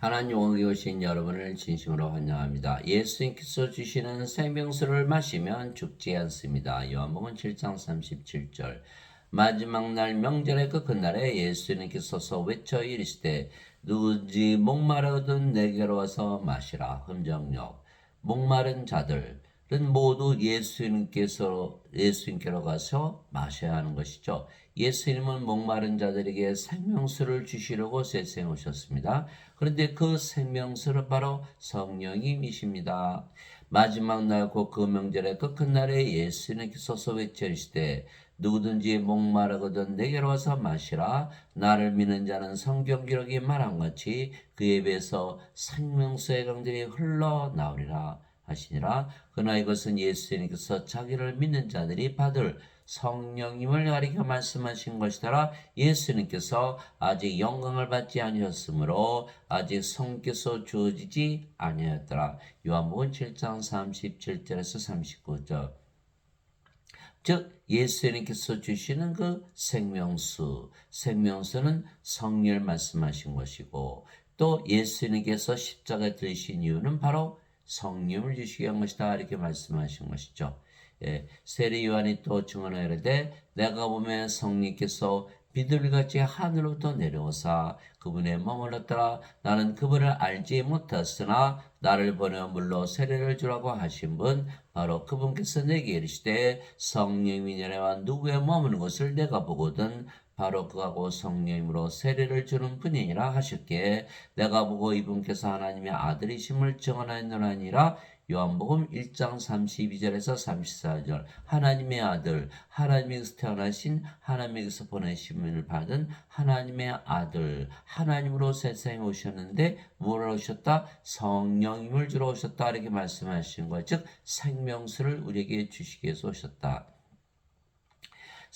하나님 오늘에 오신 여러분을 진심으로 환영합니다. 예수님께서 주시는 생명수를 마시면 죽지 않습니다. 요한복음 7장 37절. 마지막 날 명절의 그 그날에 예수님께서서 외쳐 이르시되 누구든지 목마르거든 내게로 와서 마시라. 흠정역. 목마른 자들은 모두 예수님께로 가서 마셔야 하는 것이죠. 예수님은 목마른 자들에게 생명수를 주시려고 세상에 오셨습니다. 그런데 그 생명수는 바로 성령님이십니다. 마지막 날 곧 그 명절의 끝날에 예수님께서 외치시되 누구든지 목마르거든 내게로 와서 마시라. 나를 믿는 자는 성경 기록이 말한 같이 그에 비해서 생명수의 강들이 흘러나오리라 하시니라. 그러나 이것은 예수님께서 자기를 믿는 자들이 받을 성령님을 가리켜 말씀하신 것이더라. 예수님께서 아직 영광을 받지 아니하였으므로 아직 성께서 주어지지 아니하였더라. 요한복음 7장 37절에서 39절. 즉 예수님께서 주시는 그 생명수는 성령을 말씀하신 것이고, 또 예수님께서 십자가에 들리신 이유는 바로 성령을 주시기 위한 것이다 이렇게 말씀하신 것이죠. 세례 요한이 또 증언하이르되 내가 보면 성령께서 비둘기같이 하늘로부터 내려오사 그분의 머물렀더라. 나는 그분을 알지 못했으나 나를 보내 물로 세례를 주라고 하신 분 바로 그분께서 내게 이르시되 성령이 내려와 누구의 머무는 것을 내가 보거든 바로 그하고 성령으로 세례를 주는 분이니라 하셨기에 내가 보고 이분께서 하나님의 아들이심을 증언하였노라니라. 요한복음 1장 32절에서 34절. 하나님의 아들, 하나님에게서 태어나신, 하나님에게서 보내심을 받은 하나님의 아들, 하나님으로 세상에 오셨는데 뭐로 오셨다? 성령님을 주러 오셨다 이렇게 말씀하신 것. 즉 생명수를 우리에게 주시기 위해서 오셨다.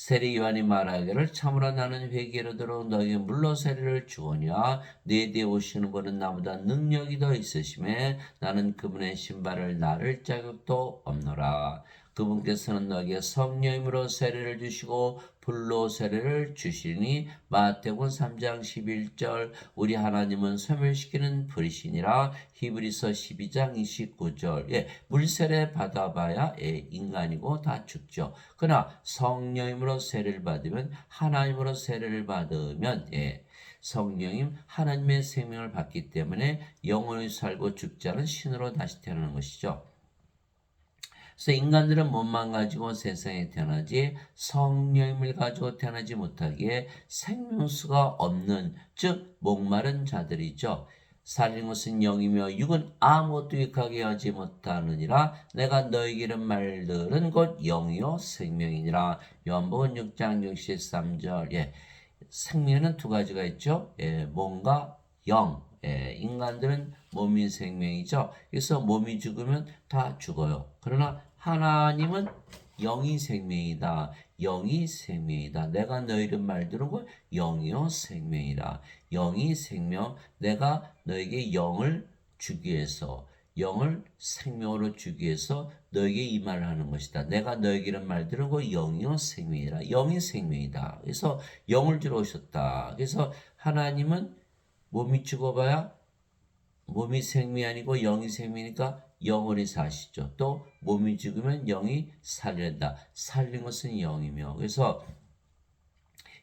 세례 요한이 말하기를 참으로 나는 회개로 들어 너희에게 물로 세례를 주오냐 내 뒤에 오시는 분은 나보다 능력이 더 있으심에 나는 그분의 신발을 나를 자격도 없노라. 그분께서는 너에게 성령님으로 세례를 주시고 불로 세례를 주시니 마태복음 3장 11절. 우리 하나님은 소멸시키는 불이시니라. 히브리서 12장 29절. 물세례 받아봐야 인간이고 다 죽죠. 그러나 성령님으로 세례를 받으면 하나님으로 세례를 받으면 성령님 하나님의 생명을 받기 때문에 영원히 살고 죽지 않은 신으로 다시 태어나는 것이죠. 그래서 인간들은 몸만 가지고 세상에 태어나지 성령님을 가지고 태어나지 못하기에 생명수가 없는 즉 목마른 자들이죠. 살린 것은 영이며 육은 아무것도 유익하게 하지 못하느니라. 내가 너에게 이른 말들은 곧 영이요 생명이니라. 요한복음 6장 63절. 생명은 두 가지가 있죠. 몸과 영. 인간들은 몸이 생명이죠. 그래서 몸이 죽으면 다 죽어요. 그러나 하나님은 영이 생명이다. 영이 생명이다. 내가 너희를 말들은 영이요 생명이라. 영이 생명. 내가 너에게 영을 주기 위해서 영을 생명으로 주기 위해서 너에게 이 말을 하는 것이다. 내가 너에게 말들은 영이요 생명이라. 영이 생명이다. 그래서 영을 주러 오셨다. 그래서 하나님은 몸이 죽어봐야 몸이 생명이 아니고 영이 생명이니까 영원히 사시죠. 또 몸이 죽으면 영이 살린다. 살린 것은 영이며. 그래서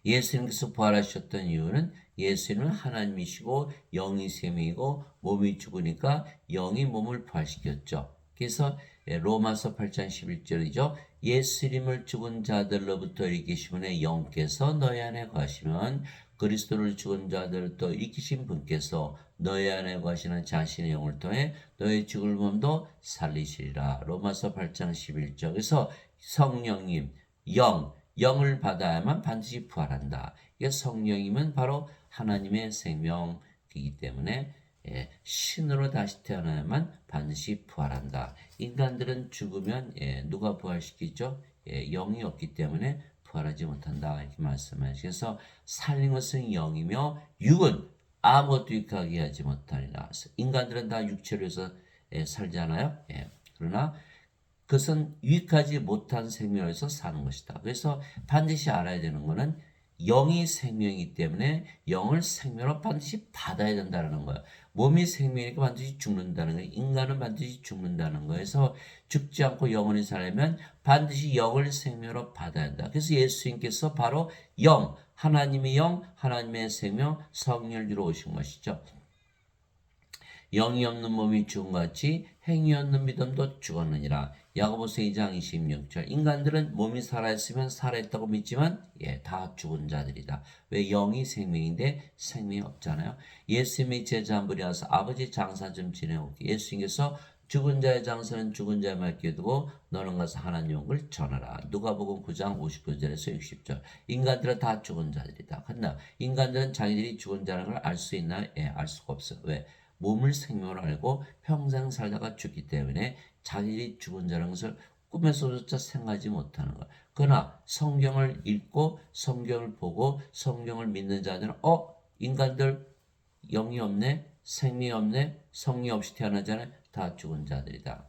예수님께서 부활하셨던 이유는 예수님은 하나님이시고 영이 생명이고 몸이 죽으니까 영이 몸을 부활시켰죠. 그래서 로마서 8장 11절이죠. 예수님을 죽은 자들로부터 일으키시문에 영께서 너희 안에 거하시면 그리스도를 죽은 자들로 일으키신 분께서 너희 안에 거하시는 자신의 영을 통해 너희 죽을 몸도 살리시리라. 로마서 8장 11절. 그래서 성령님, 영을 받아야만 반드시 부활한다. 이게 성령이면 바로 하나님의 생명이기 때문에 신으로 다시 태어나야만 반드시 부활한다. 인간들은 죽으면 누가 부활시키죠? 영이 없기 때문에 부활하지 못한다. 이렇게 말씀하셔서 살린 것은 영이며 육은 아무것도 유익하게 하지 못하니라. 인간들은 다 육체로 해서 살잖아요. 그러나 그것은 유익하지 못한 생명에서 사는 것이다. 그래서 반드시 알아야 되는 것은 영이 생명이기 때문에 영을 생명으로 반드시 받아야 된다는 거예요. 몸이 생명이니까 반드시 죽는다는 거예요. 인간은 반드시 죽는다는 거예요. 그래서 죽지 않고 영원히 살려면 반드시 영을 생명으로 받아야 한다. 그래서 예수님께서 바로 영, 하나님의 영, 하나님의 생명, 성령을 주러 오신 것이죠. 영이 없는 몸이 죽은 것 같이 행위 없는 믿음도 죽었느니라. 야고보서 2장 26절. 인간들은 몸이 살아있으면 살아있다고 믿지만 다 죽은 자들이다. 왜? 영이 생명인데 생명이 없잖아요. 예수님의 제자 한 분이 와서 아버지 장사 좀 지내오게. 예수님께서 죽은 자의 장사는 죽은 자의 맡겨두고 너는 가서 하나님 영을 전하라. 누가복음 9장 59절에서 60절. 인간들은 다 죽은 자들이다. 그러나 인간들은 자기들이 죽은 자라는 걸 알 수 있나? 알 수가 없어. 왜? 몸을 생명으로 알고 평생 살다가 죽기 때문에 자기들이 죽은 자라는 것을 꿈에서조차 생각하지 못하는 것. 그러나 성경을 읽고 성경을 보고 성경을 믿는 자들은 인간들 영이 없네, 생명이 없네, 성이 없이 태어나잖아요. 다 죽은 자들이다.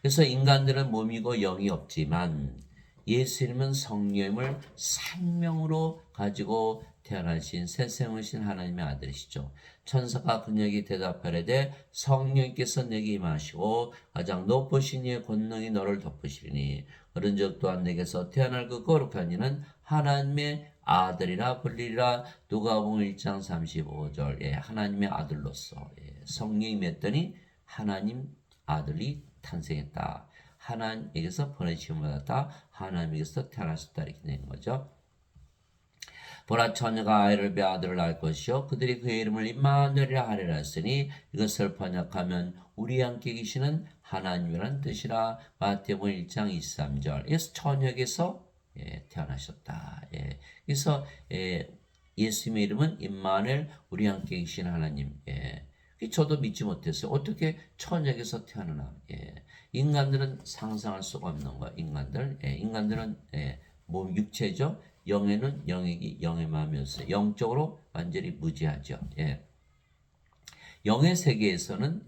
그래서 인간들은 몸이고 영이 없지만 예수님은 성령을 생명으로 가지고 태어나신 새 생으신 하나님의 아들이시죠. 천사가 그녀에게 대답하려되 성령께서 내게 임하시고 가장 높으신 이의 권능이 너를 덮으시리니 그런즉 또한 내게서 태어날 그 거룩한 이는 하나님의 아들이라 불리리라. 누가복음 1장 35절. 하나님의 아들로서 성령이 맺더니 하나님 아들이 탄생했다. 하나님에게서 보내심을 받았다. 하나님에게서 태어났다. 이렇게 된 거죠. 보라 처녀가 아이를 배 아들을 낳을 것이요 그들이 그의 이름을 임마누엘이라 하리라 했으니 이것을 번역하면 우리 함께 계시는 하나님이라는 뜻이라. 마태복음 1장 23절. 그래서 처녀에게서 태어나셨다. 그래서 예수님의 이름은 임마누엘, 우리 함께 계신 하나님. 저도 믿지 못했어요. 어떻게 처녀에게서 태어나나? 인간들은 상상할 수가 없는 거야. 인간들은 몸 육체죠. 영에는 영의 마음이었어요. 영적으로 완전히 무지하죠. 영의 세계에서는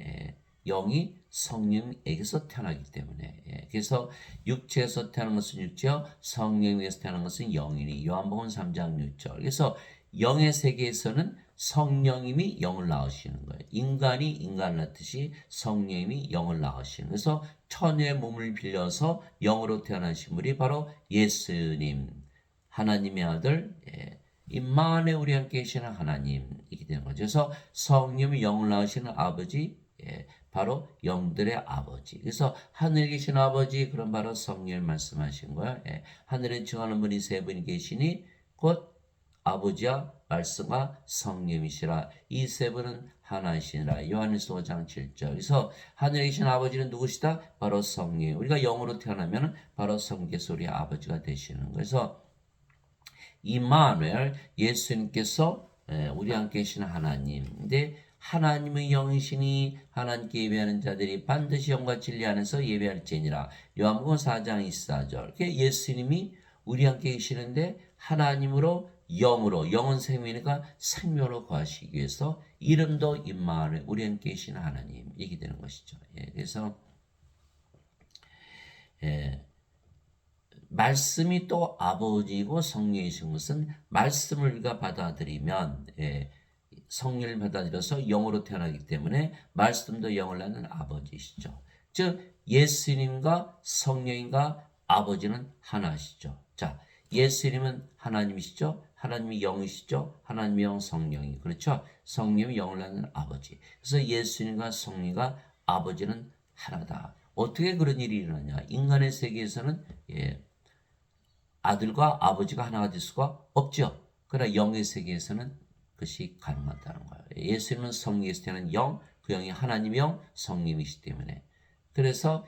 영이 성령에게서 태어나기 때문에 그래서 육체에서 태어난 것은 육체요, 성령에게서 태어난 것은 영이니. 요한복음 3장 6절. 그래서 영의 세계에서는 성령님이 영을 낳으시는 거예요. 인간이 인간을 낳듯이 성령님이 영을 낳으시는. 그래서 처녀의 몸을 빌려서 영으로 태어나신 분이 바로 예수님, 하나님의 아들, 임마누엘, 우리 함께 계시는 하나님이게 되는 거죠. 그래서 성령이 영을 낳으시는 아버지, 바로 영들의 아버지. 그래서 하늘에 계신 아버지, 그런 바로 성령을 말씀하신 거예요. 하늘에 증하는 분이 세 분이 계시니 곧 아버지와 말씀과 성령이시라. 이 세 분은 하나이시니라. 요한일서 5장 7절. 그래서 하늘에 계신 아버지는 누구시다? 바로 성령. 우리가 영으로 태어나면 바로 성령께서 우리 아버지가 되시는 거예요. 그래서 임마누엘, 예수님께서 우리 함께 계시는 하나님. 근데 하나님의 영이시니 하나님께 예배하는 자들이 반드시 영과 진리 안에서 예배할지니라. 요한복음 4장 24절. 예수님이 우리 함께 계시는데 하나님으로 영으로, 영은 생명이니까 생명으로 거하시기 위해서 이름도 임마누엘, 우리 함께 계시는 하나님, 이게 되는 것이죠. 그래서 말씀이 또 아버지이고 성령이신 것은 말씀을 우리가 받아들이면 성령을 받아들여서 영으로 태어나기 때문에 말씀도 영을 낳는 아버지시죠. 즉 예수님과 성령과 아버지는 하나시죠. 자, 예수님은 하나님이시죠. 하나님이 영이시죠. 하나님의 영 성령이. 그렇죠. 성령이 영을 낳는 아버지. 그래서 예수님과 성령과 아버지는 하나다. 어떻게 그런 일이 일어나냐. 인간의 세계에서는 아들과 아버지가 하나가 될 수가 없죠. 그러나 영의 세계에서는 그것이 가능하다는 거예요. 예수님은 성령에서 태어난 영, 그 영이 하나님의 영, 성령이시기 때문에. 그래서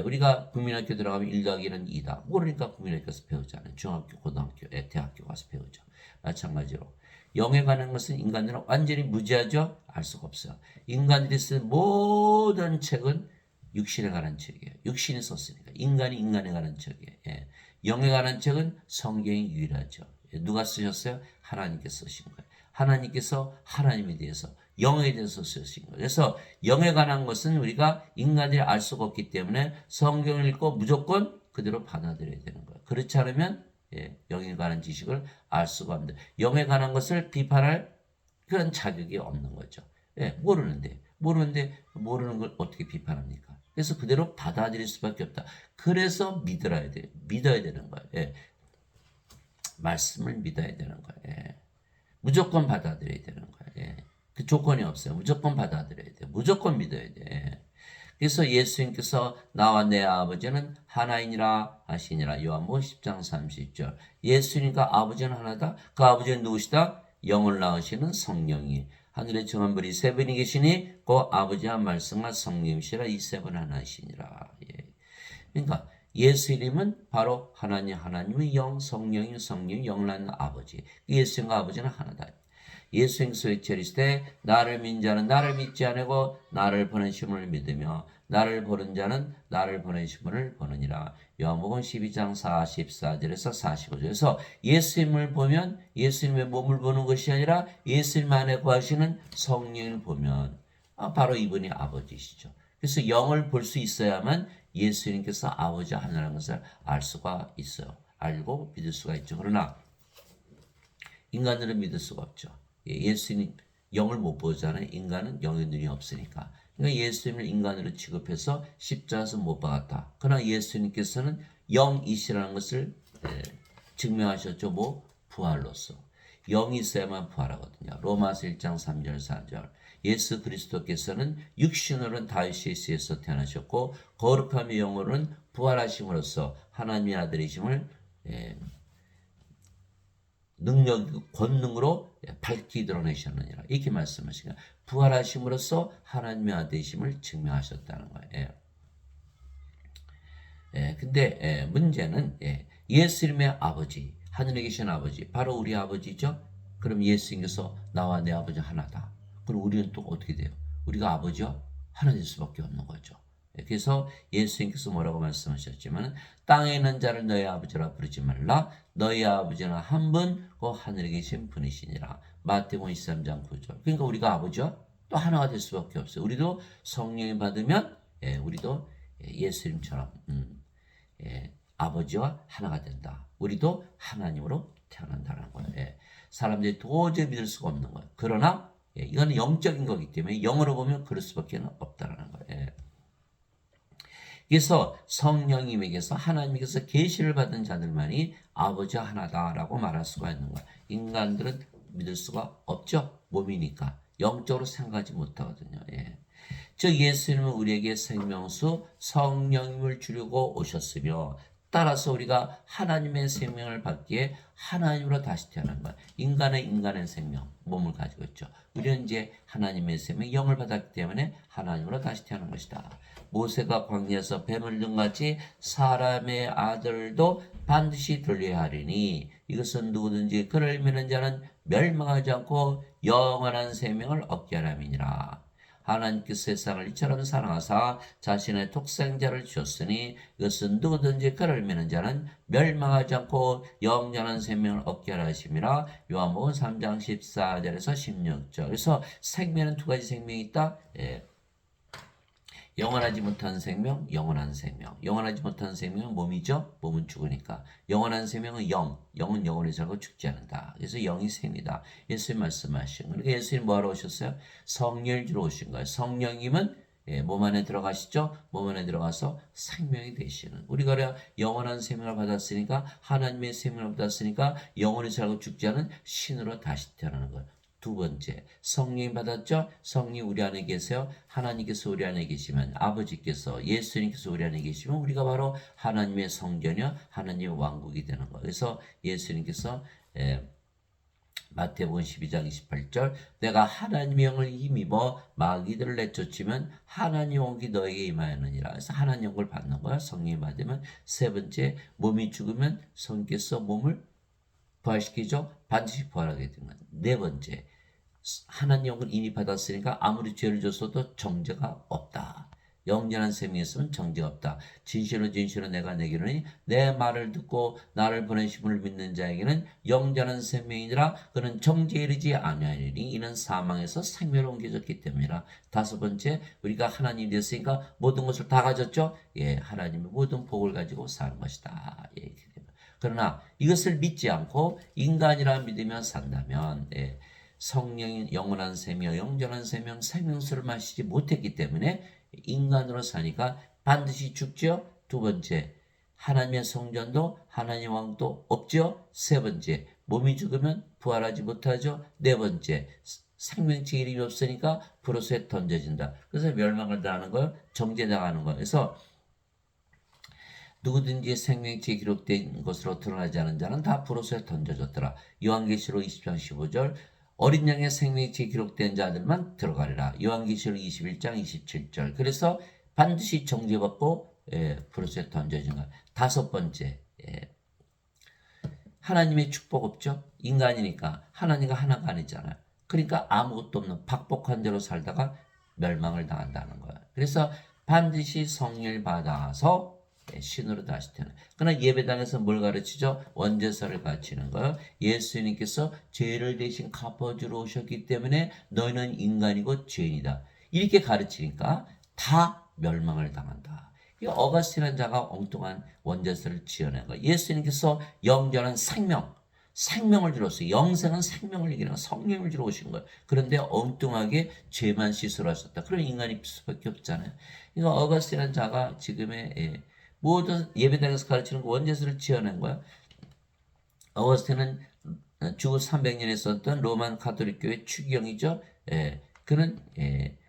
우리가 국민학교 들어가면 1 더하기 1은 2다. 모르니까 국민학교에서 배우잖아요. 중학교, 고등학교, 대학교 가서 배우죠. 마찬가지로 영에 관한 것은 인간들은 완전히 무지하죠. 알 수가 없어요. 인간들이 쓴 모든 책은 육신에 관한 책이에요. 육신이 썼으니까. 인간에 관한 책이에요. 영에 관한 책은 성경이 유일하죠. 누가 쓰셨어요? 하나님께서 쓰신 거예요. 하나님께서 하나님에 대해서, 영에 대해서 쓰신 거예요. 그래서 영에 관한 것은 우리가 인간들이 알 수가 없기 때문에 성경을 읽고 무조건 그대로 받아들여야 되는 거예요. 그렇지 않으면 예, 영에 관한 지식을 알 수가 없는데 영에 관한 것을 비판할 그런 자격이 없는 거죠. 예, 모르는데 모르는 걸 어떻게 비판합니까? 그래서 그대로 받아들일 수밖에 없다. 그래서 믿어야 돼. 믿어야 되는 거예요. 예, 말씀을 믿어야 되는 거예요. 예, 무조건 받아들여야 되는 거예요. 예, 그 조건이 없어요. 무조건 받아들여야 돼. 무조건 믿어야 돼. 예. 그래서 예수님께서 나와 내 아버지는 하나이니라 하시니라. 요한복음 10장 30절. 예수님과 아버지는 하나다. 그 아버지는 누구시다? 영을 낳으시는 성령이. 하늘에 정한 분이 세 분이 계시니 그 아버지와 말씀과 성령이시라. 이 세 분 하나이시니라. 예. 그러니까 예수 이름은 바로 하나님의 영, 성령이 영을 낳는 아버지. 예수님과 아버지는 하나다. 예수님께서 외치시되 나를 믿는 자는 나를 믿지 아니고 나를 보내심을 믿으며 나를 보는 자는 나를 보내심을 보느니라. 요한복음 12장 44절에서 45절에서 예수님을 보면 예수님의 몸을 보는 것이 아니라 예수님 안에 거하시는 성령을 보면 바로 이분이 아버지시죠. 그래서 영을 볼 수 있어야만 예수님께서 아버지 하나라는 것을 알 수가 있어요. 알고 믿을 수가 있죠. 그러나 인간들은 믿을 수가 없죠. 예수님 영을 못 보잖아요. 인간은 영의 눈이 없으니까. 그러니까 예수님을 인간으로 취급해서 십자가에서 못 박았다. 그러나 예수님께서는 영이시라는 것을 증명하셨죠. 뭐? 부활로서. 영이 있어야만 부활하거든요. 로마서 1장 3절 4절. 예수 그리스도께서는 육신으로는 다윗의 씨에서 태어나셨고 거룩함의 영으로는 부활하심으로써 하나님의 아들이심을 능력, 권능으로 밝히 드러내셨느니라. 이렇게 말씀하시니까 부활하심으로써 하나님의 아들이심을 증명하셨다는 거예요. 근데 문제는 예수님의 아버지, 하늘에 계신 아버지, 바로 우리 아버지죠. 그럼 예수님께서 나와 내 아버지 하나다. 그럼 우리는 또 어떻게 돼요? 우리가 아버지와 하나 될 수밖에 없는 거죠. 그래서 예수님께서 뭐라고 말씀하셨지만 땅에 있는 자를 너희 아버지라 부르지 말라. 너희 아버지는 한 분, 그 하늘에 계신 분이시니라. 마태복음 23장 9절. 그러니까 우리가 아버지와 또 하나가 될 수밖에 없어요. 우리도 성령을 받으면 우리도 예수님처럼 아버지와 하나가 된다. 우리도 하나님으로 태어난다는 거예요. 사람들이 도저히 믿을 수가 없는 거예요. 그러나 이건 영적인 거기 때문에 영으로 보면 그럴 수밖에 없다는 거예요. 그래서 성령님에게서 하나님께서 계시를 받은 자들만이 아버지 하나다라고 말할 수가 있는 거예요. 인간들은 믿을 수가 없죠. 몸이니까. 영적으로 생각하지 못하거든요. 즉 예수님은 우리에게 생명수 성령님을 주려고 오셨으며 따라서 우리가 하나님의 생명을 받기에 하나님으로 다시 태어난 거예요. 인간의 생명, 몸을 가지고 있죠. 우리는 이제 하나님의 생명, 영을 받았기 때문에 하나님으로 다시 태어난 것이다. 모세가 광야에서 뱀을 등같이 사람의 아들도 반드시 들려야 하리니 이것은 누구든지 그를 믿는 자는 멸망하지 않고 영원한 생명을 얻게 하람이니라. 하나님께서 세상을 이처럼 사랑하사 자신의 독생자를 주셨으니 이것은 누구든지 그를 믿는 자는 멸망하지 않고 영원한 생명을 얻게 하라 하심이라. 요한복음 3장 14절에서 16절. 그래서 생명은 두 가지 생명이 있다. 영원하지 못한 생명, 영원한 생명. 영원하지 못한 생명은 몸이죠. 몸은 죽으니까. 영원한 생명은 영은 영원히 살고 죽지 않는다. 그래서 영이 생이다. 예수님 말씀하신 거예요. 그러니까 예수님 뭐하러 오셨어요? 성령을 주러 오신 거예요. 성령님은 몸 안에 들어가시죠. 몸 안에 들어가서 생명이 되시는. 우리가 영원한 생명을 받았으니까 하나님의 생명을 받았으니까 영원히 살고 죽지 않은 신으로 다시 태어나는 거예요. 두 번째, 성령이 받았죠? 성령이 우리 안에 계세요. 하나님께서 우리 안에 계시면 아버지께서 예수님께서 우리 안에 계시면 우리가 바로 하나님의 성전이요 하나님의 왕국이 되는 거예요. 그래서 예수님께서 마태복음 12장 28절 내가 하나님의 영을 힘입어 마귀들을 내쫓으면 하나님의 영이 너에게 임하였느니라. 그래서 하나님의 영을 받는 거야. 성령이 받으면. 세 번째, 몸이 죽으면 성령께서 몸을 부활시키죠. 반드시 부활하게 되는 거예요. 네 번째, 하나님 영을 이미 받았으니까 아무리 죄를 줬어도 정죄가 없다. 영원한 생명이 있으면 정죄가 없다. 진실로 내가 내기로니 내 말을 듣고 나를 보내신 분을 믿는 자에게는 영원한 생명이니라. 그는 정죄에 이르지 아니하리니 이는 사망에서 생명으로 옮겨졌기 때문이라. 다섯 번째, 우리가 하나님이 됐으니까 모든 것을 다 가졌죠. 하나님의 모든 복을 가지고 사는 것이다. 이렇게 됩니다. 그러나 이것을 믿지 않고 인간이라 믿으며 산다면 성령인 영원한 생명, 영전한 생명, 생명수를 마시지 못했기 때문에 인간으로 사니까 반드시 죽죠. 두 번째, 하나님의 성전도 하나님의 왕도 없죠. 세 번째, 몸이 죽으면 부활하지 못하죠. 네 번째, 생명체 이름이 없으니까 불옷에 던져진다. 그래서 멸망을 당하는 거예요. 정죄당하는 거예요. 그래서 누구든지 생명체에 기록된 것으로 드러나지 않은 자는 다 불옷에 던져졌더라. 요한계시록 20장 15절 어린 양의 생명체에 기록된 자들만 들어가리라. 요한계시록 21장 27절 그래서 반드시 정죄받고 불옷에 던져진 거예요. 다섯 번째, 하나님의 축복 없죠? 인간이니까 하나님과 하나가 아니잖아요. 그러니까 아무것도 없는 박복한 대로 살다가 멸망을 당한다는 거예요. 그래서 반드시 성령을 받아서 신으로 다시 태어나. 그러나 예배당에서 뭘 가르치죠? 원죄사를 가르치는 거예요. 예수님께서 죄를 대신 갚아주러 오셨기 때문에 너희는 인간이고 죄인이다. 이렇게 가르치니까 다 멸망을 당한다. 이 어거스틴이라는 자가 엉뚱한 원죄사를 지어낸 거예요. 예수님께서 영전한 생명을 주었어요. 영생은 생명을 얘기하는 성령을 주러 오신 거예요. 그런데 엉뚱하게 죄만 시술하셨다. 그럼 인간이 수밖에 없잖아요. 그러니까 어거스틴이라는 자가 지금의 모든 예배당에서 가르치는 그 원죄사를 지어낸 거야. 어거스틴은 주후 300년에 썼던 로만 가톨릭 교회 추기경이죠. 그는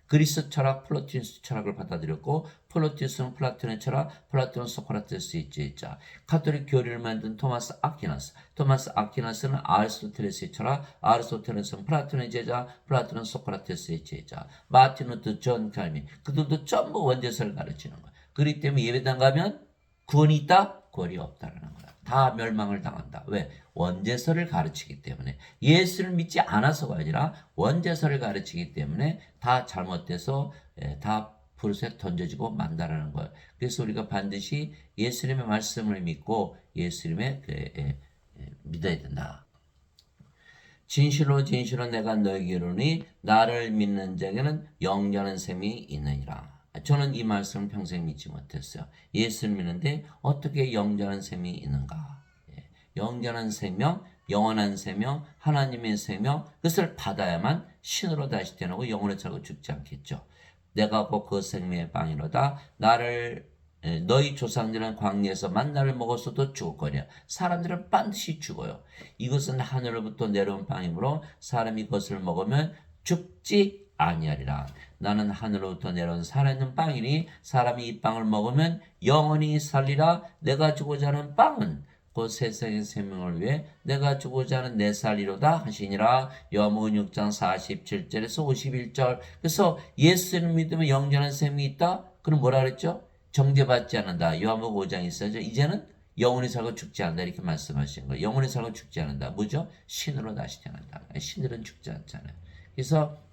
그리스 철학 플라토니스 철학을 받아들였고 플라토니스는 플라톤의 철학, 플라톤은 소크라테스의 제자. 가톨릭 교리를 만든 토마스 아퀴나스는 아리스토텔레스의 철학, 아리스토텔레스는 플라톤의 제자, 플라톤은 소크라테스의 제자. 마틴 루터, 존 칼빈 그들도 전부 원죄사를 가르치는 거야. 그렇기 때문에 예배당 가면 구원이 있다? 구원이 없다라는 거야. 다 멸망을 당한다. 왜? 원죄서를 가르치기 때문에. 예수를 믿지 않아서가 아니라 원죄서를 가르치기 때문에 다 잘못돼서 다 불에 던져지고 만다라는 거예요. 그래서 우리가 반드시 예수님의 말씀을 믿고 예수님의 믿어야 된다. 진실로 내가 너에게 이르노니 나를 믿는 자에게는 영원한 생명이 있느니라. 저는 이 말씀을 평생 믿지 못했어요. 예수를 믿는데 어떻게 영원한 생명이 있는가? 영원한 생명, 영원한 생명, 하나님의 생명 그것을 받아야만 신으로 다시 태어나고 영원히 살고 죽지 않겠죠. 내가 곧 그 생명의 빵이로다. 너희 조상들은 광야에서 만나를 먹었어도 죽을 거냐. 사람들은 반드시 죽어요. 이것은 하늘로부터 내려온 빵이므로 사람이 그것을 먹으면 죽지 아니하리라. 나는 하늘로부터 내려온 살아있는 빵이니 사람이 이 빵을 먹으면 영원히 살리라. 내가 주고자 하는 빵은 곧 세상의 생명을 위해 내가 주고자 하는 내 살리로다 하시니라. 요한복음 6장 47절에서 51절 그래서 예수를 믿으면 영원한 생명이 있다? 그럼 뭐라 그랬죠? 정죄받지 않는다. 요한복음 5장에 있어죠. 이제는 영원히 살고 죽지 않는다 이렇게 말씀하신 거예요. 영원히 살고 죽지 않는다. 뭐죠? 신으로 다시 태어난다. 신들은 죽지 않잖아요. 그래서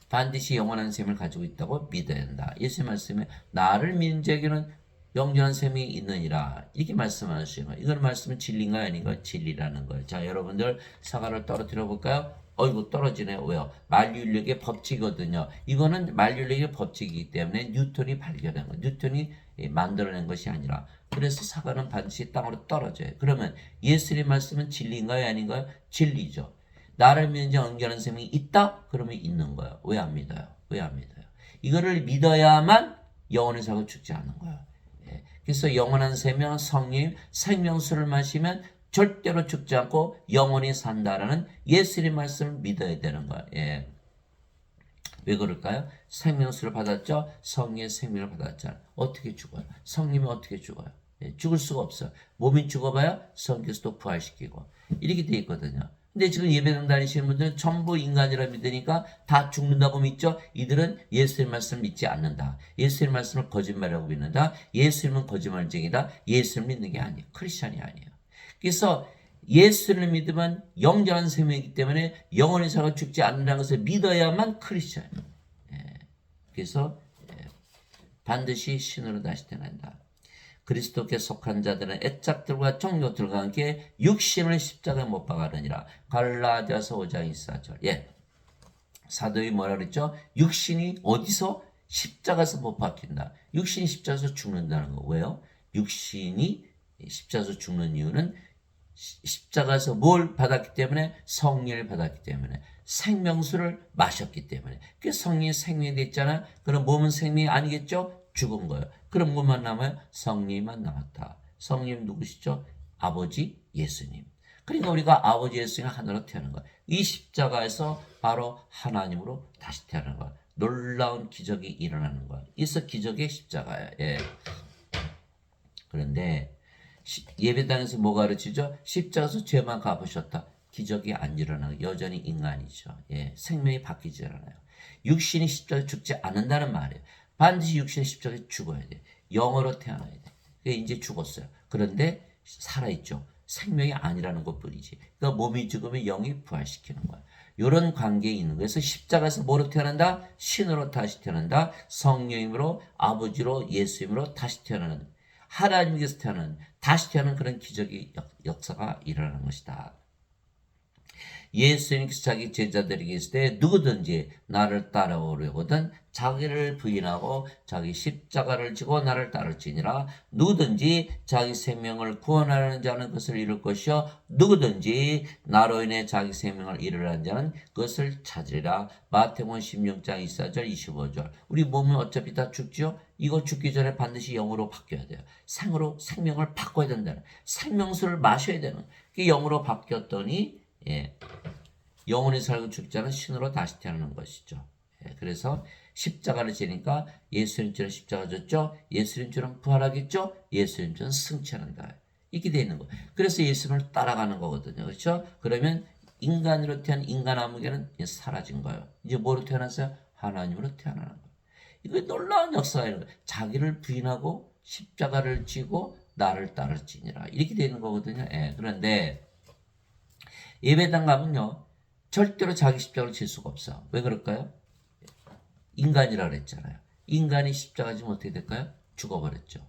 반드시 영원한 셈을 가지고 있다고 믿어야 한다. 예수의 말씀에 나를 믿는 자에게는 영원한 셈이 있느니라 이렇게 말씀하시는 거예요. 이건 말씀은 진리인가요? 아닌가요? 진리라는 거예요. 자, 여러분들 사과를 떨어뜨려 볼까요? 어이구 떨어지네요. 왜요? 만유인력의 법칙이거든요. 이거는 만유인력의 법칙이기 때문에 뉴턴이 발견한 거예요. 뉴턴이 만들어낸 것이 아니라 그래서 사과는 반드시 땅으로 떨어져요. 그러면 예수의 말씀은 진리인가요? 아닌가요? 진리죠. 나를 믿는 자 영원한 생명이 있다? 그러면 있는 거예요. 왜 안 믿어요? 왜 안 믿어요? 이거를 믿어야만 영원히 살고 죽지 않는 거예요. 그래서 영원한 생명, 성령, 생명수를 마시면 절대로 죽지 않고 영원히 산다라는 예수의 말씀을 믿어야 되는 거예요. 왜 그럴까요? 생명수를 받았죠? 성령의 생명을 받았잖아요. 어떻게 죽어요? 성령이 어떻게 죽어요? 죽을 수가 없어요. 몸이 죽어봐야 성령께서도 부활시키고 이렇게 돼 있거든요. 근데 지금 예배당 다니시는 분들은 전부 인간이라 믿으니까 다 죽는다고 믿죠? 이들은 예수의 말씀을 믿지 않는다. 예수의 말씀을 거짓말이라고 믿는다. 예수님은 거짓말쟁이다. 예수를 믿는 게 아니에요. 크리스찬이 아니에요. 그래서 예수를 믿으면 영원한 생명이기 때문에 영원히 살고 죽지 않는다는 것을 믿어야만 크리스찬이에요. 그래서 반드시 신으로 다시 태어난다. 그리스도께 속한 자들은 애짝들과 종교들과 함께 육신을 십자가에 못 박아느니라. 갈라디아서 5장 24절. 사도이 뭐라 그랬죠? 육신이 어디서? 십자가에서 못 박힌다. 육신이 십자가에서 죽는다는 거. 왜요? 육신이 십자가에서 죽는 이유는 십자가에서 뭘 받았기 때문에? 성령을 받았기 때문에. 생명수를 마셨기 때문에. 그 성령이 생명이 됐잖아요. 그럼 몸은 생명이 아니겠죠? 죽은 거예요. 그럼 뭐만 남아요? 성령만 남았다. 성령 누구시죠? 아버지 예수님. 그러니까 우리가 아버지 예수님 하나로 태어난 거예요. 이 십자가에서 바로 하나님으로 다시 태어나는 거예요. 놀라운 기적이 일어나는 거예요. 이서 기적의 십자가예요. 예. 그런데 예배당에서 뭐 가르치죠? 십자가에서 죄만 갚으셨다. 기적이 안 일어나고 여전히 인간이죠. 예, 생명이 바뀌지 않아요. 육신이 십자가에 죽지 않는다는 말이에요. 반드시 육신이 십자가에 죽어야 돼. 영으로 태어나야 돼. 그게 이제 죽었어요. 그런데 살아있죠. 생명이 아니라는 것뿐이지. 그러니까 몸이 죽으면 영이 부활시키는 거야. 이런 관계에 있는 거예요. 그래서 십자가에서 뭐로 태어난다? 신으로 다시 태어난다. 성령님으로, 아버지로, 예수님으로 다시 태어나는, 하나님께서 태어나는, 다시 태어나는 그런 기적의 역사가 일어나는 것이다. 예수님께서 자기 제자들에게 있을 때 누구든지 나를 따라오려거든 자기를 부인하고 자기 십자가를 지고 나를 따를지니라. 누구든지 자기 생명을 구원하는 자는 그것을 잃을 것이요 누구든지 나로 인해 자기 생명을 잃으려는 자는 그것을 찾으리라. 마태복음 16장 24절 25절. 우리 몸은 어차피 다 죽죠. 이거 죽기 전에 반드시 영으로 바뀌어야 돼요. 생명을 바꿔야 된다는, 생명수를 마셔야 되는, 그 영으로 바뀌었더니 예, 영원히 살고 죽지 않은 신으로 다시 태어나는 것이죠. 예, 그래서 십자가를 지니까 예수님처럼 십자가 졌죠. 예수님처럼 부활하겠죠. 예수님처럼 승천한다. 이렇게 되어 있는 거. 그래서 예수님을 따라가는 거거든요. 그렇죠? 그러면 인간으로 태어난 인간 아무개는 사라진 거예요. 이제 뭐로 태어났어요? 하나님으로 태어나는 거예요. 이거 놀라운 역사예요. 자기를 부인하고 십자가를 지고 나를 따를지니라. 이렇게 되는 거거든요. 예, 그런데 예배당 가면요, 절대로 자기 십자가를 질 수가 없어. 왜 그럴까요? 인간이라 그랬잖아요. 인간이 십자가 지면 어떻게 될까요? 죽어버렸죠.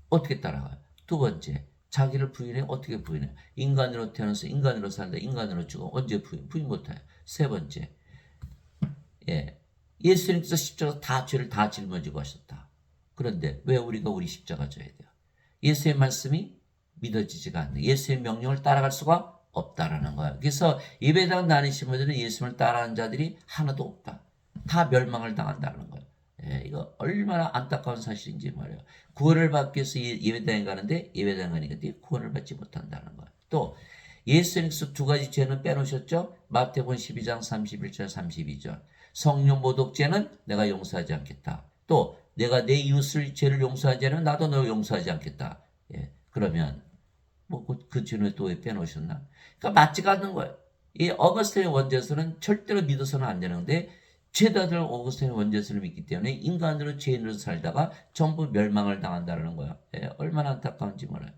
어떻게 따라가요? 두 번째, 자기를 부인해. 어떻게 부인해? 인간으로 태어나서 인간으로 살다 인간으로 죽어. 언제 부인 못해요? 세 번째, 예, 예수님께서 십자가 다 죄를 다 짊어지고 하셨다. 그런데 왜 우리가 우리 십자가 져야 돼요? 예수의 말씀이 믿어지지가 않네. 예수의 명령을 따라갈 수가 없다라는 거야. 그래서 예배당 다니신 분들은 예수님을 따라하는 자들이 하나도 없다. 다 멸망을 당한다는 거예요. 예, 이거 얼마나 안타까운 사실인지 말이에요. 구원을 받기 위해서 예배당에 가는데 예배당 가니까 구원을 받지 못한다는 거예요. 또 예수님께서 두 가지 죄는 빼놓으셨죠. 마태복음 12장 31절 32절. 성령 모독죄는 내가 용서하지 않겠다. 또 내가 내 이웃을 죄를 용서하지 않으면 나도 너 용서하지 않겠다. 예, 그러면 그 죄는 또 왜 빼놓으셨나? 그러니까 맞지가 않는 거예요. 이 어거스틴의 원죄서는 절대로 믿어서는 안 되는데 죄다들 어거스틴의 원죄서를 믿기 때문에 인간으로 죄인으로 살다가 전부 멸망을 당한다는 거예요. 예, 얼마나 안타까운지 몰라요.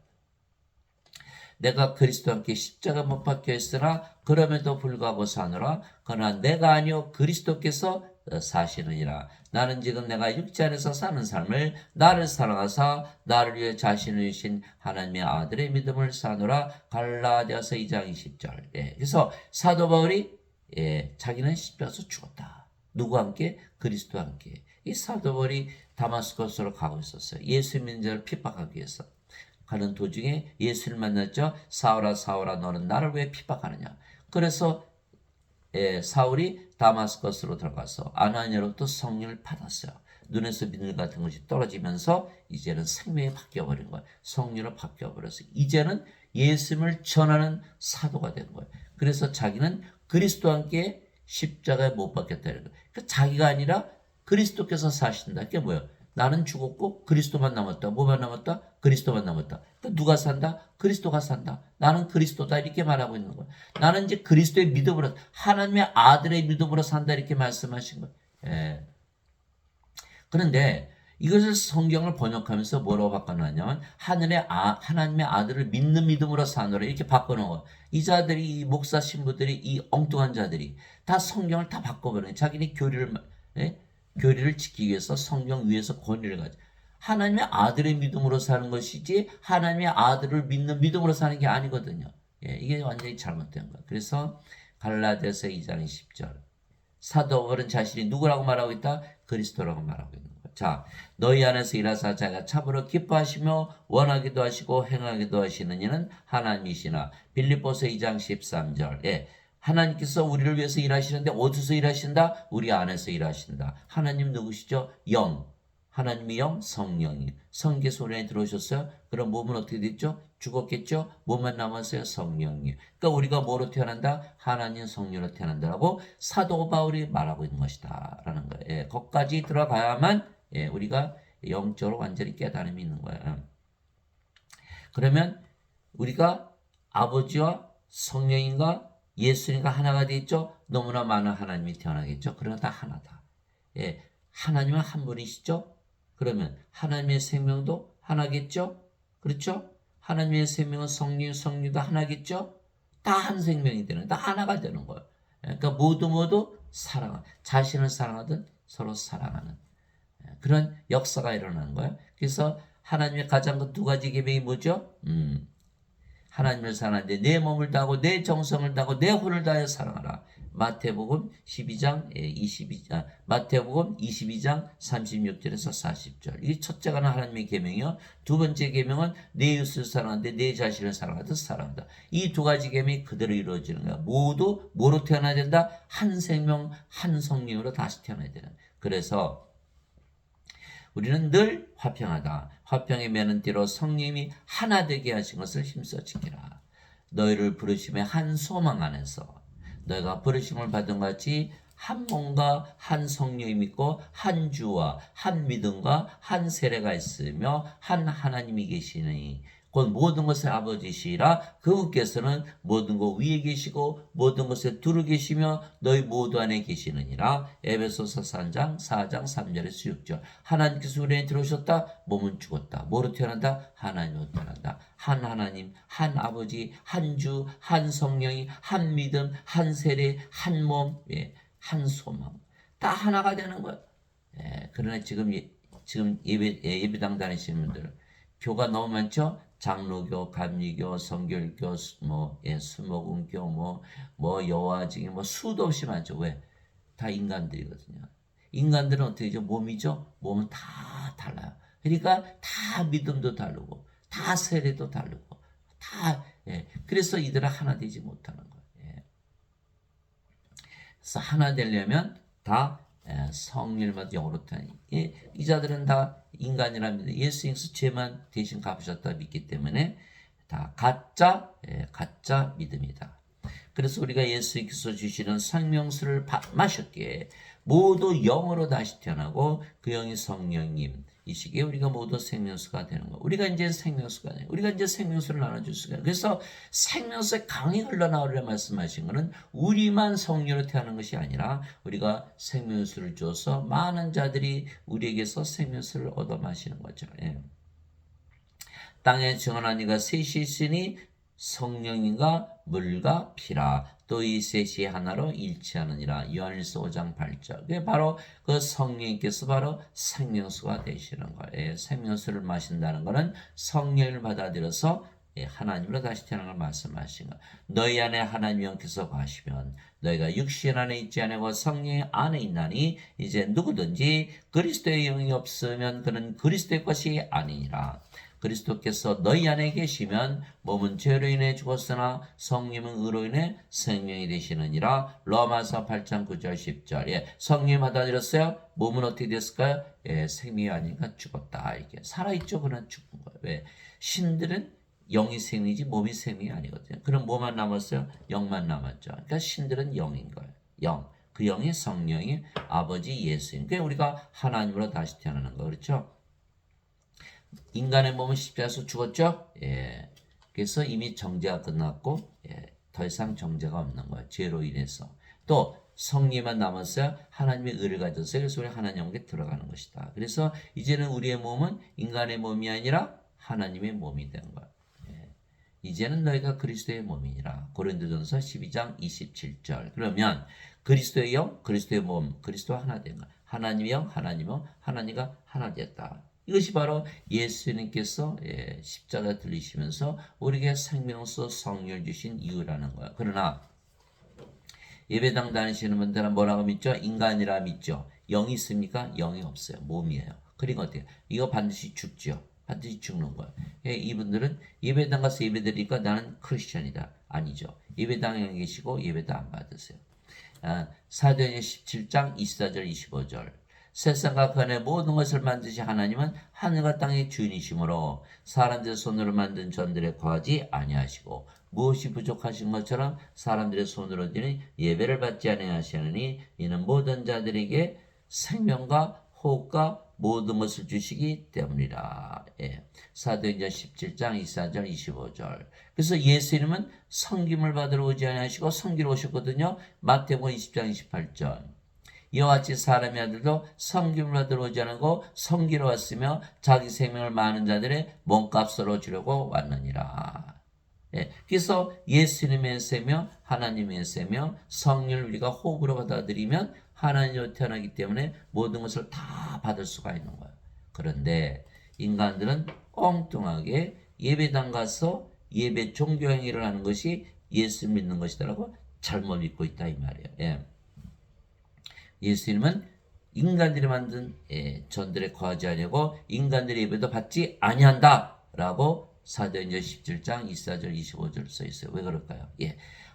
내가 그리스도와 함께 십자가 못 박혀 있으나 그럼에도 불구하고 사노라. 그러나 내가 아니요 그리스도께서 사시느니라. 나는 지금 내가 육체 안에서 사는 삶을 나를 사랑하사 나를 위해 자신을 주신 하나님의 아들의 믿음을 사노라. 갈라디아서 2장 20절. 예, 그래서 사도 바울이 자기는 십자가에서 죽었다. 누구와 함께? 그리스도와 함께. 이 사도 바울이 다마스커스로 가고 있었어요. 예수 믿는 자를 핍박하기 위해서. 가는 도중에 예수를 만났죠. 사울아 사울아 너는 나를 왜 핍박하느냐. 그래서 사울이 다마스커스로 들어가서 아나니아로부터 성령을 받았어요. 눈에서 비늘 같은 것이 떨어지면서 이제는 생명이 바뀌어버린 거예요. 성령으로 바뀌어버려서 이제는 예수님을 전하는 사도가 된 거예요. 그래서 자기는 그리스도와 함께 십자가에 못 박혔다는 거예요. 그러니까 자기가 아니라 그리스도께서 사신다. 그게 뭐예요? 나는 죽었고 그리스도만 남았다. 뭐만 남았다? 그리스도만 남았다. 그러니까 누가 산다? 그리스도가 산다. 나는 그리스도다. 이렇게 말하고 있는 거야. 나는 이제 그리스도의 믿음으로, 하나님의 아들의 믿음으로 산다. 이렇게 말씀하신 거야. 예. 그런데 이것을 성경을 번역하면서 뭐라고 바꿔놨냐면 하나님의 아들을 믿는 믿음으로 사노라 이렇게 바꿔놓은 거야. 이 자들이, 이 목사 신부들이, 이 엉뚱한 자들이 다 성경을 다 바꿔버려요. 자기네 교리를 지키기 위해서 성경 위에서 권위를 가져. 하나님의 아들의 믿음으로 사는 것이지 하나님의 아들을 믿는 믿음으로 사는 게 아니거든요. 예, 이게 완전히 잘못된 거예요. 그래서 갈라디아서 2장 10절. 사도 바울은 자신이 누구라고 말하고 있다? 그리스도라고 말하고 있는 거예요. 자, 너희 안에서 일하사 자기가 참으로 기뻐하시며 원하기도 하시고 행하기도 하시는 이는 하나님이시나. 빌립보서 2장 13절. 예. 하나님께서 우리를 위해서 일하시는데 어디서 일하신다? 우리 안에서 일하신다. 하나님 누구시죠? 영. 하나님이 영, 성령이. 성경에서 우리 안에 들어오셨어요? 그럼 몸은 어떻게 됐죠? 죽었겠죠? 몸만 남았어요? 성령이. 그러니까 우리가 뭐로 태어난다? 하나님 성령으로 태어난다라고 사도 바울이 말하고 있는 것이다. 라는 거예요. 예, 거기까지 들어가야만 예, 우리가 영적으로 완전히 깨달음이 있는 거예요. 그러면 우리가 아버지와 성령인가 예수님과 하나가 되겠죠? 너무나 많은 하나님이 태어나겠죠? 그러나 다 하나다. 예, 하나님은 한 분이시죠? 그러면 하나님의 생명도 하나겠죠? 그렇죠? 하나님의 생명은 성령도 하나겠죠? 다 한 생명이 되는, 다 하나가 되는 거예요. 그러니까 모두 자신을 사랑하든 서로 사랑하는 그런 역사가 일어나는 거예요. 그래서 하나님의 가장 그 두 가지 계명이 뭐죠? 하나님을 사랑하는데 내 몸을 다하고 내 정성을 다하고 내 혼을 다하여 사랑하라. 마태복음 22장 36절에서 40절. 이게 첫째가 하나님의 계명이요. 두 번째 계명은 내 이웃을 사랑하는데 내 자신을 사랑하듯 사랑한다. 이 두 가지 계명이 그대로 이루어지는 거야. 모두 뭐로 태어나야 된다? 한 생명, 한 성령으로 다시 태어나야 되는. 그래서 우리는 늘 화평하다. 화평의 매는 띠로 성령님이 하나 되게 하신 것을 힘써 지키라. 너희를 부르심에 한 소망 안에서 너희가 부르심을 받은 것 같이 한 몸과 한 성령이 믿고 한 주와 한 믿음과 한 세례가 있으며 한 하나님이 계시니 곧 모든 것의 아버지시라. 그분께서는 모든 것 위에 계시고 모든 것에 두루 계시며 너희 모두 안에 계시느니라. 에베소서 3장 4장 3절에서 6절. 하나님께서 우리 안에 들어오셨다. 몸은 죽었다. 뭐로 태어난다? 하나님으로 태어난다. 한 하나님, 한 아버지, 한 주, 한 성령이, 한 믿음, 한 세례, 한 몸, 예, 한 소망. 다 하나가 되는 거야. 예, 그러나 지금 예배당 다니시는 분들 교가 너무 많죠? 장로교, 감리교, 성결교, 수목원교, 여화증이 수도 없이 많죠. 왜? 다 인간들이거든요. 인간들은 어떻게 죠? 몸이죠? 몸은 다 달라요. 그러니까 다 믿음도 다르고, 다 세례도 다르고, 예. 그래서 이들은 하나 되지 못하는 거예요. 예. 그래서 하나 되려면 다 성령님과 영으로 태어난 이 자들은 다 인간이랍니다. 예수님께서 죄만 대신 갚으셨다 믿기 때문에 다 가짜 믿음이다. 그래서 우리가 예수님께서 주시는 생명수를 마셨기에 모두 영으로 다시 태어나고 그 영이 성령님 이 시기에 우리가 모두 생명수가 되는 거. 우리가 이제 생명수가 돼요. 우리가 이제 생명수를 나눠줄 수가 있어요. 그래서 생명수의 강이 흘러나오려 말씀하신 것은 우리만 성령으로 태어나는 것이 아니라 우리가 생명수를 줘서 많은 자들이 우리에게서 생명수를 얻어 마시는 거죠. 예. 땅에 증언한 이가 셋이 있으니 성령인가 물과 피라. 또 이 셋이 하나로 일치하느니라. 요한일서 5장 8절. 그게 바로 그 성령님께서 바로 생명수가 되시는 거예요. 생명수를 마신다는 것은 성령을 받아들여서 하나님으로 다시 태어난 걸 말씀하신 거. 너희 안에 하나님 영께서 거하시면 너희가 육신 안에 있지 아니고 성령 안에 있나니 이제 누구든지 그리스도의 영이 없으면 그는 그리스도의 것이 아니니라. 그리스도께서 너희 안에 계시면 몸은 죄로 인해 죽었으나 성령은 의로 인해 생명이 되시느니라. 로마서 8장 9절 10절. 예, 성령 받아들였어요? 몸은 어떻게 됐을까요? 예, 생명이 아니니까 죽었다. 이게 살아있죠. 그러나 죽은 거예요. 왜? 신들은 영이 생이지 몸이 생명이 아니거든요. 그럼 뭐만 남았어요? 영만 남았죠. 그러니까 신들은 영인 거예요. 영. 그 영이 성령이 아버지 예수님. 그러니까 우리가 하나님으로 다시 태어나는 거 그렇죠? 인간의 몸은 십자가에서 죽었죠? 예. 그래서 이미 정죄가 끝났고, 예. 더 이상 정죄가 없는 거예요. 죄로 인해서. 또, 성령만 남았어야 하나님의 의를 가졌어요. 그래서 우리 하나님께 들어가는 것이다. 그래서 이제는 우리의 몸은 인간의 몸이 아니라 하나님의 몸이 된 거예요. 예. 이제는 너희가 그리스도의 몸이니라. 고린도전서 12장 27절. 그러면 그리스도의 영, 그리스도의 몸, 그리스도와 하나 된 거예요. 하나님의 영, 하나님과 하나 됐다. 이것이 바로 예수님께서 십자가 들리시면서 우리에게 생명수 성령을 주신 이유라는 거야. 그러나 예배당 다니시는 분들은 뭐라고 믿죠? 인간이라 믿죠. 영이 있습니까? 영이 없어요. 몸이에요. 그러니까 어때요? 이거 반드시 죽죠. 반드시 죽는 거예요. 이분들은 예배당 가서 예배드리니까 나는 크리스천이다. 아니죠. 예배당에 계시고 예배도 안 받으세요. 사도행전 17장 24절 25절 세상과 그 안에 모든 것을 만드신 하나님은 하늘과 땅의 주인이시므로 사람들의 손으로 만든 전들에 거하지 아니하시고 무엇이 부족하신 것처럼 사람들의 손으로 드린 예배를 받지 아니하시느니 이는 모든 자들에게 생명과 호흡과 모든 것을 주시기 때문이라. 사도행전 17장 24절 25절 그래서 예수님은 섬김을 받으러 오지 아니하시고 섬기러 오셨거든요. 마태복음 20장 28절 이와 같이 사람의 아들도 섬김을 받으러 오지 않고 섬기러 왔으며 자기 생명을 많은 자들의 몸값으로 주려고 왔느니라. 그래서 예수님의 생명, 하나님의 생명, 성령을 우리가 호흡으로 받아들이면 하나님으로 태어나기 때문에 모든 것을 다 받을 수가 있는 거예요. 그런데 인간들은 엉뚱하게 예배당 가서 예배 종교 행위를 하는 것이 예수 믿는 것이다라고 잘못 믿고 있다 이 말이에요. 예수님은 인간들이 만든 전들에 거하지 아니하고 인간들의 예배도 받지 아니한다라고 사도행전 17장 24절 25절 써 있어요. 왜 그럴까요?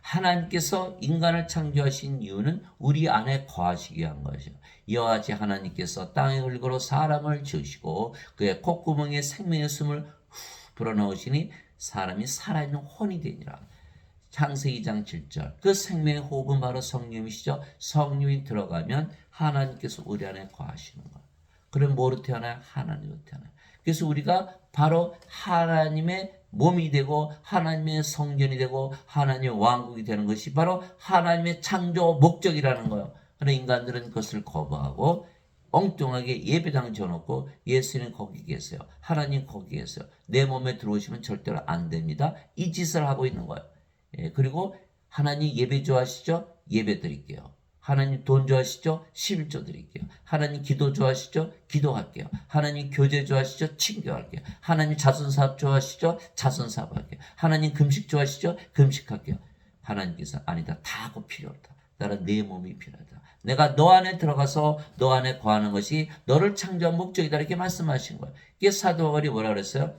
하나님께서 인간을 창조하신 이유는 우리 안에 거하시기 위한 것이요. 이와 같이 하나님께서 땅의 흙으로 사람을 지으시고 그의 콧구멍에 생명의 숨을 불어넣으시니 사람이 살아있는 혼이 되니라. 창세기 2장 7절 그 생명의 호흡은 바로 성령이시죠. 성령이 들어가면 하나님께서 우리 안에 거하시는 거예요. 그럼 뭐로 태어나요? 하나님으로 태어나요. 그래서 우리가 바로 하나님의 몸이 되고 하나님의 성전이 되고 하나님의 왕국이 되는 것이 바로 하나님의 창조 목적이라는 거예요. 그러나 인간들은 그것을 거부하고 엉뚱하게 예배당 지어놓고 예수님 거기 계세요. 하나님 거기 계세요. 내 몸에 들어오시면 절대로 안 됩니다. 이 짓을 하고 있는 거예요. 그리고 하나님 예배 좋아하시죠? 예배 드릴게요. 하나님 돈 좋아하시죠? 11조 드릴게요. 하나님 기도 좋아하시죠? 기도할게요. 하나님 교제 좋아하시죠? 친교할게요. 하나님 자선사업 좋아하시죠? 자선사업 할게요. 하나님 금식 좋아하시죠? 금식할게요. 하나님께서 아니다. 다 하고 필요 없다. 나는 내 몸이 필요하다. 내가 너 안에 들어가서 너 안에 거하는 것이 너를 창조한 목적이다. 이렇게 말씀하신 거예요. 이게 사도 바울이 뭐라 그랬어요?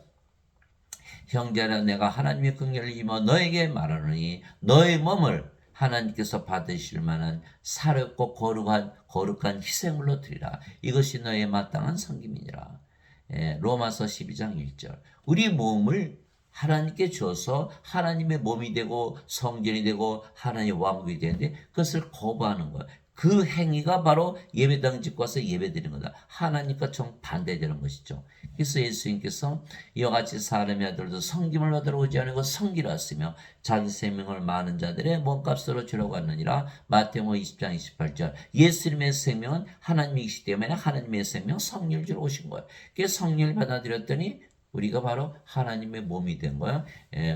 형제라 내가 하나님의 긍휼을 힘어 너에게 말하노니 너의 몸을 하나님께서 받으실 만한 사렵고 거룩한 희생물로 드리라. 이것이 너의 마땅한 섬김이니라. 로마서 12장 1절 우리 몸을 하나님께 줘서 하나님의 몸이 되고 성전이 되고 하나님의 왕국이 되는데 그것을 거부하는 거예요. 그 행위가 바로 예배당 짓고 와서 예배드리는 거다. 하나님과 정반대되는 것이죠. 그래서 예수님께서 이와 같이 사람의 아들도 섬김을 받으러 오지 않고 섬기러 왔으며 자기 생명을 많은 자들의 몸값으로 주려고 하느니라. 마태복음 20장 28절 예수님의 생명은 하나님이시기 때문에 하나님의 생명 성령을 주러 오신 거예요. 그래서 성령을 받아들였더니 우리가 바로 하나님의 몸이 된 거예요.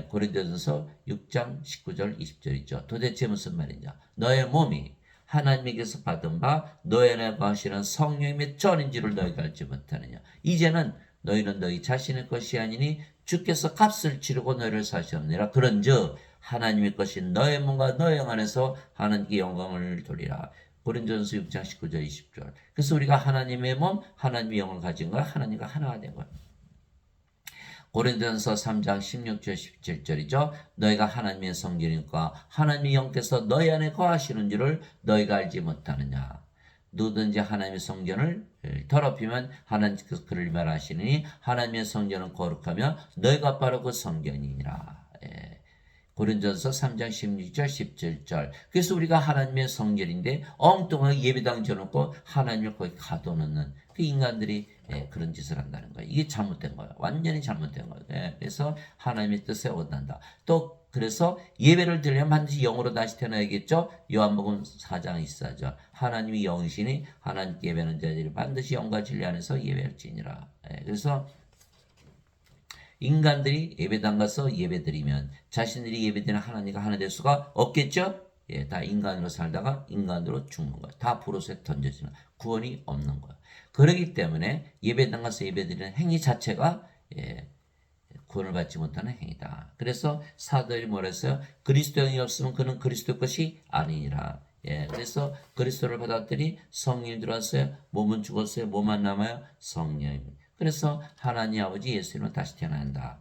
고린도전서 6장 19절 20절이죠. 도대체 무슨 말이냐. 너의 몸이 하나님에게서 받은 바 너희 안에 거하시는 성령의 전인 줄을 너희가 알지 못하느냐. 이제는 너희는 너희 자신의 것이 아니니 주께서 값을 치르고 너희를 사셨느니라. 그런즉 하나님의 것인 너의 몸과 너의 영 안에서 하나님께 영광을 돌리라. 고린도전서 6장 19절 20절 그래서 우리가 하나님의 몸 하나님의 영을 가진 거야. 하나님과 하나가 된 거야. 고린도전서 3장 16절 17절이죠. 너희가 하나님의 성전이니까 하나님의 영께서 너희 안에 거하시는 줄을 너희가 알지 못하느냐. 누구든지 하나님의 성전을 더럽히면 하나님께서 그를 멸하시니 하나님의 성전은 거룩하며 너희가 바로 그 성전이니라. 고린도전서 3장 16절 17절 그래서 우리가 하나님의 성전인데 엉뚱하게 예배당 지어놓고 하나님을 거기 가둬놓는 그 인간들이 그런 짓을 한다는 거예요. 이게 잘못된 거예요. 완전히 잘못된 거예요. 그래서 하나님의 뜻에 어긋난다. 또 그래서 예배를 드리려면 반드시 영으로 다시 태어나야겠죠. 요한복음 4장 24절 하나님이 영이시니 하나님께 예배하는 자들이 반드시 영과 진리 안에서 예배할지니라. 그래서 인간들이 예배당 가서 예배드리면 자신들이 예배드리는 하나님과 하나 될 수가 없겠죠. 다 인간으로 살다가 인간으로 죽는 거야. 다 불옷에 던져지는 구원이 없는 거야. 그렇기 때문에 예배당 가서 예배드리는 행위 자체가 구원을 받지 못하는 행위다. 그래서 사도들이 뭐랬어요? 그리스도 영이 없으면 그는 그리스도 것이 아니니라. 예, 그래서 그리스도를 받았더니 성령이 들어왔어요. 몸은 죽었어요. 뭐만 남아요? 성령. 그래서 하나님 아버지 예수님은 다시 태어난다.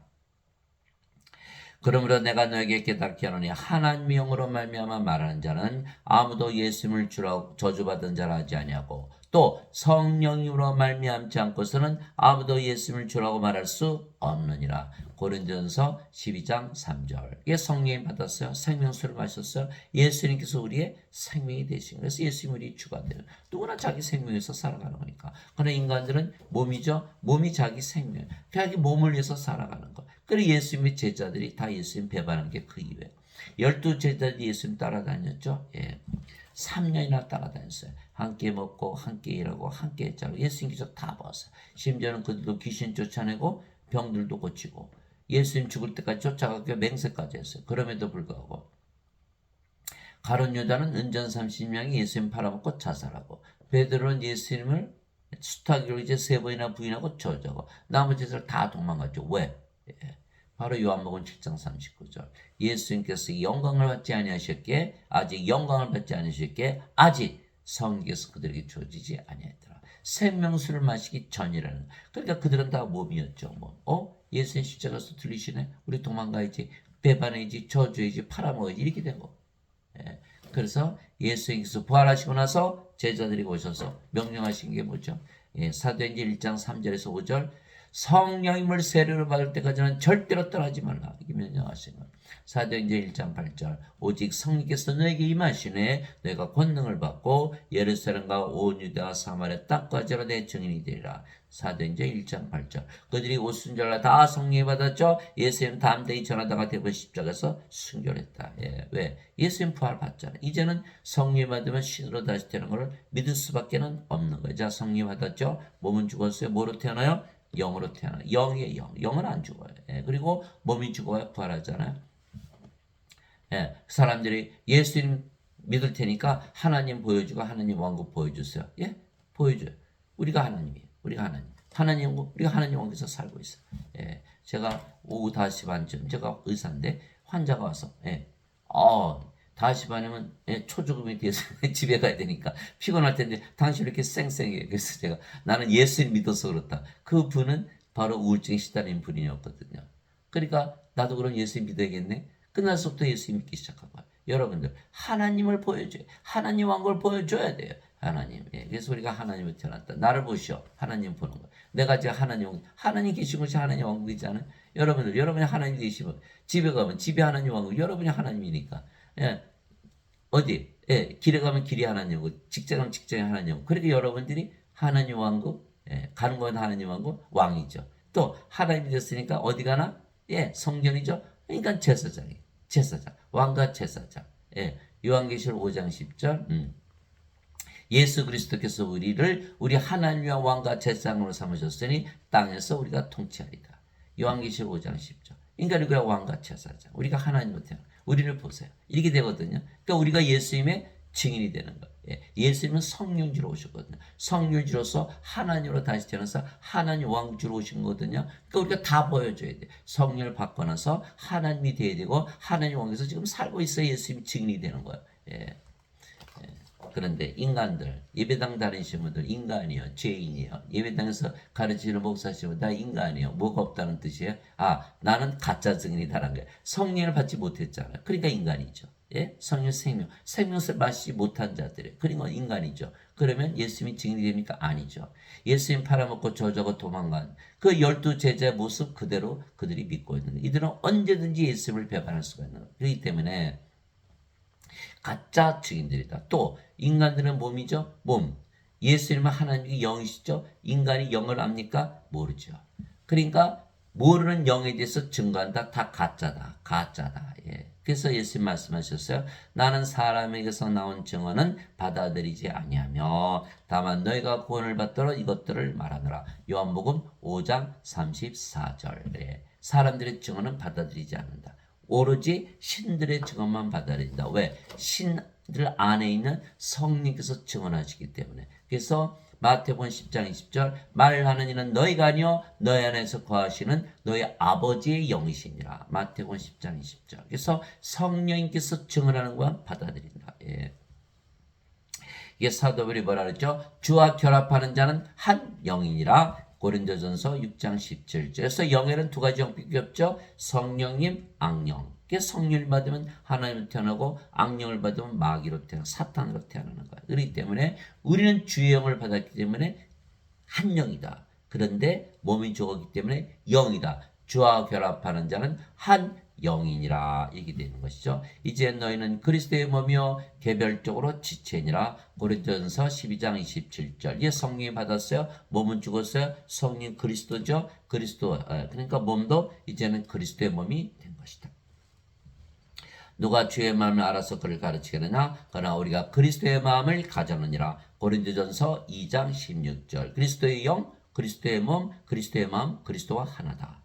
그러므로 내가 너에게 깨닫게 하노니 하나님의 영으로 말미암아 말하는 자는 아무도 예수님을 주라고 저주받은 자라 하지 아니하고 또 성령으로 말미암지 않고서는 아무도 예수님을 주라고 말할 수 없느니라. 고린도전서 12장 3절. 이게 성령이 받았어요. 생명수를 마셨어요. 예수님께서 우리의 생명이 되신 거예요. 그래서 예수님이 우리 주가 되는. 누구나 자기 생명에서 살아가는 거니까. 그러나 인간들은 몸이죠. 몸이 자기 생명. 자기 몸을 위해서 살아가는 거. 그리고 예수님의 제자들이 다 예수님 배반한 게 그 이유예요. 12 제자들이 예수님 따라다녔죠. 예. 3년이나 따라다녔어요. 함께 먹고 함께 일하고 함께 했잖아요. 예수님께서 다 봤어요. 심지어는 그들도 귀신 쫓아내고 병들도 고치고 예수님 죽을 때까지 쫓아가고 맹세까지 했어요. 그럼에도 불구하고 가룟 유다는 은전 30명이 예수님 팔아먹고 자살하고 베드로는 예수님을 수타기로 이제 3번이나 부인하고 저주하고 나머지들 다 도망갔죠. 왜? 예. 바로 요한복음 7장 39절. 예수님께서 영광을 받지 아니하셨기에 아직 영광을 받지 아니하셨기에 아직 성령께서 그들에게 주어지지 아니하였더라. 생명수를 마시기 전이라는. 그러니까 그들은 다 몸이었죠. 예수님 십자가에서 들리시네. 우리 도망가야지. 배반해야지. 저주해야지. 팔아먹어야지. 이렇게 된 거. 예. 그래서 예수님께서 부활하시고 나서 제자들이 오셔서 명령하신 게 뭐죠? 예. 사도행전 1장 3절에서 5절. 성령임을 세례를 받을 때까지는 절대로 떠나지 말라. 이게 명령하신 것. 사도행전 1장 8절. 오직 성령께서 너에게 임하시네 너희가 권능을 받고 예루살렘과 온 유대와 사마리아 땅까지로 내 증인이 되리라. 사도행전 1장 8절. 그들이 오순절날 다 성령 받았죠. 예수님 담대히 전하다가 대부분 십자가에서 순교했다. 예. 왜? 예수님 부활 받잖아요. 이제는 성령 받으면 신으로 다시 태어나는 것을 믿을 수밖에 없는 거예요. 자, 성령 받았죠. 몸은 죽었어요. 뭐로 태어나요? 영으로 태어나요. 영의 영. 영은 안 죽어요. 예. 그리고 몸이 죽어야 부활하잖아요. 예. 사람들이 예수님 믿을 테니까 하나님 보여주고 하나님 왕국 보여주세요. 예? 보여줘요. 우리가 하나님이에요. 우리가 하나님. 하나님 왕국, 우리가 하나님 왕국에서 살고 있어요. 예. 제가 오후 5시 반쯤, 제가 의사인데 환자가 와서, 예. 5시 반이면 예, 초조금이 돼서 집에 가야 되니까 피곤할 텐데 당신 이렇게 쌩쌩해. 그래서 제가 나는 예수님 믿어서 그렇다. 그 분은 바로 우울증에 시달린 분이었거든요. 그러니까 나도 그럼 예수님 믿어야겠네. 끝날서부터 예수님 믿기 시작한 거예요. 여러분들 하나님을 보여줘요. 하나님 왕국을 보여줘야 돼요. 하나님. 예, 그래서 우리가 하나님을 태어났다. 나를 보시오. 하나님 보는 거예요. 내가 지금 하나님 계신 것이 하나님 왕국이잖아요. 여러분들 여러분이 하나님 계시면 집에 가면 집에 하나님 왕국 여러분이 하나님이니까. 예, 어디? 예, 길에 가면 길이 하나님이고, 직장 가면 직장이 하나님이고, 그렇게 여러분들이 하나님 왕국, 예, 가는 건 하나님 왕국, 왕이죠. 또, 하나님이 됐으니까 어디 가나? 예, 성전이죠. 그러니까 제사장이에요. 제사장. 왕과 제사장. 예, 요한계시록 5장 10절, 예수 그리스도께서 우리 하나님의 왕과 제사장으로 삼으셨으니 땅에서 우리가 통치하리다. 요한계시록 5장 10절. 그러니까 우리가 왕과 제사장. 우리가 하나님으로 태어나. 우리를 보세요. 이렇게 되거든요. 그러니까 우리가 예수님의 증인이 되는 거예요. 예수님은 성령주로 오셨거든요. 성령주로서 하나님으로 다시 태어나서 하나님 왕주로 오신 거거든요. 그러니까 우리가 다 보여줘야 돼. 성령을 받고 나서 하나님이 돼야 되고 하나님 왕에서 지금 살고 있어야 예수님이 증인이 되는 거예요. 예. 그런데 인간들, 예배당 다니시는 분들 인간이요, 죄인이요. 예배당에서 가르치는 목사시면 다 인간이요. 뭐가 없다는 뜻이에요? 나는 가짜 증인이다라는 거예요. 성령을 받지 못했잖아요. 그러니까 인간이죠. 예? 성령 생명을 마시지 못한 자들이. 그러니까 인간이죠. 그러면 예수님이 증인이 됩니까? 아니죠. 예수님 팔아먹고 저주하고 도망간 그 12 제자의 모습 그대로 그들이 믿고 있는 거예요. 이들은 언제든지 예수님을 배반할 수가 있는 거예요. 그렇기 때문에 가짜 증인들이다. 또 인간들은 몸이죠. 몸. 예수님은 하나님이 영이시죠. 인간이 영을 압니까? 모르죠. 그러니까 모르는 영에 대해서 증거한다. 다 가짜다. 가짜다. 예. 그래서 예수님 말씀하셨어요. 나는 사람에게서 나온 증언은 받아들이지 아니하며 다만 너희가 구원을 받도록 이것들을 말하노라. 요한복음 5장 34절. 예. 사람들의 증언은 받아들이지 않는다. 오로지 신들의 증언만 받아들인다. 왜? 신들 안에 있는 성령께서 증언하시기 때문에. 그래서 마태복음 10장 20절 말하는 이는 너희가 아니요 너희 안에서 거하시는 너희 아버지의 영이시니라. 마태복음 10장 20절. 그래서 성령님께서 증언하는 건 받아들인다. 예. 이게 사도 바울이 뭐라 그랬죠? 주와 결합하는 자는 한 영이니라. 고린도전서 6장 17절. 그래서 영에는 두 가지 영밖에 없죠. 성령님, 악령. 성령을 받으면 하나님으로 태어나고 악령을 받으면 마귀로 태어나고 사탄으로 태어나는 거야. 그렇기 때문에 우리는 주의 영을 받았기 때문에 한 영이다. 그런데 몸이 죽었기 때문에 영이다. 주와 결합하는 자는 한 영이니라 이렇게 되는 것이죠. 이제 너희는 그리스도의 몸이요 개별적으로 지체니라. 고린도전서 12장 27절. 예, 성령이 받았어요. 몸은 죽었어요. 성령 그리스도죠. 그리스도 그러니까 몸도 이제는 그리스도의 몸이 된 것이다. 누가 주의 마음을 알아서 그를 가르치겠느냐? 그러나 우리가 그리스도의 마음을 가졌느니라. 고린도전서 2장 16절. 그리스도의 영, 그리스도의 몸, 그리스도의 마음, 그리스도와 하나다.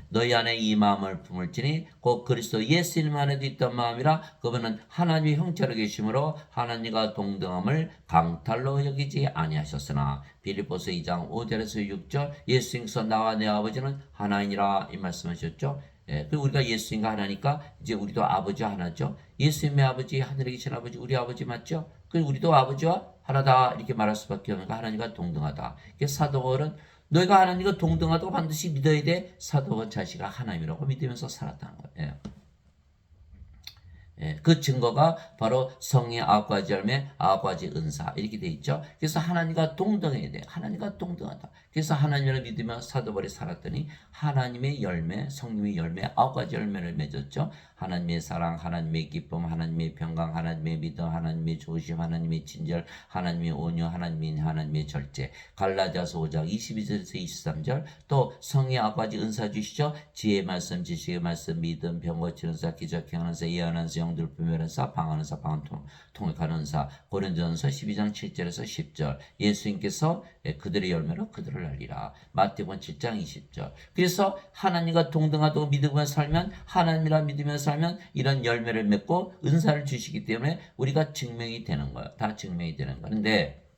너희 안에 이 마음을 품을지니 곧 그리스도 예수님 안에도 있던 마음이라. 그분은 하나님의 형체로 계심으로 하나님과 동등함을 강탈로 여기지 아니하셨으나. 빌립보서 2장 5절에서 6절. 예수님께서 나와 내 아버지는 하나이니라 이 말씀하셨죠. 예, 그리고 우리가 예수님과 하나니까 이제 우리도 아버지와 하나죠. 예수님의 아버지, 하늘에 계신 아버지, 우리 아버지 맞죠? 그리고 우리도 아버지와 하나다 이렇게 말할 수밖에 없는 거. 하나님과 동등하다. 사도 바울은 너희가 하나님과 동등하다고 반드시 믿어야 돼. 사도 바울 자신가 하나님이라고 믿으면서 살았다는 거예요. 그 증거가 바로 성령의 9가지 열매, 9가지 은사 이렇게 돼 있죠. 그래서 하나님과 동등해야 돼. 하나님과 동등하다. 그래서 하나님을 믿으며 사도 바울이 살았더니 하나님의 열매, 성령의 열매, 9가지 열매를 맺었죠. 하나님의 사랑, 하나님의 기쁨, 하나님의 평강, 하나님의 믿음, 하나님의 조심, 하나님의 친절, 하나님의 온유, 하나님의 절제. 갈라디아서 5장 22절에서 23절. 또 성령의 9가지 은사 주시죠. 지혜의 말씀, 지식의 말씀, 믿음, 병 고치는 사, 기적 행하는 사, 예언하는 사, 영들 분별하는 사, 방언하는 사, 방언 통역하는 사. 고린도전서 12장 7절에서 10절. 예수님께서 그들의 열매로 그들을 알리라. 마태복음 7장 20절. 그래서 하나님과 동등하다고 믿으며 살면, 하나님이라 믿으며 살면 이런 열매를 맺고 은사를 주시기 때문에 우리가 증명이 되는 거예요. 다 증명이 되는 거예요. 그런데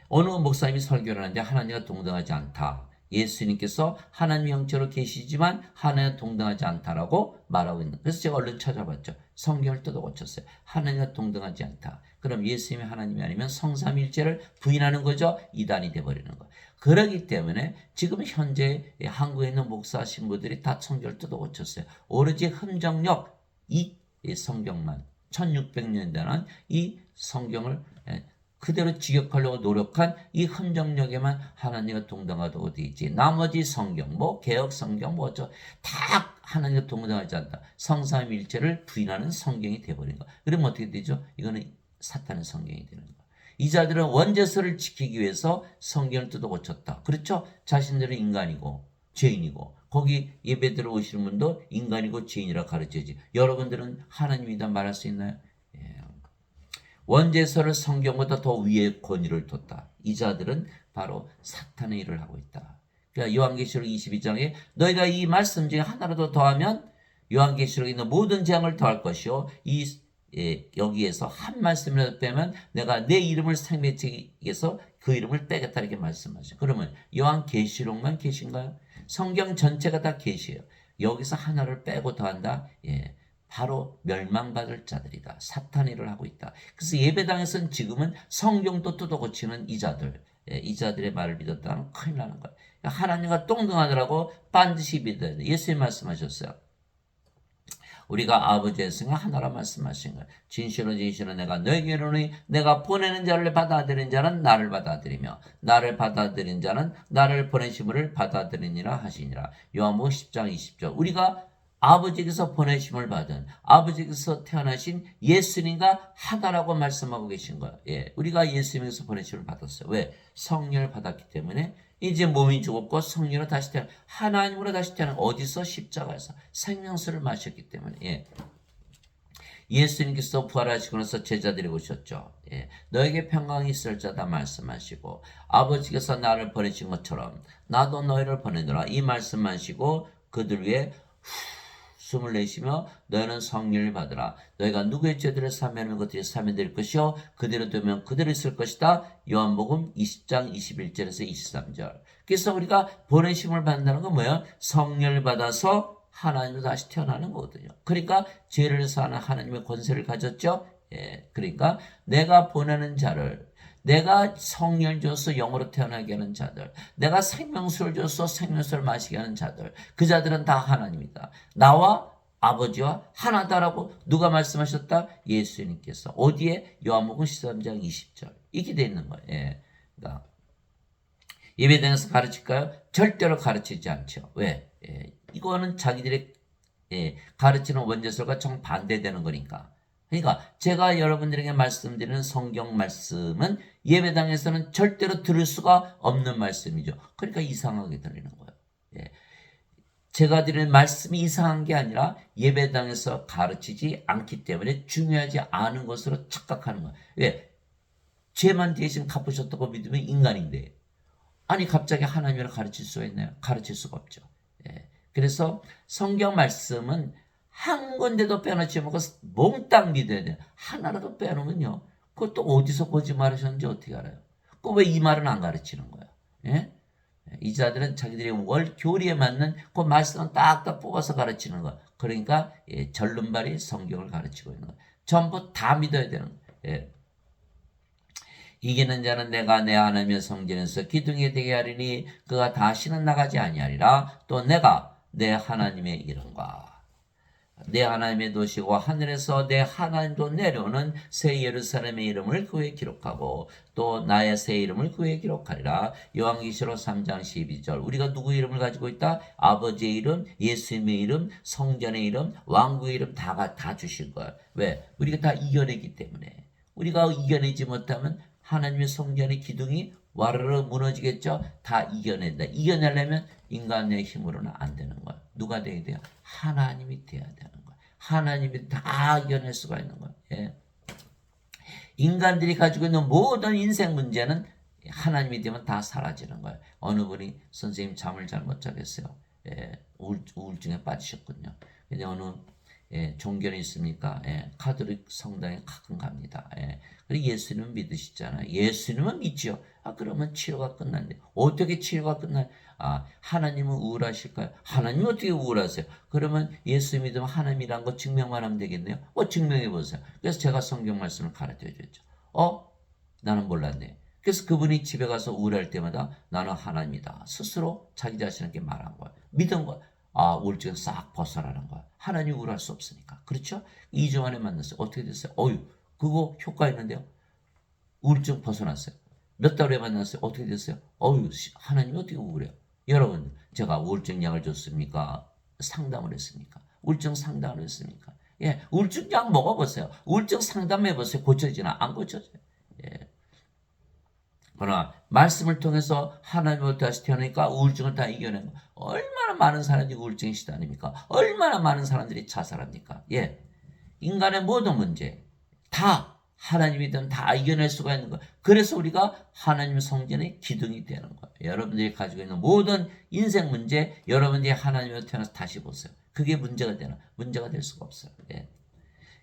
어느 목사님이 설교를 하는데 하나님과 동등하지 않다. 예수님께서 하나님의 형체로 계시지만 하나님과 동등하지 않다라고 말하고 있는. 그래서 제가 얼른 찾아봤죠. 성경을 뜯어 고쳤어요. 하나님과 동등하지 않다. 그럼 예수님이 하나님이 아니면 성삼일체를 부인하는 거죠. 이단이 돼버리는 거. 그러기 때문에 지금 현재 한국에 있는 목사 신부들이 다 성경을 뜯어 고쳤어요. 오로지 흠정력 이 성경만 1600년 되는 이 성경을 그대로 직역하려고 노력한 이 흠정력에만 하나님과 동등하다고 되어 있지. 나머지 성경, 개혁 성경, 다 하나님과 동등하지 않다. 성삼일체를 부인하는 성경이 되어버린 거. 그러면 어떻게 되죠? 이거는 사탄의 성경이 되는 거. 이 자들은 원죄서를 지키기 위해서 성경을 뜯어 고쳤다. 그렇죠? 자신들은 인간이고 죄인이고 거기 예배 들어오시는 분도 인간이고 죄인이라 가르쳐야지. 여러분들은 하나님이다 말할 수 있나요? 원죄서를 성경보다 더 위에 권위를 뒀다. 이 자들은 바로 사탄의 일을 하고 있다. 그러니까 요한계시록 22장에 너희가 이 말씀 중에 하나라도 더하면 요한계시록에 있는 모든 재앙을 더할 것이요. 여기에서 한 말씀이라도 빼면 내가 내 이름을 생명책에서 그 이름을 빼겠다 이렇게 말씀하죠. 그러면 요한계시록만 계신가요? 성경 전체가 다 계시예요. 여기서 하나를 빼고 더한다. 바로 멸망받을 자들이다. 사탄 일을 하고 있다. 그래서 예배당에서는 지금은 성경도 뜯어 고치는 이 자들의 말을 믿었다면 큰일 나는 거예요. 하나님과 동등하더라고 반드시 믿어야 돼. 예수님 말씀하셨어요. 우리가 아버지의 성을 하나라 말씀하신 거예요. 진실로 내가 너에게 이르노니 내가 보내는 자를 받아들인 자는 나를 받아들이며 나를 받아들인 자는 나를 보내심을 받아들이니라 하시니라. 요한복음 10장 20절. 우리가 아버지께서 보내심을 받은 아버지께서 태어나신 예수님과 하나라고 말씀하고 계신 거예요. 우리가 예수님께서 보내심을 받았어요. 왜? 성령을 받았기 때문에 이제 몸이 죽었고 성령으로 다시 태어나 하나님으로 다시 태어나 어디서? 십자가에서 생명수를 마셨기 때문에 예수님께서 부활하시고 나서 제자들이 오셨죠. 너에게 평강이 있을 자다 말씀하시고 아버지께서 나를 보내신 것처럼 나도 너희를 보내노라 이 말씀하시고 그들 위에 숨을 내쉬며 너희는 성령을 받으라. 너희가 누구의 죄들을 사면하면 그들이 사면될 것이요 그대로 되면 그대로 있을 것이다. 요한복음 20장 21절에서 23절. 그래서 우리가 보내심을 받는다는 건 뭐예요? 성령을 받아서 하나님으로 다시 태어나는 거거든요. 그러니까 죄를 사하는 하나님의 권세를 가졌죠. 예, 그러니까 내가 보내는 자를, 내가 성령을 줘서 영으로 태어나게 하는 자들, 내가 생명수를 줘서 생명수를 마시게 하는 자들, 그 자들은 다 하나님이다. 나와 아버지와 하나다라고 누가 말씀하셨다? 예수님께서. 어디에? 요한복음 13장 20절. 이렇게 돼 있는 거예요. 예. 그러니까 예배당에서 가르칠까요? 절대로 가르치지 않죠. 왜? 예. 이거는 자기들의 가르치는 원죄설과 정반대되는 거니까. 그러니까 제가 여러분들에게 말씀드리는 성경 말씀은 예배당에서는 절대로 들을 수가 없는 말씀이죠. 그러니까 이상하게 들리는 거예요. 예. 제가 드리는 말씀이 이상한 게 아니라 예배당에서 가르치지 않기 때문에 중요하지 않은 것으로 착각하는 거예요. 왜? 죄만 대신 갚으셨다고 믿으면 인간인데. 아니 갑자기 하나님을 가르칠 수가 있나요? 가르칠 수가 없죠. 예. 그래서 성경 말씀은 한 군데도 빼놓지 말고 몽땅 믿어야 돼요. 하나라도 빼놓으면요. 그것도 어디서 거짓말하셨는지 어떻게 알아요? 그 왜 이 말은 안 가르치는 거야? 예? 이 자들은 자기들의 월 교리에 맞는 그 말씀은 딱딱 뽑아서 가르치는 거야. 그러니까 절름발이 성경을 가르치고 있는 거야. 전부 다 믿어야 되는 거야. 예. 이기는 자는 내가 내 하나님의 성전에서 기둥이 되게 하리니 그가 다시는 나가지 아니하리라. 또 내가 내 하나님의 이름과 내 하나님의 도시고 하늘에서 내 하나님도 내려오는 새 예루살렘의 이름을 그에 기록하고 또 나의 새 이름을 그에 기록하리라. 요한계시록 3장 12절. 우리가 누구 이름을 가지고 있다? 아버지의 이름, 예수님의 이름, 성전의 이름, 왕국의 이름 다 주신 거야. 왜? 우리가 다 이겨내기 때문에. 우리가 이겨내지 못하면 하나님의 성전의 기둥이 와르르 무너지겠죠? 다 이겨낸다. 이겨내려면 인간의 힘으로는 안 되는 거야. 누가 돼야 돼요? 하나님이 돼야 되는 거야. 하나님이 다 이겨낼 수가 있는 거야. 예. 인간들이 가지고 있는 모든 인생 문제는 하나님이 되면 다 사라지는 거예요. 어느 분이 선생님 잠을 잘 못 자겠어요. 예, 우울증에 빠지셨군요. 근데 어느 종교는 있습니까? 카톨릭 성당에 가끔 갑니다. 그리고 예수님은 믿으시잖아요. 예수님은 믿죠. 그러면 치료가 끝난대. 어떻게 치료가 끝나요? 하나님은 우울하실까요? 하나님은 어떻게 우울하세요? 그러면 예수 믿으면 하나님이란 거 증명만 하면 되겠네요. 증명해 보세요. 그래서 제가 성경 말씀을 가르쳐 줬죠. 나는 몰랐네. 그래서 그분이 집에 가서 우울할 때마다 나는 하나님이다. 스스로 자기 자신에게 말한 거야. 믿은 거야. 우울증 싹 벗어나는 거야. 하나님 우울할 수 없으니까. 그렇죠? 2주 만에 만났어요. 어떻게 됐어요? 그거 효과 있는데요. 우울증 벗어났어요. 몇 달 후에 만났어요. 어떻게 됐어요? 하나님이 어떻게 우울해요? 여러분, 제가 우울증 약을 줬습니까? 상담을 했습니까? 우울증 상담을 했습니까? 예, 우울증 약 먹어보세요. 우울증 상담해보세요. 고쳐지나? 안 고쳐져요. 예. 그러나 말씀을 통해서 하나님으로 다시 태어나니까 우울증을 다 이겨낸 거. 얼마나 많은 사람들이 우울증에 시달립니까? 얼마나 많은 사람들이 자살합니까? 예, 인간의 모든 문제 다 하나님이든 다 이겨낼 수가 있는 거예요. 그래서 우리가 하나님의 성전의 기둥이 되는 거예요. 여러분들이 가지고 있는 모든 인생 문제 여러분들이 하나님으로 태어나서 다시 보세요. 그게 문제가 될 수가 없어요. 예.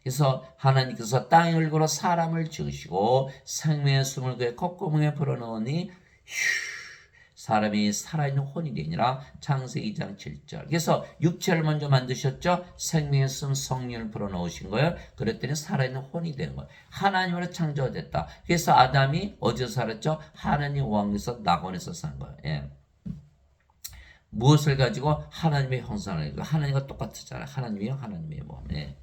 그래서 하나님께서 땅의 얼굴로 사람을 지으시고 생명의 숨을 그의 콧구멍에 불어넣으니 사람이 살아있는 혼이 되니라. 창세기 2장 7절. 그래서 육체를 먼저 만드셨죠. 생명의 숨 성령을 불어넣으신 거예요. 그랬더니 살아있는 혼이 되는 거예요. 하나님으로 창조됐다. 그래서 아담이 어디서 살았죠? 하나님 왕에서 낙원에서 산 거예요. 예. 무엇을 가지고? 하나님의 형상을 가지고. 하나님과 똑같았잖아요. 하나님의 몸. 예.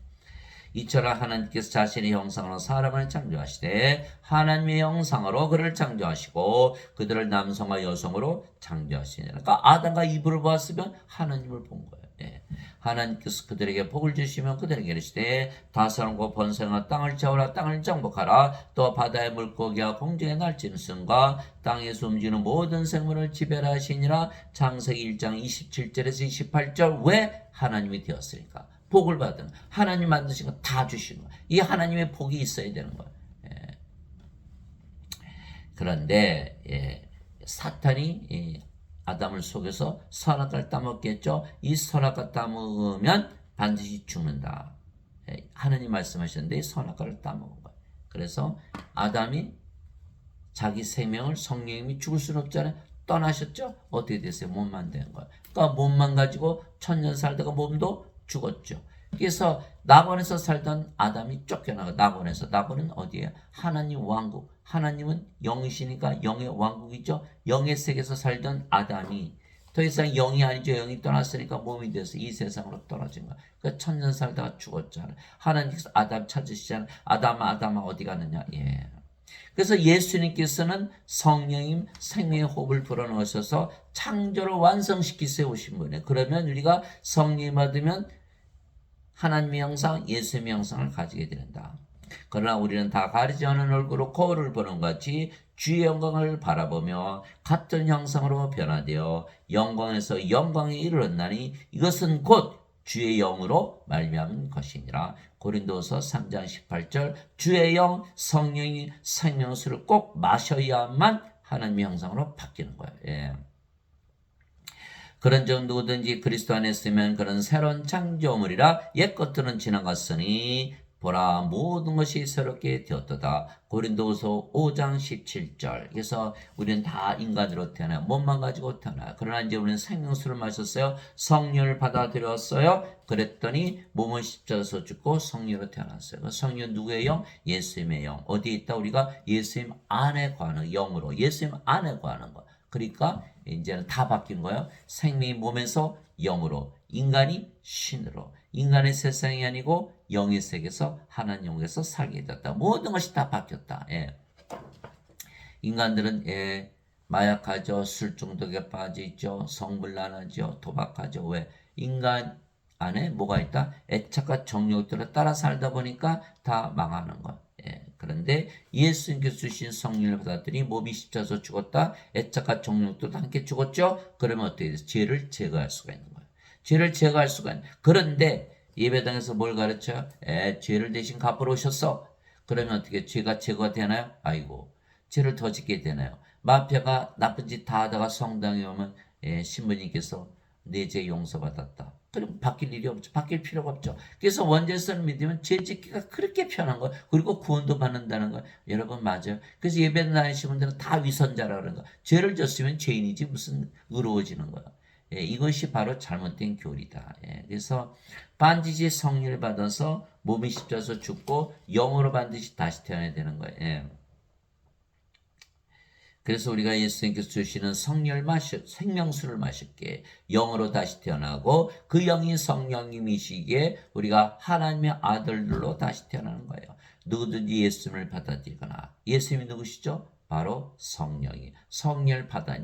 이처럼 하나님께서 자신의 형상으로 사람을 창조하시되 하나님의 형상으로 그를 창조하시고 그들을 남성과 여성으로 창조하시니라. 그러니까 아담과 이브를 보았으면 하나님을 본 거예요. 예. 하나님께서 그들에게 복을 주시면 그들에게 이르시되 다스림과 번성하라. 땅을 채우라. 땅을 정복하라. 또 바다의 물고기와 공중의 날짐승과 땅에서 움직이는 모든 생물을 지배라 하시니라. 창세기 1장 27절에서 28절. 왜? 하나님이 되었으니까. 복을 받은 하나님 만드신 거 다 주시는 거야. 이 하나님의 복이 있어야 되는 거야. 예. 그런데 사탄이 아담을 속여서 선악과를 따먹겠죠. 이 선악과 따먹으면 반드시 죽는다. 하나님 말씀하셨는데 선악과를 따먹은 거야. 그래서 아담이 자기 생명을 성령님이 죽을 수는 없잖아요. 떠나셨죠. 어떻게 됐어요? 몸만 된 거야. 그러니까 몸만 가지고 천년 살다가 몸도 죽었죠. 그래서 낙원에서 살던 아담이 쫓겨나가 낙원은 어디예요? 하나님 왕국. 하나님은 영이시니까 영의 왕국이죠. 영의 세계에서 살던 아담이 더 이상 영이 아니죠. 영이 떠났으니까 몸이 돼서 이 세상으로 떨어진 거야. 그 천년 살다가 죽었잖아. 하나님께서 아담 찾으시잖아. 아담아 어디 갔느냐? 예. 그래서 예수님께서는 성령님 생명의 호흡을 불어넣으셔서 창조를 완성시키 세우신 분이에요. 그러면 우리가 성령 받으면 하나님의 형상, 예수님의 형상을 가지게 된다. 그러나 우리는 다 가리지 않은 얼굴로 거울을 보는 것 같이 주의 영광을 바라보며 같은 형상으로 변화되어 영광에서 영광에 이르렀나니 이것은 곧 주의 영으로 말미암은 것이니라. 고린도서 3장 18절 주의 영 성령이 생명수를 꼭 마셔야만 하나님의 형상으로 바뀌는 거예요. 예. 그런즉 누구든지 그리스도 안에 있으면 그는 새로운 창조물이라 옛 것들은 지나갔으니 보라 모든 것이 새롭게 되었도다. 고린도후서 5장 17절. 그래서 우리는 다 인간으로 태어나요. 몸만 가지고 태어나요. 그러나 이제 우리는 생명수를 마셨어요. 성령을 받아들였어요. 그랬더니 몸은 십자가에서 죽고 성령으로 태어났어요. 그 성령 누구의 영? 예수님의 영. 어디에 있다? 우리가 예수님 안에 거하는 영으로 예수님 안에 거하는 거. 그러니까 이제는 다 바뀐 거예요. 생명이 몸에서 영으로, 인간이 신으로. 인간의 세상이 아니고 영의 세계에서 하나님 영에서 살게 됐다. 모든 것이 다 바뀌었다. 예. 인간들은 마약하죠. 술 중독에 빠지죠. 성불난하죠. 도박하죠. 왜? 인간 안에 뭐가 있다? 애착과 정욕들을 따라 살다 보니까 다 망하는 것. 예. 그런데 예수님께서 주신 성령을 받았더니 몸이 십자가에서 죽었다. 애착과 정욕도 함께 죽었죠. 그러면 어떻게 돼서 죄를 제거할 수가 있는 거예요. 죄를 제거할 수가 있는. 그런데 예배당에서 뭘 가르쳐요? 죄를 대신 갚으러 오셨어. 그러면 어떻게 죄가 제거가 되나요? 아이고, 죄를 더 짓게 되나요? 마피아가 나쁜 짓 다 하다가 성당에 오면 신부님께서 내 죄 용서받았다. 그럼 바뀔 일이 없죠. 바뀔 필요가 없죠. 그래서 원죄선을 믿으면 죄 짓기가 그렇게 편한 거예요. 그리고 구원도 받는다는 거예요. 여러분 맞아요. 그래서 예배 다니시는 분들은 다 위선자라 그러는 거예요. 죄를 졌으면 죄인이지 무슨 의로워지는 거예요. 이것이 바로 잘못된 교리다. 그래서 반드시 성령을 받아서 몸이 십자가에서 죽고 영으로 반드시 다시 태어나야 되는 거예요. 그래서 우리가 예수님께서 주시는 생명수를 마실게 영으로 다시 태어나고 그 영이 성령님이시기에 우리가 하나님의 아들들로 다시 태어나는 거예요. 누구든지 예수님을 받아들이거나 예수님이 누구시죠? 바로 성령을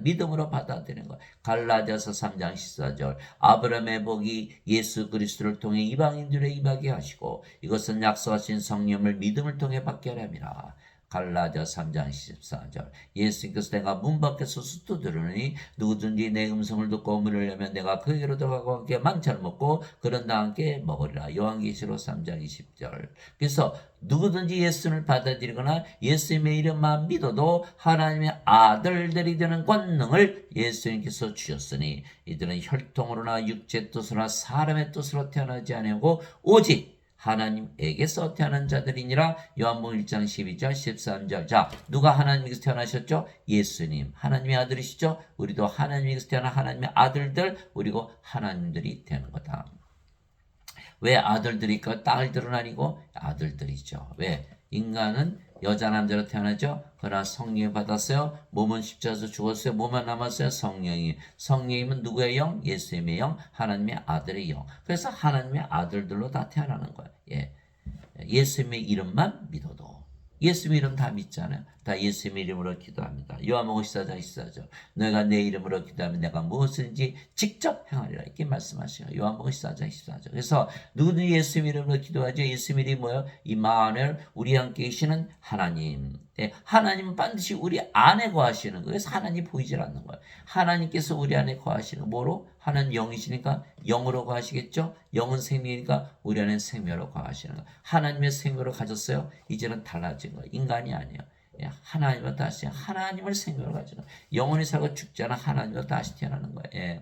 믿음으로 받아들이는 거예요. 갈라디아서 3장 14절 아브라함의 복이 예수 그리스도를 통해 이방인들에 임하게 하시고 이것은 약속하신 성령을 믿음을 통해 받게 하렵니다. 갈라디아 3장 14절 예수님께서 내가 문 밖에서 두드리니 누구든지 내 음성을 듣고 문을 열면 내가 그에게로 들어가고 함께 만찬을 먹고 그런 나 함께 먹으리라. 요한계시록 3장 20절 그래서 누구든지 예수님을 받아들이거나 예수님의 이름만 믿어도 하나님의 아들들이 되는 권능을 예수님께서 주셨으니 이들은 혈통으로나 육체 뜻으로나 사람의 뜻으로 태어나지 아니하고 오직 하나님에게서 태어난 자들이니라. 요한복음 1장 12절 13절 자 누가 하나님에게서 태어나셨죠? 예수님 하나님의 아들이시죠? 우리도 하나님에게서 태어난 하나님의 아들들 그리고 하나님들이 되는 거다. 왜 아들들일까? 딸들은 아니고 아들들이죠. 왜? 인간은 여자 남자로 태어나죠. 그러나 성령을 받았어요. 몸은 십자가에서 죽었어요. 몸만 남았어요. 성령님은 누구의 영? 예수님의 영, 하나님의 아들의 영. 그래서 하나님의 아들들로 다 태어나는 거예요. 예수님의 이름만 믿어도 예수님의 이름 다 믿잖아요. 다 예수님의 이름으로 기도합니다. 요한복음 14장 14절 너희가 내 이름으로 기도하면 내가 무엇인지 직접 행하리라 이렇게 말씀하시요. 요한복음 14장 14절 그래서 누구든지 예수님 이름으로 기도하죠. 예수님 이름이 뭐예요? 임마누엘 우리 함께 계시는 하나님. 하나님은 반드시 우리 안에 거하시는 거예요. 그래서 하나님이 보이질 않는 거예요. 하나님께서 우리 안에 거하시는 거예요. 뭐로? 하나님 영이시니까 영으로 거하시겠죠. 영은 생명이니까 우리 안에 생명으로 거하시는 거예요. 하나님의 생명으로 가졌어요. 이제는 달라진 거예요. 인간이 아니에요. 하나님과 다시 하나님을 생명으로 가지는 영원히 살고 죽지 않아 하나님과 다시 태어나는 거예요.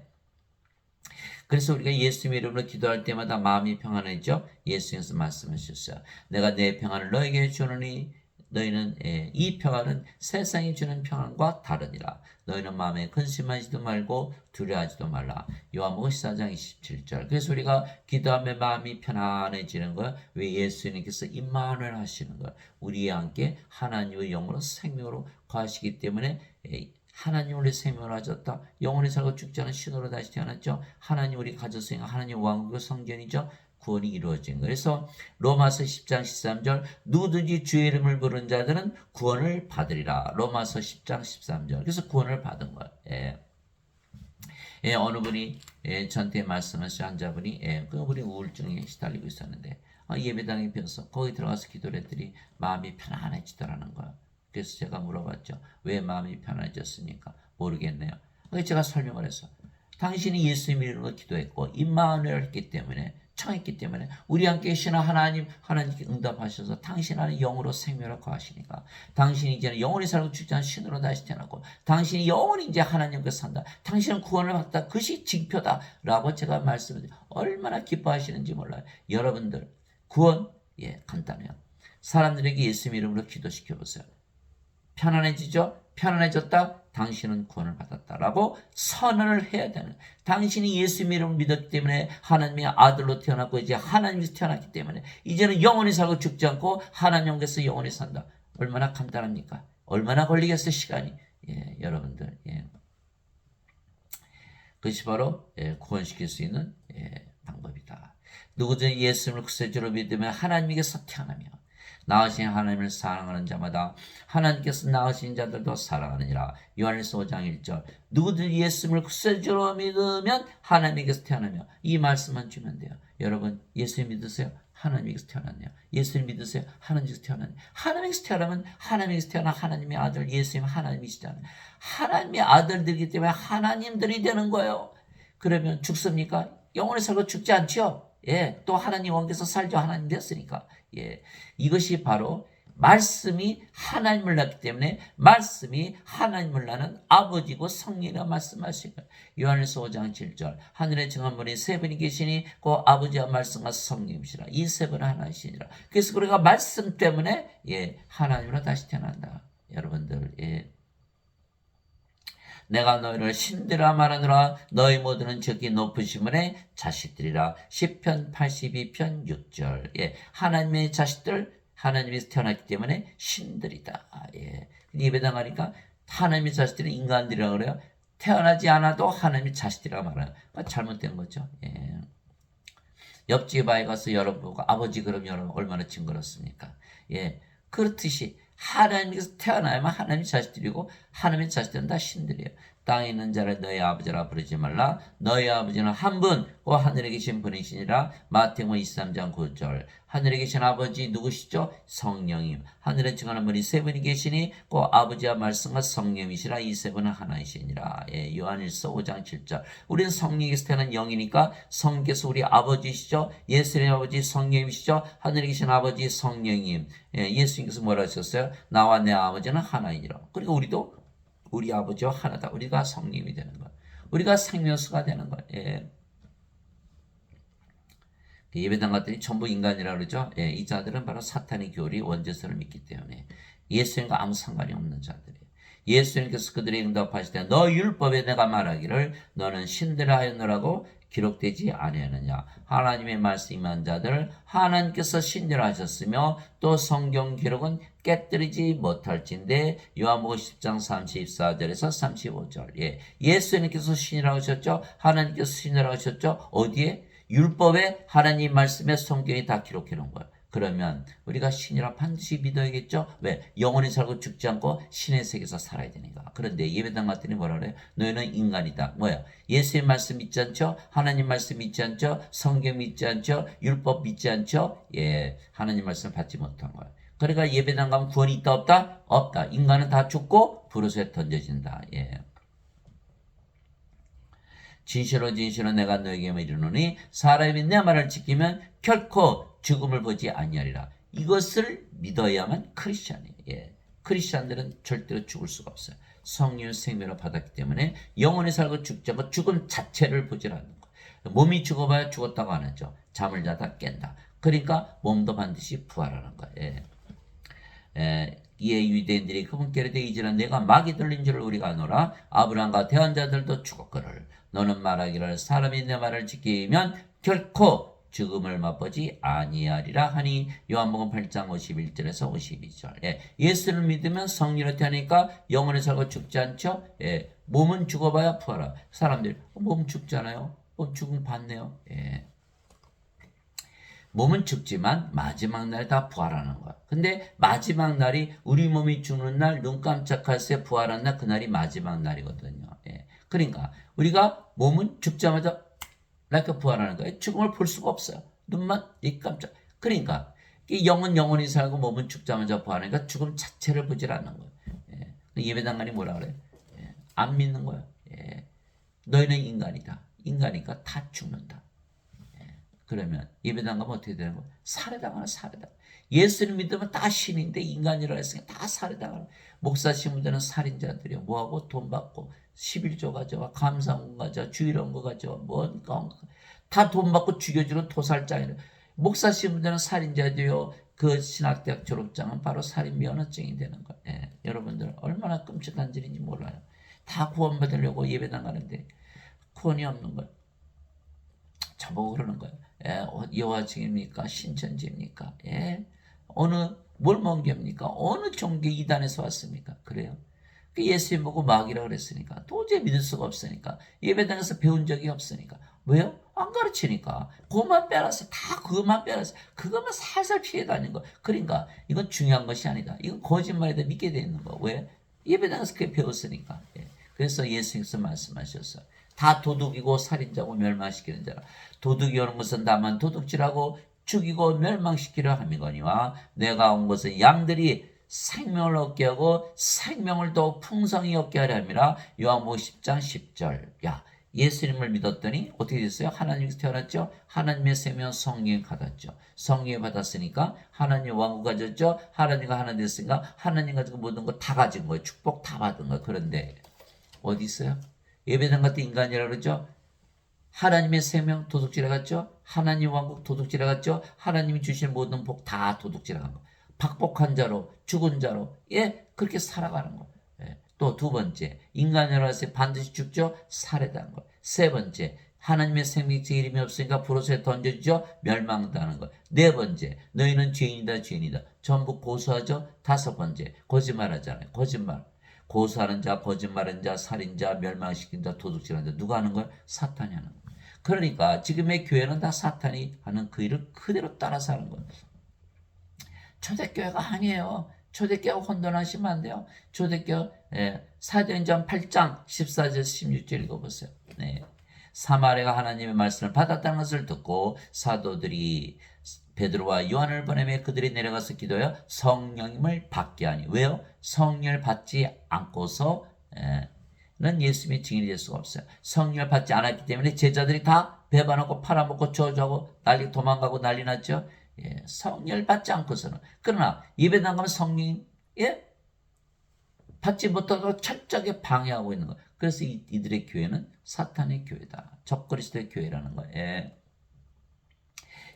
그래서 우리가 예수님의 이름으로 기도할 때마다 마음이 평안해져. 예수님께서 말씀하셨어요. 내가 내 평안을 너에게 주노니 너희는 이 평안은 세상이 주는 평안과 다르니라. 너희는 마음에 근심하지도 말고 두려워하지도 말라. 요한복음 14장 27절. 그래서 우리가 기도하면 마음이 편안해지는 거야. 왜? 예수님께서 임마누엘 하시는 거야. 우리와 함께 하나님의 영으로 생명으로 거하시기 때문에 하나님 우리 생명을 하셨다. 영원히 살고 죽지 않은 신으로 다시 태어났죠. 하나님 우리 가졌으니까 하나님 왕국의 성전이죠. 구원이 이루어진 거예요. 그래서 로마서 10장 13절 누구든지 주의 이름을 부른 자들은 구원을 받으리라. 로마서 10장 13절. 그래서 구원을 받은 거예요. 어느 분이 저한테 말씀하신 환자분이 우리 우울증에 시달리고 있었는데 예배당에 비어서 거기 들어가서 기도를 했더니 마음이 편안해지더라는 거예요. 그래서 제가 물어봤죠. 왜 마음이 편안해졌습니까? 모르겠네요. 그래서 제가 설명을 했어. 당신이 예수님 이름으로 기도했고 임마누엘 했기 때문에 청했기 때문에 우리 함께 계시는 하나님께 응답하셔서 당신 안에 영으로 생명을 거하시니까 당신이 이제는 영원히 살고 죽지 않은 신으로 다시 태어나고 당신이 영원히 이제 하나님께 산다. 당신은 구원을 받다. 그것이 징표다. 라고 제가 말씀을 얼마나 기뻐하시는지 몰라요. 여러분들 구원 간단해요. 사람들에게 예수님 이름으로 기도시켜 보세요. 편안해지죠? 편안해졌다? 당신은 구원을 받았다라고 선언을 해야 되는. 당신이 예수 이름을 믿었기 때문에 하나님의 아들로 태어났고 이제 하나님께서 태어났기 때문에 이제는 영원히 살고 죽지 않고 하나님께서 영원히 산다. 얼마나 간단합니까? 얼마나 걸리겠어요 시간이. 여러분들 그것이 바로 구원시킬 수 있는 방법이다. 누구든지 예수님을 구세주로 믿으면 하나님께서 태어나며 나으신 하나님을 사랑하는 자마다 하나님께서 나으신 자들도 사랑하느니라. 요한일서 5장 1절. 누구든지 예수님을 구세주로 믿으면 하나님께서 태어나며 이 말씀만 주면 돼요. 여러분 예수님 믿으세요? 하나님께서 태어났네요. 예수님 믿으세요? 하나님께서 태어났네요. 하나님께서 태어나면 하나님께서 태어나 하나님의 아들 예수님 하나님이시잖아요. 하나님의 아들들이기 때문에 하나님들이 되는 거예요. 그러면 죽습니까? 영원히 살고 죽지 않죠? 또 하나님 원께서 살죠. 하나님 됐으니까. 이것이 바로 말씀이 하나님을 낳기 때문에 말씀이 하나님을 낳는 아버지고 성령이라 말씀하시고 요한일서 5장 7절 하늘에 정한 분이 세 분이 계시니 그 아버지와 말씀과 성령이시라. 이 세 분은 하나이시니라. 그래서 우리가 말씀 때문에 하나님으로 다시 태어난다. 여러분들 내가 너희를 신들아 말하노라. 너희 모두는 저기 높으신 분의 자식들이라. 시편 82편 6절. 하나님의 자식들, 하나님에서 태어났기 때문에 신들이다. 예배당 가니까 하나님의 자식들은 인간들이라고 그래요. 태어나지 않아도 하나님의 자식들이라고 말해요. 잘못된 거죠. 옆집 아이 가서 여러분 보고 아버지 그럼 여러분 얼마나 징그럽습니까? 그렇듯이 하나님께서 태어나야만 하나님의 자식들이고 하나님의 자식들은 다 신들이에요. 땅에 있는 자를 너희 아버지라 부르지 말라. 너희 아버지는 한 분, 그 하늘에 계신 분이시니라. 마태복음 23장 9절. 하늘에 계신 아버지 누구시죠? 성령님. 하늘에 증하는 분이 세 분이 계시니 그 아버지와 말씀과 성령이시라. 이 세 분은 하나이시니라. 요한일서 5장 7절. 우리는 성령에게서 태어난 영이니까 성령께서 우리 아버지시죠? 예수님의 아버지 성령님이시죠? 하늘에 계신 아버지 성령님. 예수님께서 뭐라 하셨어요? 나와 내 아버지는 하나이니라. 그리고 우리도 우리 아버지와 하나다. 우리가 성령이 되는 것. 우리가 생명수가 되는 것. 예배당 갔더니 전부 인간이라 그러죠. 이 자들은 바로 사탄의 교리 원죄선을 믿기 때문에 예수님과 아무 상관이 없는 자들이에요. 예수님께서 그들의 응답하실 때 너 율법에 내가 말하기를 너는 신들을 하였노라고 기록되지 아니하느냐. 하나님의 말씀 임한 자들 하나님께서 신들을 하셨으며 또 성경 기록은 깨뜨리지 못할진대. 요한복음 10장 34절에서 35절. 예수님께서 신이라고 하셨죠. 하나님께서 신이라고 하셨죠. 어디에? 율법에 하나님 말씀에 성경이 다 기록해 놓은 거예요. 그러면 우리가 신이라 반드시 믿어야겠죠? 왜? 영원히 살고 죽지 않고 신의 세계에서 살아야 되니까. 그런데 예배당 갔더니 뭐라 그래요? 너희는 인간이다. 뭐야? 예수의 말씀 믿지 않죠? 하나님 말씀 믿지 않죠? 성경 믿지 않죠? 율법 믿지 않죠? 하나님 말씀을 받지 못한 거예요. 그러니까 예배당 가면 구원이 있다 없다? 없다. 인간은 다 죽고 불옷에 던져진다. 진실로 진실로 내가 너에게 이르노니 사람이 내 말을 지키면 결코 죽음을 보지 아니하리라. 이것을 믿어야만 크리스찬이에요. 크리스찬들은 절대로 죽을 수가 없어요. 성령 생명을 받았기 때문에 영원히 살고 죽지 않고 죽음 자체를 보지 않는 거예요. 몸이 죽어봐야 죽었다고 안 하죠. 잠을 자다 깬다. 그러니까 몸도 반드시 부활하는 거예요. 이에 유대인들이 그분께로 이제는 내가 막이 들린 줄을 우리가 아노라. 아브라함과 대한 자들도 죽었거늘. 너는 말하기를 사람이 내 말을 지키면 결코 죽음을 맛보지 아니하리라 하니. 요한복음 8장 51절에서 52절. 예수를 믿으면 성령으로 태어나니까 영원히 살고 죽지 않죠. 몸은 죽어봐야 부활하. 사람들 몸 죽잖아요. 죽음 받네요. 몸은 죽지만 마지막 날에 다 부활하는 거야. 근데 마지막 날이 우리 몸이 죽는 날, 눈 깜짝할 새 부활한 날, 그날이 마지막 날이거든요. 그러니까 우리가 몸은 죽자마자 이렇게 부활하는 거예요. 죽음을 볼 수가 없어요. 눈만 이 깜짝. 그러니까 영은 영원히 살고 몸은 죽자마자 부활하니까 죽음 자체를 보질 않는 거예요. 예배당관이 뭐라 그래? 안 믿는 거예요. 너희는 인간이다. 인간이니까 다 죽는다. 그러면 예배당 가면 어떻게 되는 거예요? 살해당하는 살해당. 예수를 믿으면 다 신인데 인간이라 했으니까 다 살해당하는. 목사 신분들은 살인자들이요. 뭐하고 돈 받고 11조 가져와, 감사원 가져와, 주일원고 가져와, 뭔가 다 돈 받고 죽여주는 토살장이래. 목사 신분들은 살인자들이요. 그 신학대학 졸업장은 바로 살인 면허증이 되는 거예요. 여러분들 얼마나 끔찍한 일인지 몰라요. 다 구원받으려고 예배당 가는데 구원이 없는 거예요. 저보고 그러는 거예요. 여호와증입니까? 신천지입니까? 어느 뭘 먹입니까? 어느 종교 이단에서 왔습니까? 그래요. 예수님 보고 마귀라 그랬으니까 도저히 믿을 수가 없으니까 예배당에서 배운 적이 없으니까. 왜요? 안 가르치니까. 그것만 빼놨어요. 다 그것만 빼놨어요. 그것만 살살 피해 다니는 거. 그러니까 이건 중요한 것이 아니다. 이건 거짓말에다 믿게 돼 있는 거. 왜? 예배당에서 그게 배웠으니까. 그래서 예수님께서 말씀하셨어요. 다 도둑이고 살인자고 멸망시키는 자라. 도둑이 오는 것은 다만 도둑질하고 죽이고 멸망시키려 함이거니와 내가 온 것은 양들이 생명을 얻게 하고 생명을 더 풍성히 얻게 하려 함이라. 요한복음 10장 10절. 야, 예수님을 믿었더니 어떻게 됐어요? 하나님께서 태어났죠. 하나님의 생명 성령을 받았죠. 성령을 받았으니까 하나님 왕국 가졌죠. 하나님과 하나 됐으니까 하나님 가지고 모든 거 다 가진 거예요. 축복 다 받은 거예요. 그런데 어디 있어요? 예배당 같은 인간이라 그러죠. 하나님의 생명 도둑질해 갔죠. 하나님 왕국 도둑질해 갔죠. 하나님이 주신 모든 복 다 도둑질해 간 거. 박복한 자로 죽은 자로 그렇게 살아가는 거. 또 두 번째 인간이라서 반드시 죽죠. 살해당한 거. 세 번째 하나님의 생명체 이름이 없으니까 불옷에 던져지죠. 멸망당하는 거. 네 번째 너희는 죄인이다 죄인이다. 전부 고소하죠. 다섯 번째 거짓말하잖아요. 거짓말. 고소하는 자, 거짓말하는 자, 살인자, 멸망시킨 자, 도둑질하는 자. 누가 하는 거예요? 사탄이 하는 거예요. 그러니까 지금의 교회는 다 사탄이 하는 그 일을 그대로 따라서 하는 거예요. 초대교회가 아니에요. 초대교회가 혼돈하시면 안 돼요. 초대교회 사도행전 8장 14절 16절 읽어보세요. 사마리아가 하나님의 말씀을 받았다는 것을 듣고 사도들이 베드로와 요한을 보내며 그들이 내려가서 기도하여 성령님을 받게 하니. 왜요? 성령을 받지 않고서 는 예수님의 증인이 될 수가 없어요. 성령을 받지 않았기 때문에 제자들이 다 배반하고 팔아먹고 저주하고 난리 도망가고 난리 났죠. 성령을 받지 않고서는. 그러나 예배당 가면 성령 받지 못하도록 철저하게 방해하고 있는 거예요. 그래서 이들의 교회는 사탄의 교회다. 적그리스도의 교회라는 거예요.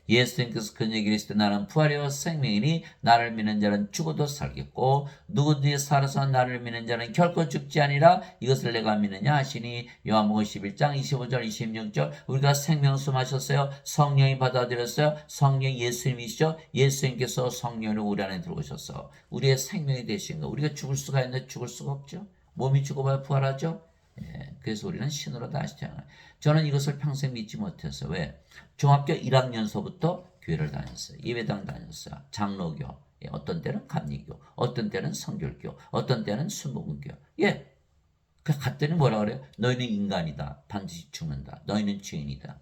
예수님께서 그런 얘기를 했을 때 나는 부활이요 생명이니 나를 믿는 자는 죽어도 살겠고 누구든지 살아서 나를 믿는 자는 결코 죽지 아니라 이것을 내가 믿느냐 하시니. 요한복음 11장 25절 26절. 우리가 생명수 마셨어요. 성령이 받아들였어요. 성령 예수님이시죠. 예수님께서 성령을 우리 안에 들어오셔서 우리의 생명이 되신 거. 우리가 죽을 수가 있는데 죽을 수가 없죠. 몸이 죽어봐야 부활하죠. 그래서 우리는 신으로 다시 태어나요. 저는 이것을 평생 믿지 못했어요. 왜? 중학교 1학년서부터 교회를 다녔어요. 예배당 다녔어요. 장로교, 어떤 때는 감리교, 어떤 때는 성결교, 어떤 때는 순복음교. 갔더니 뭐라 그래요? 너희는 인간이다. 반드시 죽는다. 너희는 죄인이다.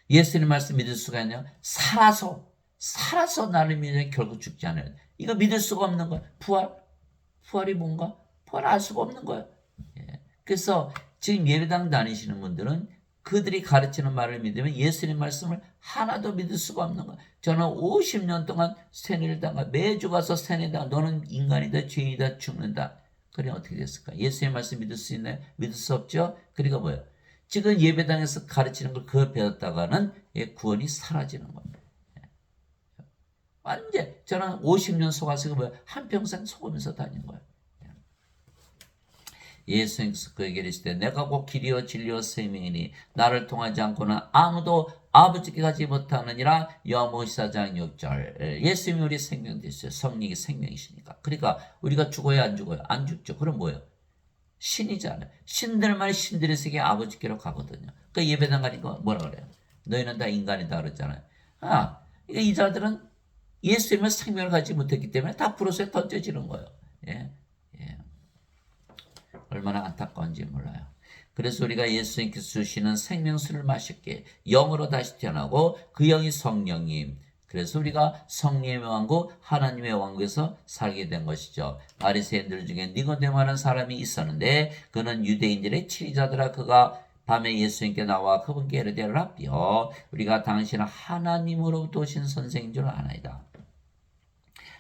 예수님 말씀 믿을 수가 있나요? 살아서 나를 믿으면 결국 죽지 않아요. 이거 믿을 수가 없는 거예요. 부활이 뭔가? 부활 알 수가 없는 거예요. 그래서 지금 예배당 다니시는 분들은 그들이 가르치는 말을 믿으면 예수님 말씀을 하나도 믿을 수가 없는 거예요. 저는 50년 동안 세뇌를 당하 매주 가서 세뇌당하 너는 인간이다 죄인이다 죽는다. 그래 어떻게 됐을까? 예수님 말씀 믿을 수 있나요? 믿을 수 없죠. 그러니까 뭐예요? 지금 예배당에서 가르치는 걸 그걸 배웠다가는 구원이 사라지는 겁니다. 완전 저는 50년 속아서 뭐야? 한평생 속으면서 다닌 거예요. 예수님께서 그에게 이르시되 내가 곧 길이요 진리요 생명이니 나를 통하지 않고는 아무도 아버지께 가지 못하느니라. 요한복음 14장 6절. 예수님이 우리 생명 되셨어요. 성령이 생명이시니까. 그러니까 우리가 죽어야 안 죽어요? 안 죽죠. 그럼 뭐예요? 신이잖아요. 신들만이 신들의 세계 아버지께로 가거든요. 그 예배당 가니까 뭐라 그래요? 너희는 다 인간이다 그러잖아요. 그러니까 이 자들은 예수님의 생명을 가지지 못했기 때문에 다 불옷에 던져지는 거예요. 예. 예. 얼마나 안타까운지 몰라요. 그래서 우리가 예수님께서 주시는 생명수를 마실게 영으로 다시 태어나고 그 영이 성령님. 그래서 우리가 성령의 왕국, 하나님의 왕국에서 살게 된 것이죠. 바리새인들 중에 니고데모라는 사람이 있었는데 그는 유대인들의 치리자더라. 그가 밤에 예수님께 나와 그분께 이르되 라비여 우리가 당신은 하나님으로부터 오신 선생인 줄 아나이다.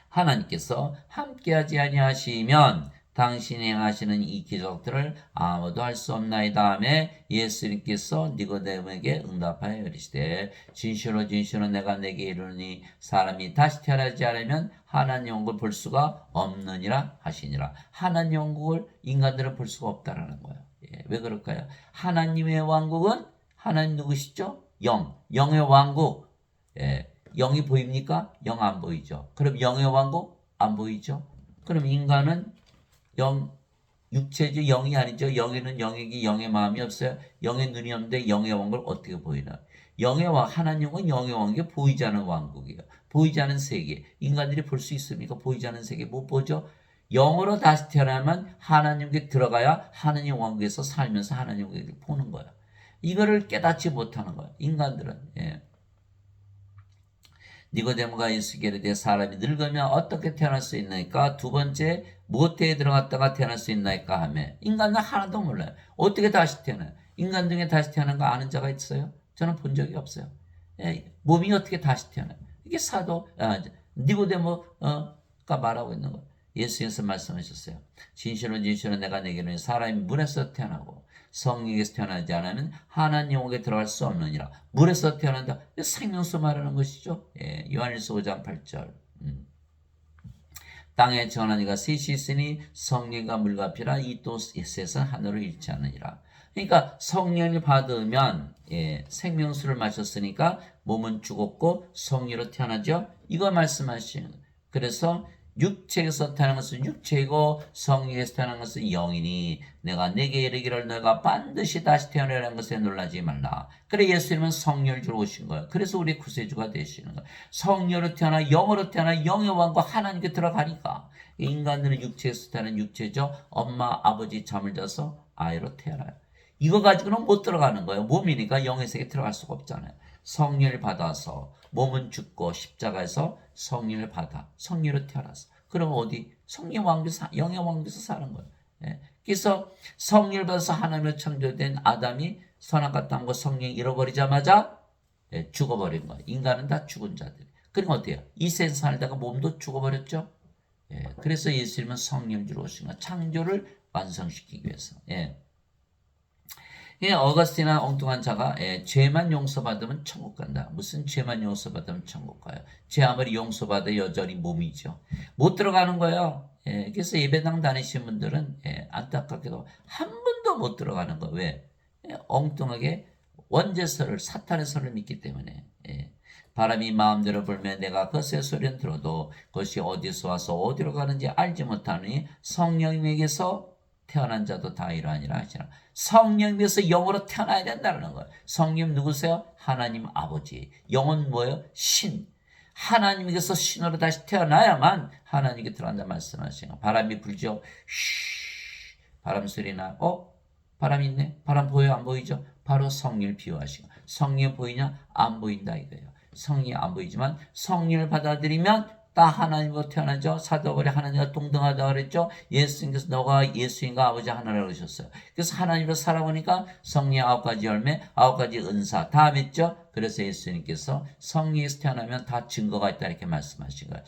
하나님께서 함께하지 아니하시면 당신이 행하시는 이 기적들을 아무도 할 수 없나이다 하며 예수님께서 니고데모에게 응답하여 이르시되 진실로 진실로 내가 내게 이르노니 사람이 다시 태어나지 않으면 하나님 왕국을 볼 수가 없느니라 하시니라. 하나님 왕국을 인간들은 볼 수가 없다라는 거예요. 예, 왜 그럴까요? 하나님의 왕국은 하나님 누구시죠? 영의 왕국. 예, 영이 보입니까? 영 안 보이죠. 그럼 영의 왕국 안 보이죠. 그럼 인간은 육체죠. 영이 아니죠. 영에는 영에게 영의 마음이 없어요. 영의 눈이 없는데 영의 왕국을 어떻게 보이나? 영의 왕, 하나님은 영의 왕국이 보이지 않은 왕국이에요. 보이지 않은 세계. 인간들이 볼 수 있습니까? 보이지 않은 세계 못 보죠. 영으로 다시 태어나면 하나님께 들어가야 하나님 왕국에서 살면서 하나님 왕국을 보는 거예요. 이거를 깨닫지 못하는 거예요. 인간들은. 예. 니고데모가 예수께 이르되 사람이 늙으면 어떻게 태어날 수 있나이까? 두 번째 모태에 들어갔다가 태어날 수 있나이까 하며 인간은 하나도 몰라요. 어떻게 다시 태어나요? 인간 중에 다시 태어난 거 아는 자가 있어요? 저는 본 적이 없어요. 예, 몸이 어떻게 다시 태어나요? 이게 니고데모가 말하고 있는 거예요. 예수님께서 말씀하셨어요. 진실은 진실은 내가 내게 이르노니 사람이 물에서 태어나고 성령에서 태어나지 않으면 하나님 왕국에 들어갈 수 없느니라. 물에서 태어난다. 생명수 말하는 것이죠. 예, 요한일서 5장 8절. 땅에 정한 이가 셋이 있으니 성령과 물과 피라 이 또 셋은 하늘을 잃지 않으니라. 그러니까 성령을 받으면 생명수를 마셨으니까 몸은 죽었고 성령으로 태어나죠. 이거 말씀하시는 거예요. 그래서 육체에서 태어난 것은 육체이고 성령에서 태어난 것은 영이니 내가 내게 이르기를 너가 반드시 다시 태어나라는 것에 놀라지 말라. 그래 예수님은 성령을 주러 오신 거예요. 그래서 우리 구세주가 되시는 거예요. 성령으로 태어나 영으로 태어나 영의 왕과 하나님께 들어가니까 인간들은 육체에서 태어난 육체죠. 엄마 아버지 잠을 자서 아이로 태어나요. 이거 가지고는 못 들어가는 거예요. 몸이니까 영의 세계에 들어갈 수가 없잖아요. 성령을 받아서 몸은 죽고 십자가에서 성령을 받아 성령으로 태어났어. 그럼 어디? 성령 왕국에서 영의 왕국에서 사는 거예요. 예. 그래서 성령을 받아서 하나님으로 창조된 아담이 선악과 탐과 성령 잃어버리자마자 죽어버린 거예요. 인간은 다 죽은 자들. 그럼 어때요? 이 세상 살다가 몸도 죽어버렸죠. 예. 그래서 예수님은 성령을 주러 오신 거예요. 창조를 완성시키기 위해서. 예. 어거스틴이나 엉뚱한 자가 죄만 용서받으면 천국 간다. 무슨 죄만 용서받으면 천국 가요? 죄 아무리 용서받아 여전히 몸이죠. 못 들어가는 거예요. 그래서 예배당 다니신 분들은 안타깝게도 한 번도 못 들어가는 거. 왜? 엉뚱하게 원죄설을 사탄의 설을 믿기 때문에. 바람이 마음대로 불면 내가 그것의 소리는 들어도 그것이 어디서 와서 어디로 가는지 알지 못하니 성령에게서 태어난 자도 다 이러하니라 하시나. 성령에서 영으로 태어나야 된다는 거예요. 성령 누구세요? 하나님 아버지. 영은 뭐예요? 신. 하나님께서 신으로 다시 태어나야만 하나님께 들어간다 말씀하시는 거예요. 바람이 불죠. 쉬. 바람 소리나. 바람 있네. 바람 보여요? 안 보이죠? 바로 성령을 비유하시고. 성령 보이냐? 안 보인다 이거예요. 성령이 안 보이지만 성령을 받아들이면 다 하나님으로 태어나죠. 사도바울이 하나님과 동등하다 그랬죠. 예수님께서 너가 예수님과 아버지 하나라고 하셨어요. 그래서 하나님으로 살아보니까 성령의 9가지 열매, 9가지 은사 다 맺죠. 그래서 예수님께서 성령에서 태어나면 다 증거가 있다 이렇게 말씀하신 거예요.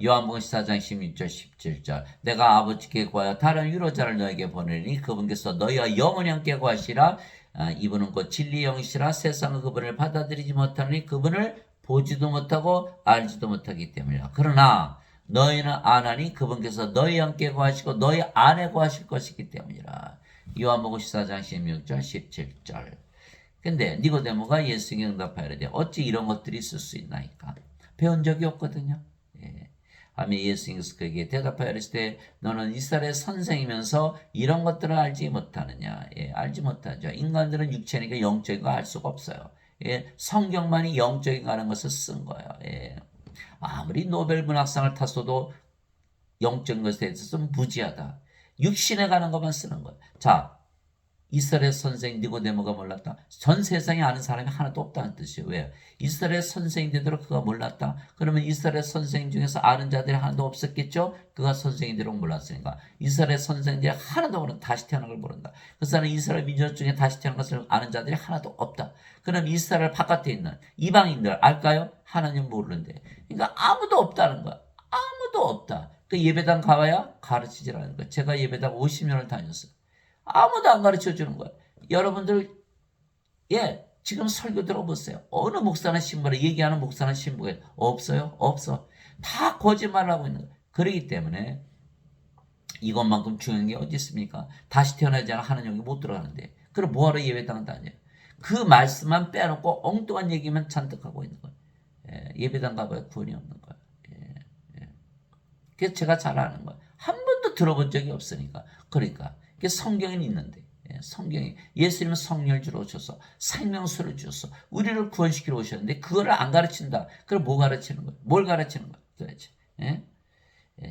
요한복음 14장 16절 17절 내가 아버지께 구하여 다른 위로자를 너에게 보내리니 그분께서 너희와 영원히 함께 구하시라. 이분은 곧 진리의 영이시라. 세상은 그분을 받아들이지 못하니 그분을 보지도 못하고 알지도 못하기 때문이라. 그러나 너희는 아나니 그분께서 너희 함께 거하시고 너희 안에 거하실 것이기 때문이라. 요한복음 14장 16절 17절. 근데 니고데모가 예수에게 응답하여 이르되 어찌 이런 것들이 있을 수 있나이까. 배운 적이 없거든요. 예. 하며 예수께서 그에게 대답하여 이르시되 너는 이스라엘의 선생이면서 이런 것들을 알지 못하느냐. 예, 알지 못하죠. 인간들은 육체니까 영적인 거 알 수가 없어요. 예, 성경만이 영적인 거 아는 것을 쓴 거예요. 예. 아무리 노벨 문학상을 탔어도 영적인 것에 대해서는 무지하다. 육신에 가는 것만 쓰는 거예요. 자, 이스라엘 선생 니고데모가 몰랐다. 전 세상에 아는 사람이 하나도 없다는 뜻이에요. 왜요? 이스라엘 선생인데도 그가 몰랐다. 그러면 이스라엘 선생 중에서 아는 자들이 하나도 없었겠죠? 그가 선생인데도 몰랐으니까. 이스라엘 선생들이 하나도 모른다. 다시 태어난 걸 모른다. 그 사람은 이스라엘 민족 중에 다시 태어난 것을 아는 자들이 하나도 없다. 그럼 이스라엘 바깥에 있는 이방인들 알까요? 하나님 모르는데. 그러니까 아무도 없다는 거야. 아무도 없다. 그 예배당 가봐야 가르치지라는 거야. 제가 예배당 50년을 다녔어요. 아무도 안 가르쳐 주는 거예요. 여러분들, 예, 지금 설교 들어보세요. 어느 목사나 신부를 얘기하는 목사나 신부가 없어요? 없어. 다 거짓말을 하고 있는 거예요. 그렇기 때문에 이것만큼 중요한 게 어디 있습니까? 다시 태어나지 않아 하나님 여기 못 들어가는데. 그럼 뭐하러 예배당 다녀요? 그 말씀만 빼놓고 엉뚱한 얘기만 잔뜩 하고 있는 거예요. 예, 예배당 가봐야 구원이 없는 거예요. 예, 예. 그래서 제가 잘 아는 거예요. 한 번도 들어본 적이 없으니까. 그러니까. 성경에는 있는데 성경이 예수님은 성령을 주러 오셔서 생명수를 주셔서 우리를 구원시키러 오셨는데 그거를 안 가르친다. 그럼 뭐 가르치는 거야? 뭘 가르치는 거야? 도대체? 예?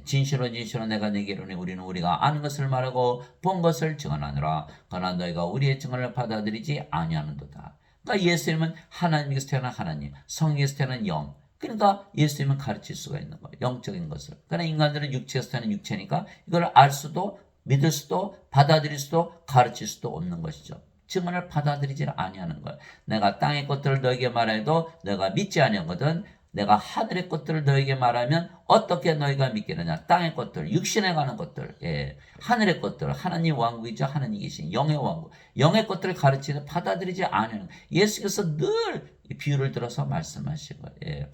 진실로 진실로 내가 네게 이르노니 우리는 우리가 아는 것을 말하고 본 것을 증언하느라 그러나 너희가 우리의 증언을 받아들이지 아니하는도다. 그러니까 예수님은 하나님께서 태어난 하나님, 성령에서 태어난 영. 그러니까 예수님은 가르칠 수가 있는 거예요. 영적인 것을. 그러나 인간들은 육체에서 태어난 육체니까 이걸 알 수도 믿을 수도 받아들일 수도 가르칠 수도 없는 것이죠. 증언을 받아들이지 아니하는 거예요. 내가 땅의 것들을 너에게 말해도 너희가 믿지 아니하거든 내가 하늘의 것들을 너에게 말하면 어떻게 너희가 믿겠느냐. 땅의 것들, 육신에 가는 것들, 예. 하늘의 것들, 하나님 왕국이죠. 하나님 계신 영의 왕국. 영의 것들을 가르치는 받아들이지 아니하는 예수께서 늘 비유를 들어서 말씀하신 거예요. 예.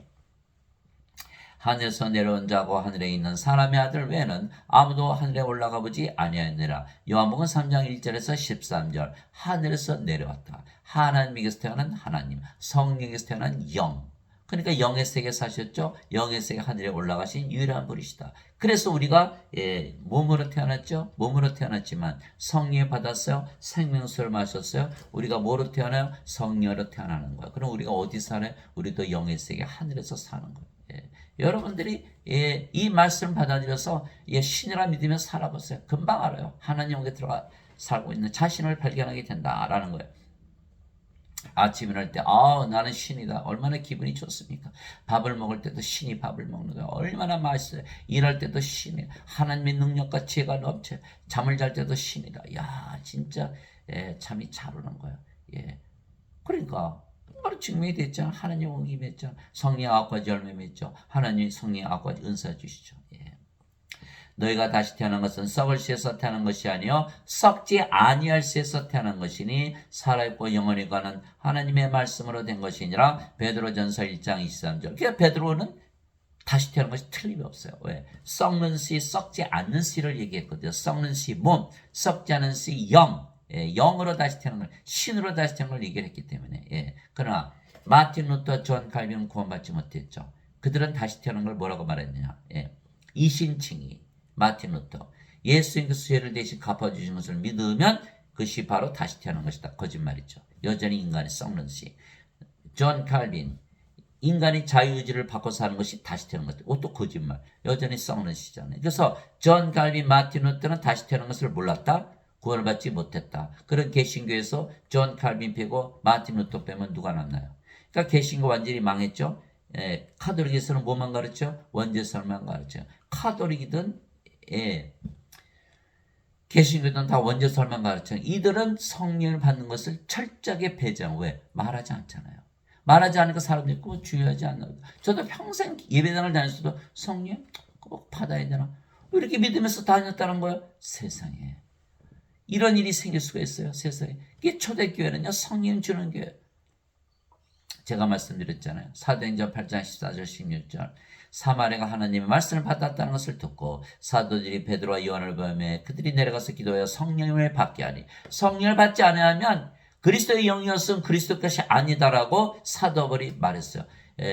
하늘에서 내려온 자고 하늘에 있는 사람의 아들 외에는 아무도 하늘에 올라가 보지 아니하니라. 요한복음 3장 1절에서 13절. 하늘에서 내려왔다. 하나님에게서 태어난 하나님, 성령에서 태어난 영. 그러니까 영의 세계 사셨죠. 영의 세계 하늘에 올라가신 유일한 분이시다. 그래서 우리가 몸으로 태어났죠. 몸으로 태어났지만 성령 받았어요. 생명수를 마셨어요. 우리가 뭐로 태어나요? 성령으로 태어나는 거예요. 그럼 우리가 어디 사나요? 우리도 영의 세계 하늘에서 사는 거예요. 여러분들이 이 말씀 받아들여서 신이라 믿으며 살아보세요. 금방 알아요. 하나님 에게 들어가 살고 있는 자신을 발견하게 된다라는 거예요. 아침 일어날 때 나는 신이다. 얼마나 기분이 좋습니까? 밥을 먹을 때도 신이 밥을 먹는 거예요. 얼마나 맛있어요. 일할 때도 신이 하나님의 능력과 지혜가 넘쳐. 잠을 잘 때도 신이다. 야 진짜 잠이 잘 오는 거예요. 그러니까 바로 증명이 됐잖아. 하나님 원기 맺죠. 성령 9가지 열매 맺죠. 하나님 성령 9가지 은사 주시죠. 너희가 다시 태어난 것은 썩을 씨에서 태어난 것이 아니요 썩지 아니할 씨에서 태어난 것이니 살아있고 영원히 가는 하나님의 말씀으로 된 것이니라. 베드로전서 1장 23절. 그러니까 베드로는 다시 태어난 것이 틀림이 없어요. 왜? 썩는 씨, 썩지 않는 씨를 얘기했거든요. 썩는 씨 몸, 썩지 않은 씨 영. 영으로 다시 태어난 걸, 신으로 다시 태어난 걸 얘기를 했기 때문에. 그러나 마틴 루터, 존 칼빈은 구원받지 못했죠. 그들은 다시 태어난 걸 뭐라고 말했느냐. 이신칭이 마틴 루터. 예수님께서 죄를 대신 갚아주신 것을 믿으면 그것이 바로 다시 태어난 것이다. 거짓말이죠. 여전히 인간이 썩는 씨. 존 칼빈. 인간이 자유의지를 바꿔 사는 것이 다시 태어난 것. 또 거짓말. 여전히 썩는 씨잖아요. 그래서 존 칼빈, 마틴 루터는 다시 태어난 것을 몰랐다. 구원을 받지 못했다. 그런 개신교에서 존 칼빈 빼고 마틴 루터 빼면 누가 남나요? 그러니까 개신교 완전히 망했죠. 카톨릭에서는 뭐만 가르쳐? 원죄설만 가르쳐. 카톨릭이든 개신교든 다 원죄설만 가르쳐. 이들은 성령을 받는 것을 철저하게 배제하고 왜? 말하지 않잖아요. 말하지 않으니까 사람들이 그거 중요하지 않나. 저도 평생 예배당을 다녔어도 성령 꼭 받아야 되나? 왜 이렇게 믿으면서 다녔다는 거예요? 세상에. 이런 일이 생길 수가 있어요. 세상에. 이게 초대교회는요. 성령 주는 교회. 제가 말씀드렸잖아요. 사도행전 8장 14절 16절. 사마리아가 하나님의 말씀을 받았다는 것을 듣고 사도들이 베드로와 요한을 보며 그들이 내려가서 기도하여 성령을 받게 하니, 성령을 받지 않으면 그리스도의 영이었음 그리스도 것이 아니다라고 사도들이 말했어요.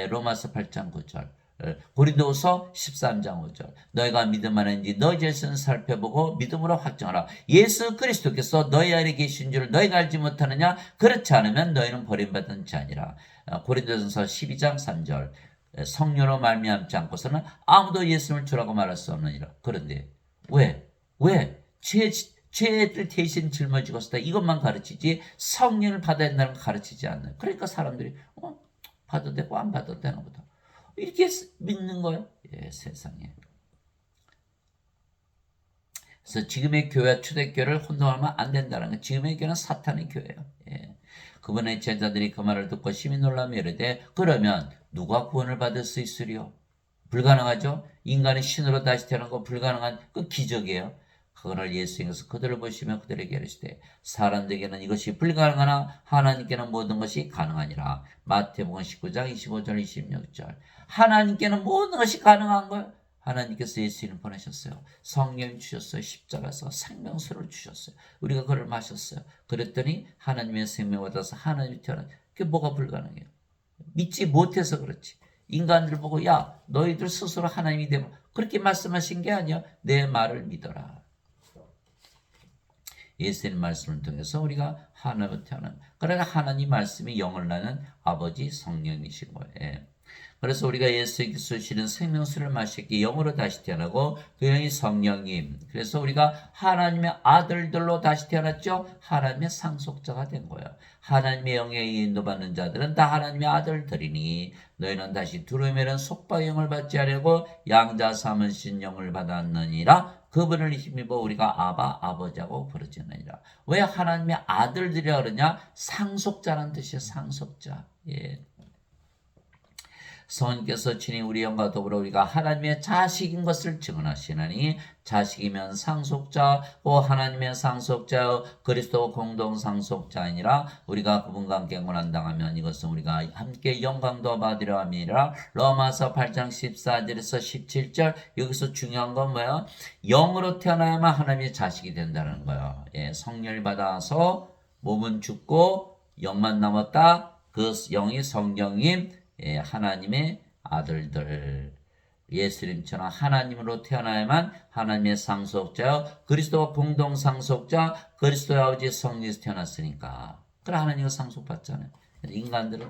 로마서 8장 9절. 고린도후서 13장 5절. 너희가 믿음 안에인지 너희 죄는 살펴보고 믿음으로 확정하라. 예수 그리스도께서 너희 안에 계신 줄 너희가 알지 못하느냐? 그렇지 않으면 너희는 버림받은 자니라. 고린도전서 12장 3절. 성령으로 말미암지 않고서는 아무도 예수를 주라고 말할 수 없느니라. 그런데 왜 죄를 대신 짊어지고 있다 이것만 가르치지 성령을 받아야 된다는 걸 가르치지 않는. 그러니까 사람들이 받아도 되고 안 받아도 되는 거다 이렇게 믿는 거예요. 세상에. 그래서 지금의 교회와 초대교회를 혼동하면 안 된다는 거. 지금의 교회는 사탄의 교회예요. 그분의 제자들이 그 말을 듣고 심히 놀라며 이르되 그러면 누가 구원을 받을 수 있으리요? 불가능하죠. 인간이 신으로 다시 태어난 거 불가능한 그 기적이에요. 그거를 예수님께서 그들을 보시며 그들에게 이르시되 사람들에게는 이것이 불가능하나 하나님께는 모든 것이 가능하니라. 마태복음 19장 25절 26절. 하나님께는 모든 것이 가능한 거예요. 하나님께서 예수님을 보내셨어요. 성령 주셨어요. 십자가에서 생명수를 주셨어요. 우리가 그를 마셨어요. 그랬더니 하나님의 생명 받아서 하나님이 태어난. 그게 뭐가 불가능해요? 믿지 못해서 그렇지. 인간들 보고 야 너희들 스스로 하나님이 되면 그렇게 말씀하신 게 아니야. 내 말을 믿어라. 예수님 말씀을 통해서 우리가 하나님을 태어난. 그러나 하나님 말씀이 영을 나는 아버지 성령이신 거예요. 그래서 우리가 예수님께 주시는 생명수를 마시기 영으로 다시 태어나고 그 영이 성령님. 그래서 우리가 하나님의 아들들로 다시 태어났죠. 하나님의 상속자가 된 거예요. 하나님의 영에 인도받는 자들은 다 하나님의 아들들이니 너희는 다시 두루매는 속박의 영을 받지 않으려고 양자 삼으신 영을 받았느니라. 그분을 힘입어 우리가 아바 아버지하고 부르짖느니라. 왜 하나님의 아들들이라 그러냐? 상속자라는 뜻이에요. 상속자. 성령께서 친히 우리 영과 더불어 우리가 하나님의 자식인 것을 증언하시나니 자식이면 상속자고 하나님의 상속자여 그리스도 공동 상속자이니라. 우리가 그분과 함께 고난당하면 이것은 우리가 함께 영광도 받으려 함이라. 로마서 8장 14절에서 17절. 여기서 중요한 건 뭐예요? 영으로 태어나야만 하나님의 자식이 된다는 거예요. 성령을 받아서 몸은 죽고 영만 남았다. 그 영이 성령님 하나님의 아들들. 예수님처럼 하나님으로 태어나야만 하나님의 상속자요 그리스도와 공동 상속자 그리스도의 아버지 성령에서 태어났으니까. 그래 하나님과 상속받잖아요. 인간들은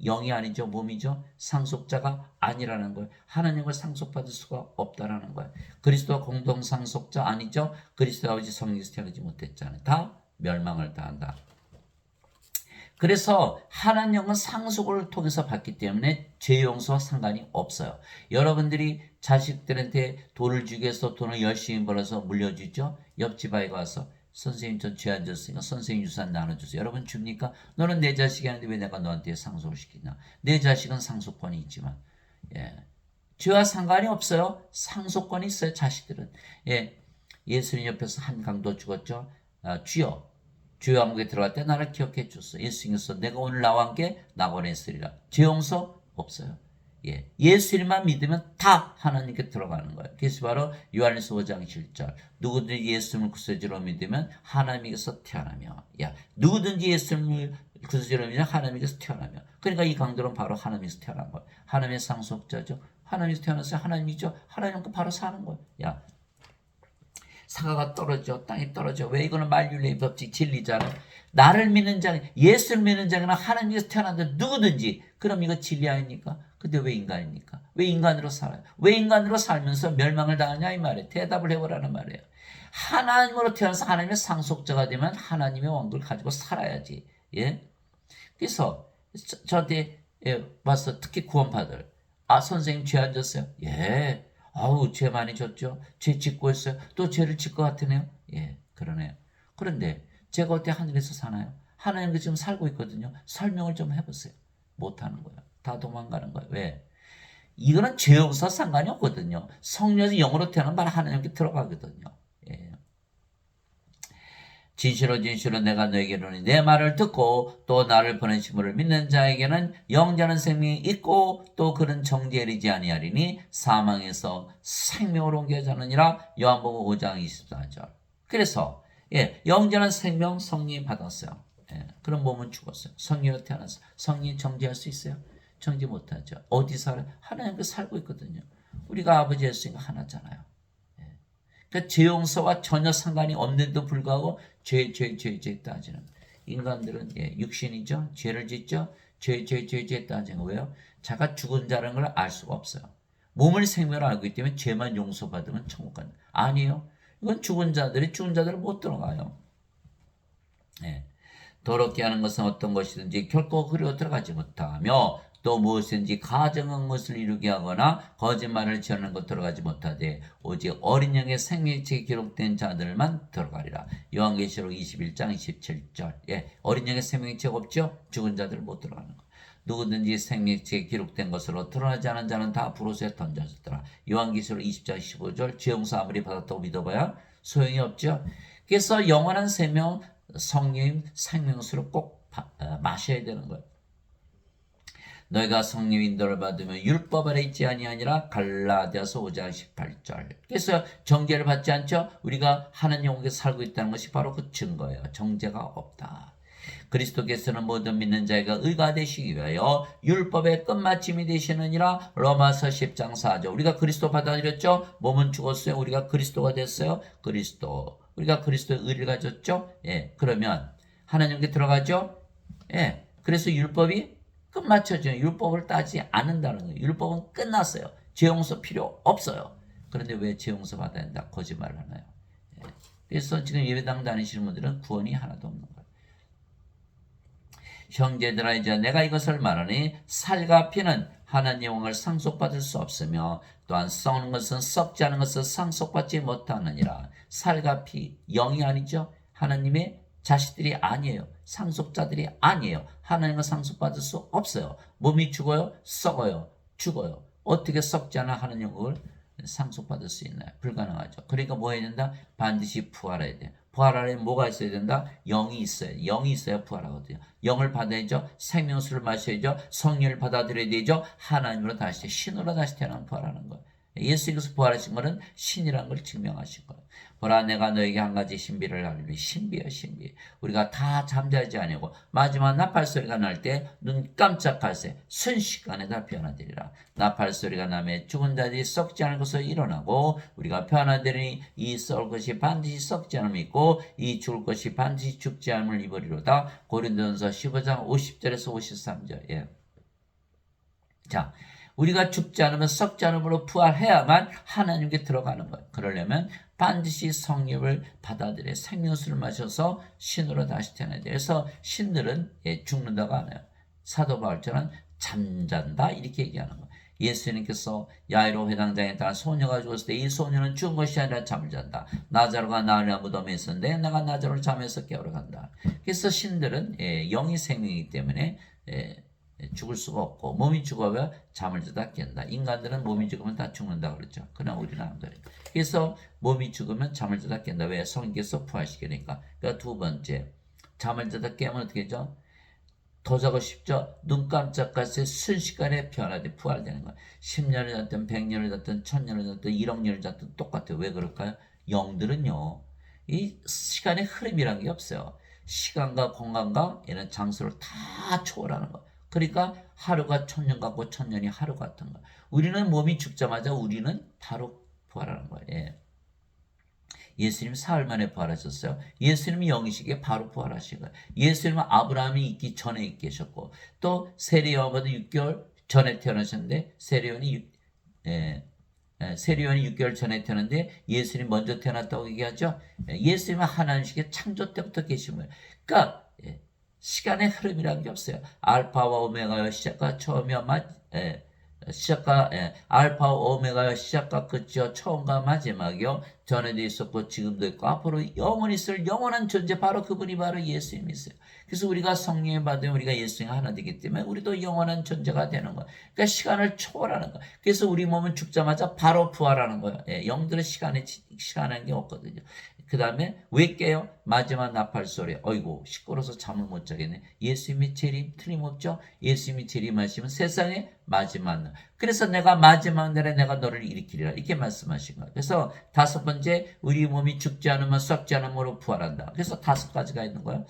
영이 아니죠. 몸이죠. 상속자가 아니라는 거예요. 하나님을 상속받을 수가 없다라는 거예요. 그리스도와 공동 상속자 아니죠. 그리스도의 아버지 성령에서 태어나지 못했잖아요. 다 멸망을 당한다. 그래서 하나님은 상속을 통해서 받기 때문에 죄 용서와 상관이 없어요. 여러분들이 자식들한테 돈을 주기 위해서 돈을 열심히 벌어서 물려주죠. 옆집 아이가 와서 선생님 전 죄 안 졌으니까 선생님 유산 나눠주세요. 여러분 줍니까? 너는 내 자식이 아닌데 왜 내가 너한테 상속을 시키냐. 내 자식은 상속권이 있지만 죄와 상관이 없어요. 상속권이 있어요. 자식들은. 예수님 옆에서 한 강도 죽었죠. 주여 주의 왕국에 들어갈 때 나를 기억해 줬어. 예수님께서 내가 오늘 나와 함께 낙원했으리라. 죄 용서 없어요. 예수님만 믿으면 다 하나님께 들어가는 거예요. 그래서 바로 요한일서 5장 7절. 누구든지 예수님을 구세주로 믿으면 하나님께서 태어나며. 누구든지 예수님을 구세주로 믿으면 하나님께서 태어나며. 그러니까 이 강도는 바로 하나님께서 태어난 거예요. 하나님의 상속자죠. 하나님께서 태어났어요. 하나님이죠. 하나님과 바로 사는 거예요. 사과가 떨어져 땅이 떨어져. 왜? 이거는 만윤의 법칙 진리잖아요. 나를 믿는 자, 예수를 믿는 자는 하나님께서 태어난다. 누구든지. 그럼 이거 진리 아닙니까? 근데 왜 인간입니까? 왜 인간으로 살아요? 왜 인간으로 살면서 멸망을 당하냐 이 말이에요. 대답을 해보라는 말이에요. 하나님으로 태어나서 하나님의 상속자가 되면 하나님의 왕국을 가지고 살아야지. 그래서 저한테 와서 특히 구원받을 선생님 죄 안 졌어요? 아우 죄 많이 졌죠. 죄 짓고 있어요. 또 죄를 질 것 같으네요. 그러네요. 그런데 제가 어때 하늘에서 사나요? 하나님과 지금 살고 있거든요. 설명을 좀 해보세요. 못하는 거예요. 다 도망가는 거예요. 왜? 이거는 죄 용서 상관이 없거든요. 성령이 영으로 태어나면 바로 하나님께 들어가거든요. 진실로 내가 너에게 이르노니 내 말을 듣고 또 나를 보내신 분을 믿는 자에게는 영원한 생명이 있고 또 그는 정죄에 이르지 아니하리니 사망에서 생명으로 옮겨자느니라. 요한복음 5장 24절. 그래서 영원한 생명 성령이 받았어요. 그런 몸은 죽었어요. 성령으로 태어나서 성령이 정죄할 수 있어요? 정죄 못하죠. 어디서 살아요? 하나님과 살고 있거든요. 우리가 아버지 예수님과 하나잖아요. 그러니까 죄 용서와 전혀 상관이 없는데도 불구하고 죄 따지는 인간들은 육신이죠. 죄를 짓죠. 죄 따지는 거예요. 자가 죽은 자라는 걸 알 수가 없어요. 몸을 생명으로 알고 있기 때문에 죄만 용서받으면 천국 간다. 아니에요. 이건 죽은 자들은 못 들어가요. 더럽게 하는 것은 어떤 것이든지 결코 그리로 들어가지 못하며 또 무엇이든지 가증한 것을 이루게 하거나 거짓말을 지어내는 것 들어가지 못하되 오직 어린 양의 생명책에 기록된 자들만 들어가리라. 요한계시록 21장 27절. 어린 양의 생명책 없죠? 죽은 자들 못 들어가는 거. 누구든지 생명책에 기록된 것으로 드러나지 않은 자는 다 불옷에 던져졌더라. 요한계시록 20장 15절. 죄 용서 아무리 받았다고 믿어봐야 소용이 없죠. 그래서 영원한 생명 성령 생명수를 꼭 마셔야 되는 거예요. 너희가 성령 인도를 받으면 율법 아래 있지 아니하니라. 갈라디아서 5장 18절. 그래서 정죄를 받지 않죠. 우리가 하나님 영역에 살고 있다는 것이 바로 그 증거예요. 정죄가 없다. 그리스도께서는 모든 믿는 자가 의가 되시기 위하여 율법의 끝마침이 되시느니라. 로마서 10장 4절. 우리가 그리스도 받아들였죠. 몸은 죽었어요. 우리가 그리스도가 됐어요. 우리가 그리스도의 의를 가졌죠. 그러면 하나님께 들어가죠. 그래서 율법이 끝마쳐져요. 율법을 따지 않는다는 거예요. 율법은 끝났어요. 죄 용서 필요 없어요. 그런데 왜 죄 용서 받아야 된다? 거짓말을 하나요? 그래서 지금 예배당 다니시는 분들은 구원이 하나도 없는 거예요. 형제들아 이제 내가 이것을 말하니 살과 피는 하나님 영광을 상속받을 수 없으며 또한 썩는 것은 썩지 않은 것을 상속받지 못하느니라. 살과 피 영이 아니죠. 하나님의 자식들이 아니에요. 상속자들이 아니에요. 하나님과 상속받을 수 없어요. 몸이 죽어요. 썩어요. 죽어요. 어떻게 썩지 않아 하나님 영광을 상속받을 수 있나요? 불가능하죠. 그러니까 뭐 해야 된다? 반드시 부활해야 돼요. 부활하려면 뭐가 있어야 된다? 영이 있어요. 영이 있어야 부활하거든요. 영을 받아야죠. 생명수를 마셔야죠. 성령을 받아들여야 되죠. 하나님으로 다시 신으로 다시 태어나면 부활하는 거예요. 예수님께서 부활하신 것은 신이라는 걸 증명하신 거예요. 보라 내가 너에게 한 가지 신비를 알리니 신비야 신비. 우리가 다 잠자지 아니고 마지막 나팔 소리가 날 때 눈 깜짝할 새 순식간에 다 변화되리라. 나팔 소리가 나매 죽은 자들이 썩지 않을 것으로 일어나고 우리가 변화되리니 이 썩을 것이 반드시 썩지 않음을 입고 이 죽을 것이 반드시 죽지 않음을 입으리로다. 고린도전서 15장 50절에서 53절. 자, 우리가 죽지 않으면 썩지 않음으로 부활해야만 하나님께 들어가는 거예요. 그러려면 반드시 성령을 받아들여 생명수를 마셔서 신으로 다시 태어나야 돼요. 그래서 신들은 죽는다고 안 해요. 사도 바울처럼 잠잔다 이렇게 얘기하는 거예요. 예수님께서 야이로 회당장에다가 소녀가 죽었을 때 이 소녀는 죽은 것이 아니라 잠을 잔다. 나자로가 나흘이나 무덤에 있었는데 내가 나자로를 잠에서 깨우러 간다. 그래서 신들은 영이 생명이기 때문에 죽을 수가 없고 몸이 죽어야 잠을 자다 깬다. 인간들은 몸이 죽으면 다 죽는다 그러죠. 그러나 우리는 안 그래요. 그래서 몸이 죽으면 잠을 자다 깬다. 왜? 성령께서 부활시키니까. 그러니까 두 번째, 잠을 자다 깨면 어떻게 되죠? 더 자고 싶죠? 눈 깜짝할 새 순식간에 변화돼 부활되는 거예요. 10년을 잤든 100년을 잤든 1000년을 잤든 1억 년을 잤든 똑같아요. 왜 그럴까요? 영들은요. 이 시간의 흐름이란 게 없어요. 시간과 공간과 이런 장소를 다 초월하는 거예요. 그러니까 하루가 1000년 같고 1000년이 하루 같은 거예요. 우리는 몸이 죽자마자 우리는 바로 부활하는 거예요. 예수님 사흘 만에 부활하셨어요. 예수님이 영이시기에 바로 부활하신 거예요. 예수님은 아브라함이 있기 전에 계셨고 또 세리요한보다 6개월 전에 태어나셨는데 세리요한이 6개월 전에 태어났는데 예수님 먼저 태어났다고 얘기하죠. 예수님은 하나님시기에 창조 때부터 계신 거예요. 그러니까 시간의 흐름이라는 게 없어요. 알파와 오메가요 시작과 처음이요 알파와 오메가요 시작과 끝이요 처음과 마지막이요 전에도 있었고 지금도 있고 앞으로 영원히 있을 영원한 존재 바로 그분이 바로 예수님이세요. 그래서 우리가 성령을 받으면 우리가 예수님 하나 되기 때문에 우리도 영원한 존재가 되는 거예요. 그러니까 시간을 초월하는 거예요. 그래서 우리 몸은 죽자마자 바로 부활하는 거예요. 영들은 시간이라는 게 없거든요. 그 다음에 왜 깨요? 마지막 나팔 소리. 어이구 시끄러워서 잠을 못 자겠네. 예수님이 재림 틀림없죠? 예수님이 재림하시면 세상의 마지막 날. 그래서 내가 마지막 날에 내가 너를 일으키리라 이렇게 말씀하신 거예요. 그래서 다섯 번째 우리 몸이 죽지 않으면 썩지 않으므로 부활한다. 그래서 다섯 가지가 있는 거예요.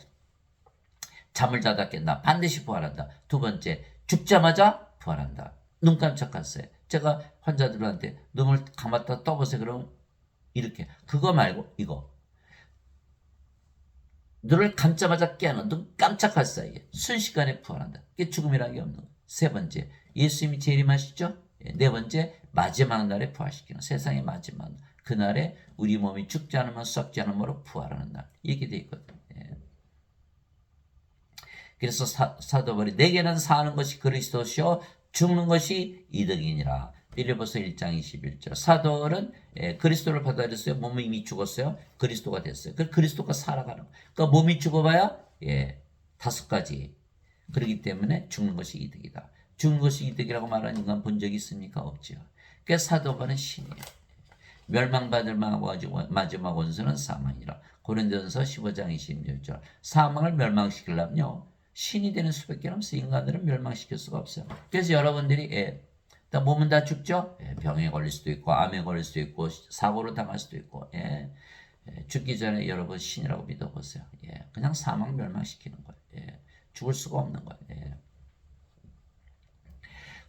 잠을 자다 깬다. 반드시 부활한다. 두 번째 죽자마자 부활한다. 눈 깜짝했어요. 제가 환자들한테 눈을 감았다 떠보세요. 그러면 이렇게 그거 말고 이거 눈을 감자마자 깨는 눈 깜짝할 사이에 순식간에 부활한다. 이게 죽음이라는 게 없는 거예요. 세 번째 예수님이 재림하시죠. 네 번째 마지막 날에 부활시키는 세상의 마지막 날. 그날에 우리 몸이 죽지 않으면 썩지 않으므로 부활하는 날 이렇게 돼 있거든요. 그래서 사도 바울이 내게는 사는 것이 그리스도시요 죽는 것이 이득이니라. 빌립보서 1장 21절. 사도 바울은 그리스도를 받아들였어요. 몸이 이미 죽었어요. 그리스도가 됐어요. 그리스도가 살아가는 거예요. 그러니까 몸이 죽어봐야 다섯 가지. 그렇기 때문에 죽는 것이 이득이다. 죽는 것이 이득이라고 말하는 인간 본 적이 있습니까? 없죠. 그래서 사도 바울은 신이에요. 멸망받을 마지막 원수는 사망이라. 고린도전서 15장 26절. 사망을 멸망시키려면요. 신이 되는 수밖에 없어요. 인간들은 멸망시킬 수가 없어요. 그래서 여러분들이 몸은 다 죽죠? 병에 걸릴 수도 있고 암에 걸릴 수도 있고 사고로 당할 수도 있고 죽기 전에 여러분 신이라고 믿어보세요. 그냥 사망 멸망시키는 거예요. 죽을 수가 없는 거예요.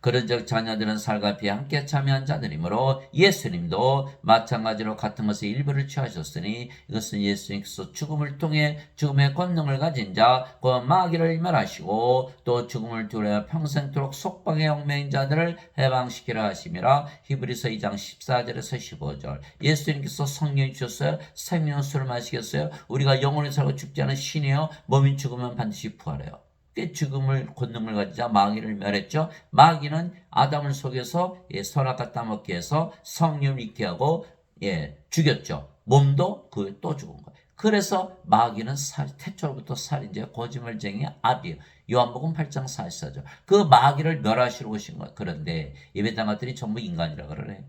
그런즉 자녀들은 살과 피에 함께 참여한 자들이므로 예수님도 마찬가지로 같은 것의 일부를 취하셨으니 이것은 예수님께서 죽음을 통해 죽음의 권능을 가진 자 곧 마귀를 멸하시고 또 죽음을 두려워 평생토록 속박의 얽매인 자들을 해방시키려 하심이라. 히브리서 2장 14절에서 15절. 예수님께서 성령이 주셨어요. 생명의 술을 마시겠어요. 우리가 영원히 살고 죽지 않은 신이에요. 몸이 죽으면 반드시 부활해요. 죽음을 권능을 가지자 마귀를 멸했죠. 마귀는 아담을 속여서 선악과 따먹게 해서 성령을 잊게 하고 죽였죠. 몸도 그 또 죽은 거예요. 그래서 마귀는 태초로부터 살인자 거짓말쟁이 아비예요. 요한복음 8장 44절. 그 마귀를 멸하시러 오신 거예요. 그런데 예배당 것들이 전부 인간이라 그러네.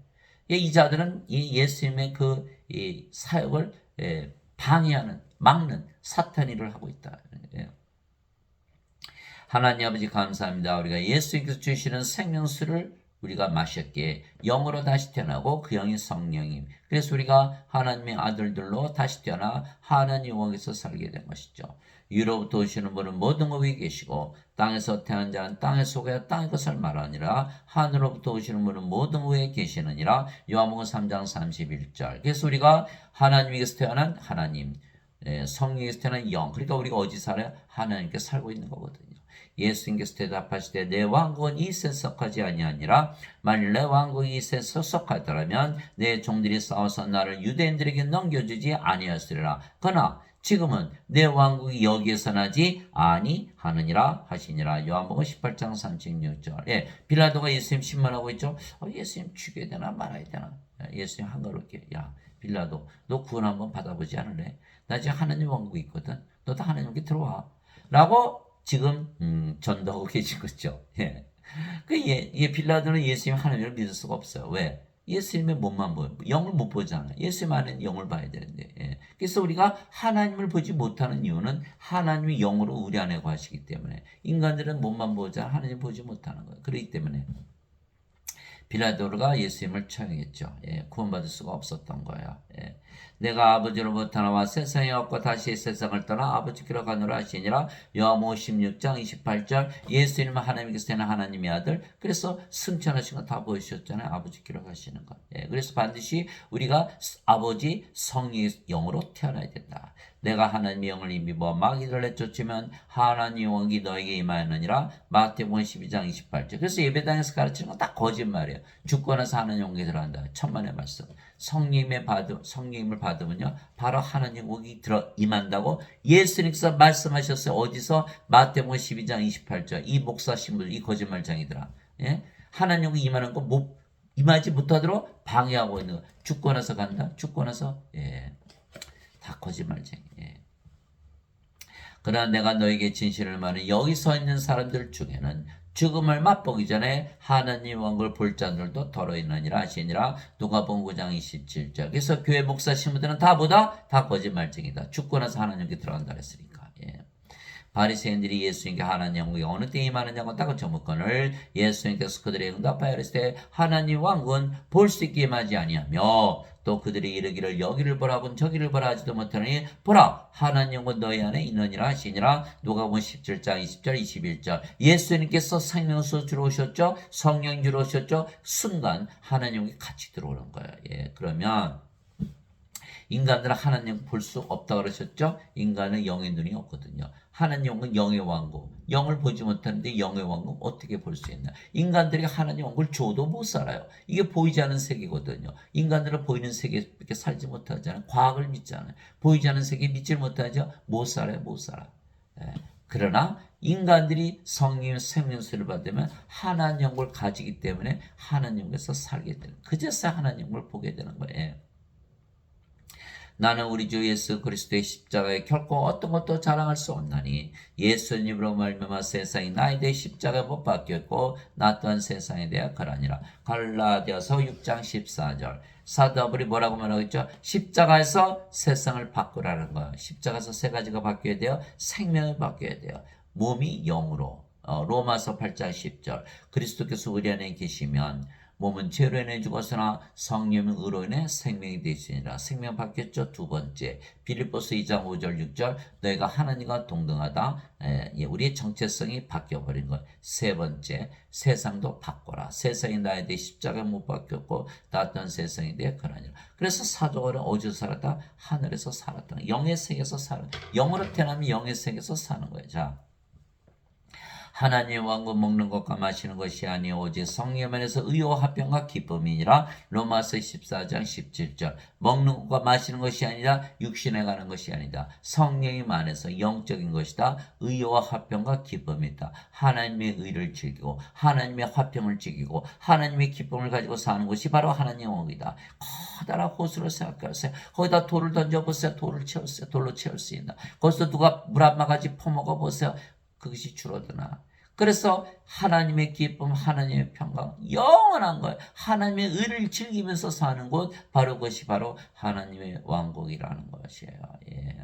이 자들은 이 예수님의 이 사역을 방해하는 막는 사탄 일을 하고 있다. 하나님 아버지 감사합니다. 우리가 예수님께서 주시는 생명수를 우리가 마셨기에 영으로 다시 태어나고 그 영이 성령임. 그래서 우리가 하나님의 아들들로 다시 태어나 하나님 영에서 살게 된 것이죠. 위로부터 오시는 분은 모든 것 위에 계시고 땅에서 태어난 자는 땅에 속에 땅의 것을 말하니라. 하늘로부터 오시는 분은 모든 것 위에 계시느니라. 요한복음 3장 31절. 그래서 우리가 하나님에게서 태어난 하나님, 성령에서 태어난 영. 그러니까 우리가 어디 살아요? 하나님께 살고 있는 거거든요. 예수님께서 대답하시되 내 왕국은 이 세에 속하지 아니하니라. 만일 내 왕국이 이 세에 속하더라면 내 종들이 싸워서 나를 유대인들에게 넘겨주지 아니하였으리라. 그러나 지금은 내 왕국이 여기에서 나지 아니하느니라 하시니라. 요한복음 18장 36절. 빌라도가 예수님 신문하고 있죠. 예수님 죽여야 되나 말아야 되나. 예수님 한가롭게 빌라도 너 구원 한번 받아보지 않을래? 나 지금 하나님 왕국이 있거든. 너도 하나님께 들어와. 라고 지금 전도하고 계신 거죠. 빌라도는 예수님 하나님을 믿을 수가 없어요. 왜? 예수님의 몸만 보여. 영을 못 보잖아요. 예수님 안에는 영을 봐야 되는데. 그래서 우리가 하나님을 보지 못하는 이유는 하나님이 영으로 우리 안에 거하시기 때문에. 인간들은 몸만 보자 하나님 보지 못하는 거예요. 그렇기 때문에 빌라도가 예수님을 처형했죠. 구원받을 수가 없었던 거예요. 내가 아버지로부터 나와 세상에 왔고 다시 세상을 떠나 아버지께로 가노라 하시니라. 요한복음 16장 28절. 예수님은 하나님께서 되는 하나님의 아들. 그래서 승천하신 거 다 보여주셨잖아요. 아버지께로 가시는 것. 그래서 반드시 우리가 아버지 성령의 영으로 태어나야 된다. 내가 하나님의 영을 이미 마귀를 내쫓으면 하나님의 영이 너에게 임하였느니라. 마태복음 12장 28절. 그래서 예배당에서 가르치는 건 다 거짓말이에요. 죽고 나서 하나님 영에 들어간다. 천만의 말씀. 성령을 받으면요 바로 하나님 영이 들어 임한다고 예수님께서 말씀하셨어요. 어디서? 마태복음 12장 28절. 이 목사 신부들 이 거짓말쟁이들아. 하나님 영이 임하는 거 임하지 못하도록 방해하고 있는 거. 죽고 나서 간다. 죽고 나서 다 거짓말쟁이. 그러나 내가 너에게 진실을 말하니 여기 서 있는 사람들 중에는 죽음을 맛보기 전에 하나님 왕국을 볼 자들도 더러 있느니라 하시니라. 누가복음 9장 27절. 그래서 교회 목사 신부들은 다 뭐다? 다 거짓말쟁이다. 죽고 나서 하나님께 들어간다 그랬으니까. 예. 바리새인들이 예수님께 하나님 왕국이 어느 때 임하느냐고 따고 저묻건을 예수님께서 그들의 응답하여 이르시되 하나님 왕국은 볼 수 있게 임하지 아니하며 또 그들이 이르기를 여기를 보라곤 저기를 보라 하지도 못하니 보라 하나님 왕국은 너희 안에 있느니라 하시니라. 누가복음 17장 20절 21절. 예수님께서 생명수 주러 오셨죠. 성령 주러 오셨죠. 순간 하나님 왕국이 같이 들어오는 거예요. 예, 그러면 인간들은 하나님 볼 수 없다 그러셨죠? 인간은 영의 눈이 없거든요. 하나님은 영의 왕국. 영을 보지 못하는데 영의 왕국 어떻게 볼 수 있나? 인간들이 하나님 왕국을 줘도 못 살아요. 이게 보이지 않는 세계거든요. 인간들은 보이는 세계밖에 살지 못하잖아요. 과학을 믿잖아요. 보이지 않는 세계 믿지 못하죠? 못 살아요. 못 살아. 예. 그러나 인간들이 성령 생명수를 받으면 하나님 영을 가지기 때문에 하나님께서 살게 되는 그제서 하나님을 보게 되는 거예요. 나는 우리 주 예수 그리스도의 십자가에 결코 어떤 것도 자랑할 수 없나니 예수님으로 말미암아 세상이 나에 대해 십자가에 못 박혔고 나 또한 세상에 대해 거라니라. 갈라디아서 6장 14절. 사도 바울이 뭐라고 말하고 있죠? 십자가에서 세상을 바꾸라는 거예요. 십자가에서 세 가지가 바뀌어야 돼요. 생명을 바뀌어야 돼요. 몸이 영으로. 로마서 8장 10절. 그리스도께서 우리 안에 계시면 몸은 죄로 인해 죽었으나 성령은 의로 인해 생명이 되시니라. 생명 바뀌었죠. 두 번째 빌립보서 2장 5절 6절. 너희가 하나님과 동등하다. 우리의 정체성이 바뀌어버린 것. 세 번째 세상도 바꿔라. 세상이 나에 대해 십자가에 못 박혔고 나 또한 세상에 대해 거라니라. 그래서 사도 바울은 어디서 살았다? 하늘에서 살았다. 영의 세계에서 살았다. 영으로 태어나면 영의 세계에서 사는 거예요. 자, 하나님의 왕국 먹는 것과 마시는 것이 아니오 오직 성령 안에서 의와 화평과 기쁨이니라. 로마서 14장 17절. 먹는 것과 마시는 것이 아니라 육신에 가는 것이 아니다. 성령이 안에서 영적인 것이다. 의와 화평과 기쁨이다. 하나님의 의를 즐기고 하나님의 화평을 즐기고 하나님의 기쁨을 가지고 사는 것이 바로 하나님의 왕국이다. 커다란 호수를 생각하세요. 거기다 돌을 던져보세요. 돌을 채우세요. 돌로 채울 수 있나. 거기서 누가 물 한 바가지 퍼먹어 보세요. 그것이 줄어드나. 그래서 하나님의 기쁨, 하나님의 평강, 영원한 거예요. 하나님의 의를 즐기면서 사는 곳, 바로 그것이 바로 하나님의 왕국이라는 것이에요. 예.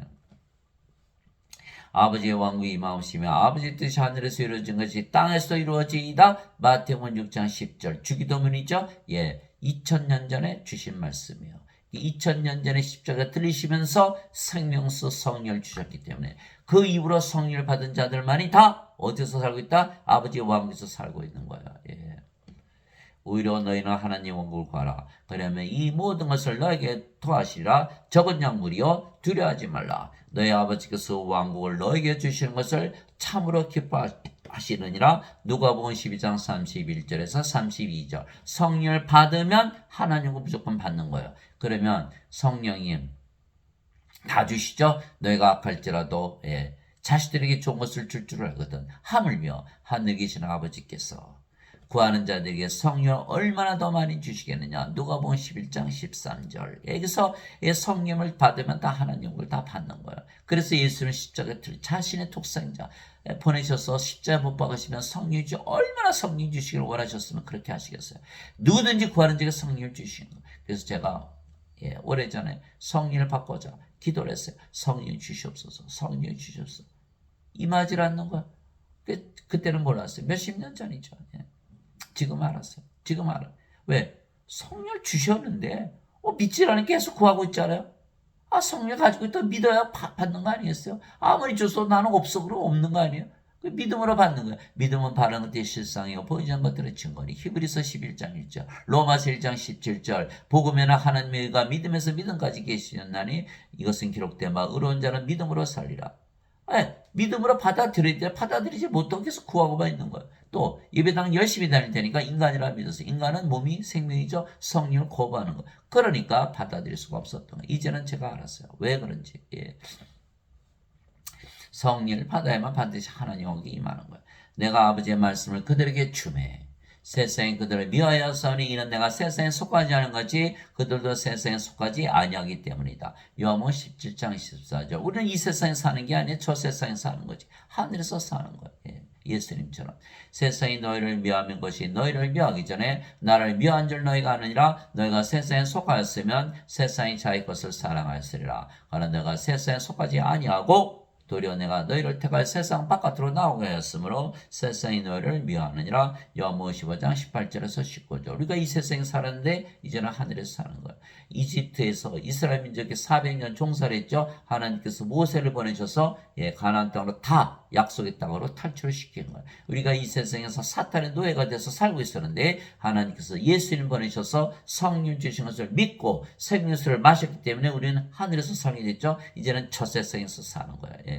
아버지의 왕국이 임하시며 아버지 뜻이 하늘에서 이루어진 것이 땅에서 이루어지이다. 마태복음 6장 10절. 주기도문이죠. 예, 2000년 전에 주신 말씀이에요. 2000년 전에 십자가 들리시면서 생명수 성령을 주셨기 때문에 그 이후로 성령을 받은 자들만이 다 어디서 살고 있다? 아버지의 왕국에서 살고 있는 거야. 예. 오히려 너희는 하나님 왕국을 구하라. 그러면 이 모든 것을 너에게 더하시리라. 적은 약물이여 두려워하지 말라. 너희 아버지께서 왕국을 너에게 주시는 것을 참으로 기뻐하시느니라. 누가복음 12장 31절에서 32절. 성령을 받으면 하나님을 무조건 받는 거예요. 그러면 성령님 다 주시죠. 너희가 악할지라도 자식들에게 좋은 것을 줄 줄 알거든. 하물며 하늘 계신 아버지께서 구하는 자들에게 성령을 얼마나 더 많이 주시겠느냐. 누가복음 11장 13절. 여기서 성령을 받으면 다 하나님을 다 받는 거예요. 그래서 예수는 십자가에 자신의 독생자 보내셔서 십자가에 못 박으시면 성령 주시 얼마나 성령 주시기를 원하셨으면 그렇게 하시겠어요. 누구든지 구하는 자에게 성령을 주시는 거예요. 그래서 제가 오래전에 성령을 받고자 기도를 했어요. 성령 주시옵소서. 성령 주시옵소서. 임하지 않는 거야. 그때는 몰랐어요. 몇십 년 전이죠. 지금 알았어요. 지금 알아. 왜? 성령 주셨는데 믿지 않으니 계속 구하고 있잖아요. 성령 가지고 있다 믿어야 받는 거 아니겠어요? 아무리 줘서 나는 없어 그러면 없는 거 아니에요? 믿음으로 받는 거예요. 믿음은 바른 것들이 실상이요 보이지 않는 것들의 증거니. 히브리서 11장 1절, 로마서 1장 17절. 복음에는 하나님의 의가 믿음에서 믿음까지 계시셨나니 이것은 기록되마 의로운 자는 믿음으로 살리라. 믿음으로 받아들이지 못하고 계속 구하고만 있는 거예요. 또 예배당 열심히 다닐 테니까 인간이라 믿어서 인간은 몸이 생명이죠. 성령을 거부하는 거예요. 그러니까 받아들일 수가 없었던 거예요. 이제는 제가 알았어요. 왜 그런지. 성령을 받아야만 반드시 하나님 왕국이 임하는 거예요. 내가 아버지의 말씀을 그들에게 주매 세상이 그들을 미워하였으니 이는 내가 세상에 속하지 않은 거지 그들도 세상에 속하지 아니하기 때문이다. 요한복음 17장 14절. 우리는 이 세상에 사는 게 아니에요. 저 세상에 사는 거지. 하늘에서 사는 거예요. 예수님처럼. 세상이 너희를 미워하는 것이 너희를 미워하기 전에 나를 미워한 줄 너희가 아느니라. 너희가 세상에 속하였으면 세상이 자기 것을 사랑하였으리라. 그러나 너희가 세상에 속하지 아니하고 도리어 내가 너희를 택하여 세상 바깥으로 나오게 하였으므로 세상이 너희를 미워하느니라. 요한복음 15장 18절에서 19절. 우리가 이 세상에 살았는데 이제는 하늘에서 사는 거예요. 이집트에서 이스라엘 민족이 400년 종살이 했죠. 하나님께서 모세를 보내셔서 가나안 땅으로 다 약속의 땅으로 탈출을 시킨 거예요. 우리가 이 세상에서 사탄의 노예가 돼서 살고 있었는데 하나님께서 예수님 보내셔서 성령 주신 것을 믿고 생명수를 마셨기 때문에 우리는 하늘에서 살게 됐죠. 이제는 저 세상에서 사는 거예요.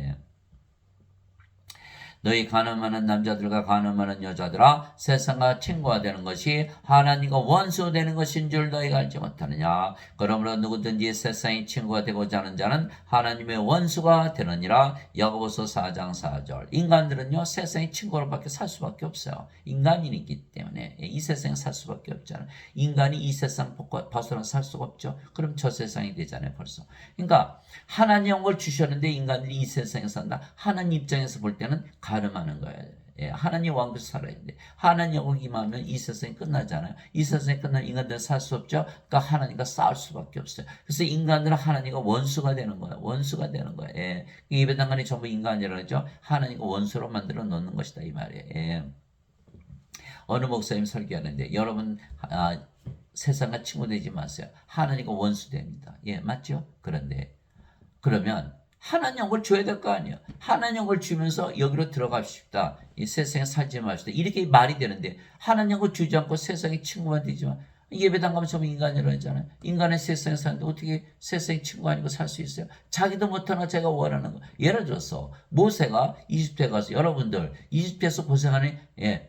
너희 가늠하는 남자들과 가늠하는 여자들아 세상과 친구가 되는 것이 하나님과 원수가 되는 것인 줄 너희가 알지 못하느냐. 그러므로 누구든지 세상의 친구가 되고자 하는 자는 하나님의 원수가 되느니라. 야고보서 4장 4절. 인간들은요 세상의 친구로밖에 살 수밖에 없어요. 인간이기 때문에 이 세상에 살 수밖에 없잖아요. 인간이 이 세상 벗어나 살 수가 없죠. 그럼 저 세상이 되잖아요 벌써. 그러니까 하나님 걸 주셨는데 인간들이 이 세상에 산다. 하나님 입장에서 볼 때는 가늠하는 거예요. 하나님 왕국에서 살아야 돼. 하나님 오기만 이 세상이 끝나잖아요. 이 세상이 끝나면 인간들은 살 수 없죠. 그러니까 하나님과 싸울 수밖에 없어요. 그래서 인간들은 하나님과 원수가 되는 거예요. 원수가 되는 거예요. 예배당관이 전부 인간이라고 하죠. 하나님과 원수로 만들어 놓는 것이다 이 말이에요. 어느 목사님 설교하는데 여러분 세상과 친구 되지 마세요. 하나님과 원수 됩니다. 맞죠? 그런데 그러면 하나님 걸 줘야 될 거 아니에요. 하나님 걸 주면서 여기로 들어갑시다. 이 세상에 살지 맙시다. 이렇게 말이 되는데 하나님 걸 주지 않고 세상의 친구만 되지만 예배당 가면 전부 인간이라고 했잖아요. 인간의 세상에 사는데 어떻게 세상의 친구 아니고 살 수 있어요? 자기도 못하는 거 제가 원하는 거. 예를 들어서 모세가 이집트에 가서 여러분들 이집트에서 고생하는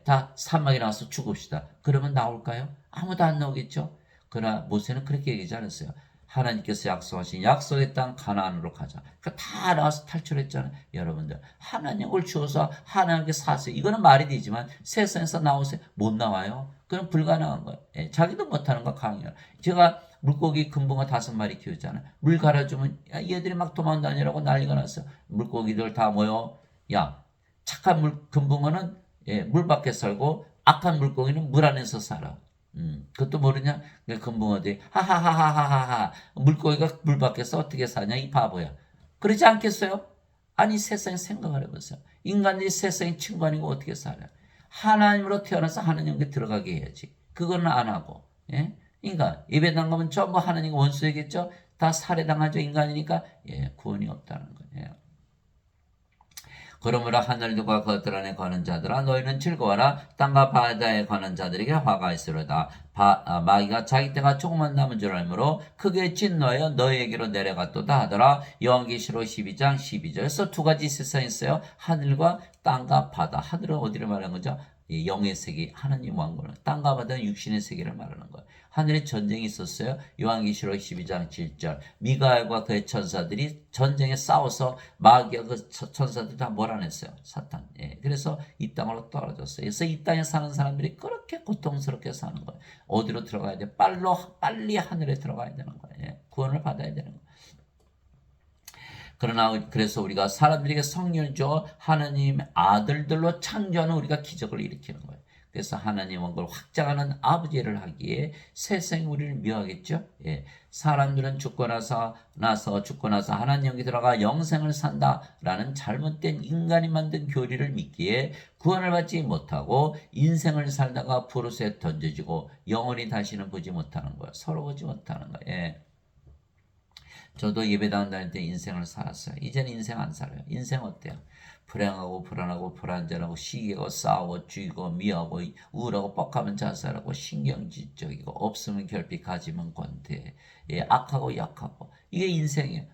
다 사막에 나와서 죽읍시다. 그러면 나올까요? 아무도 안 나오겠죠. 그러나 모세는 그렇게 얘기하지 않았어요. 하나님께서 약속하신 약속의 땅 가나안으로 가자. 다 나와서 탈출했잖아요. 여러분들 하나님을 주어서 하나님께 사세요. 이거는 말이 되지만 세상에서 나오세요. 못 나와요. 그건 불가능한 거예요. 자기도 못하는 거 강요해요. 제가 물고기 금붕어 5마리 키우잖아요. 물 갈아주면 얘들이 막 도망다니라고 난리가 났어요. 물고기들 다 모여. 야 착한 금붕어는 물 밖에 살고 악한 물고기는 물 안에서 살아. 그것도 모르냐? 금붕어들이 하하하하하하 물고기가 물 밖에서 어떻게 사냐 이 바보야. 그러지 않겠어요? 아니 세상에 생각을 해보세요. 인간들이 세상의 친구 아니고 어떻게 살아요? 하나님으로 태어나서 하나님께 들어가게 해야지. 그거는 안 하고. 그러니까 예배당 가면 전부 하나님과 원수이겠죠? 다 살해당하죠. 인간이니까 구원이 없다는 거예요. 그러므로 하늘과 그들 안에 거하는 자들아 너희는 즐거워라. 땅과 바다에 거하는 자들에게 화가 있으로다. 마귀가 자기 때가 조금만 남은 줄 알므로 크게 진노하여 너희에게로 내려갔도다 하더라. 요한계시록 12장 12절. 그래서 두 가지 세상이 있어요. 하늘과 땅과 바다. 하늘은 어디를 말하는 거죠? 영의 세계, 하나님 왕국을. 땅과 바다는 육신의 세계를 말하는 거예요. 하늘에 전쟁이 있었어요. 요한계시록 12장 7절. 미가엘과 그의 천사들이 전쟁에 싸워서 마귀와 그 천사들 다 몰아냈어요. 사탄. 그래서 이 땅으로 떨어졌어요. 그래서 이 땅에 사는 사람들이 그렇게 고통스럽게 사는 거예요. 어디로 들어가야 돼? 빨리 하늘에 들어가야 되는 거예요. 구원을 받아야 되는 거예요. 그러나 그래서 우리가 사람들에게 성령을 줘 하나님의 아들들로 창조하는 우리가 기적을 일으키는 거예요. 그래서 하나님 원국을 확장하는 아버지를 하기에 세상이 우리를 미워하겠죠. 사람들은 죽고 나서 하나님께 들어가 영생을 산다라는 잘못된 인간이 만든 교리를 믿기에 구원을 받지 못하고 인생을 살다가 포로스에 던져지고 영원히 다시는 보지 못하는 거예요. 서로 보지 못하는 거예요. 저도 예배당 다닐 때 인생을 살았어요. 이제는 인생 안 살아요. 인생 어때요? 불행하고 불안하고 불안전하고 시기하고 싸우고 죽이고 미워하고 우울하고 뻑하면 자살하고 신경질적이고 없으면 결핍 가지면 권태 악하고 약하고 이게 인생이에요.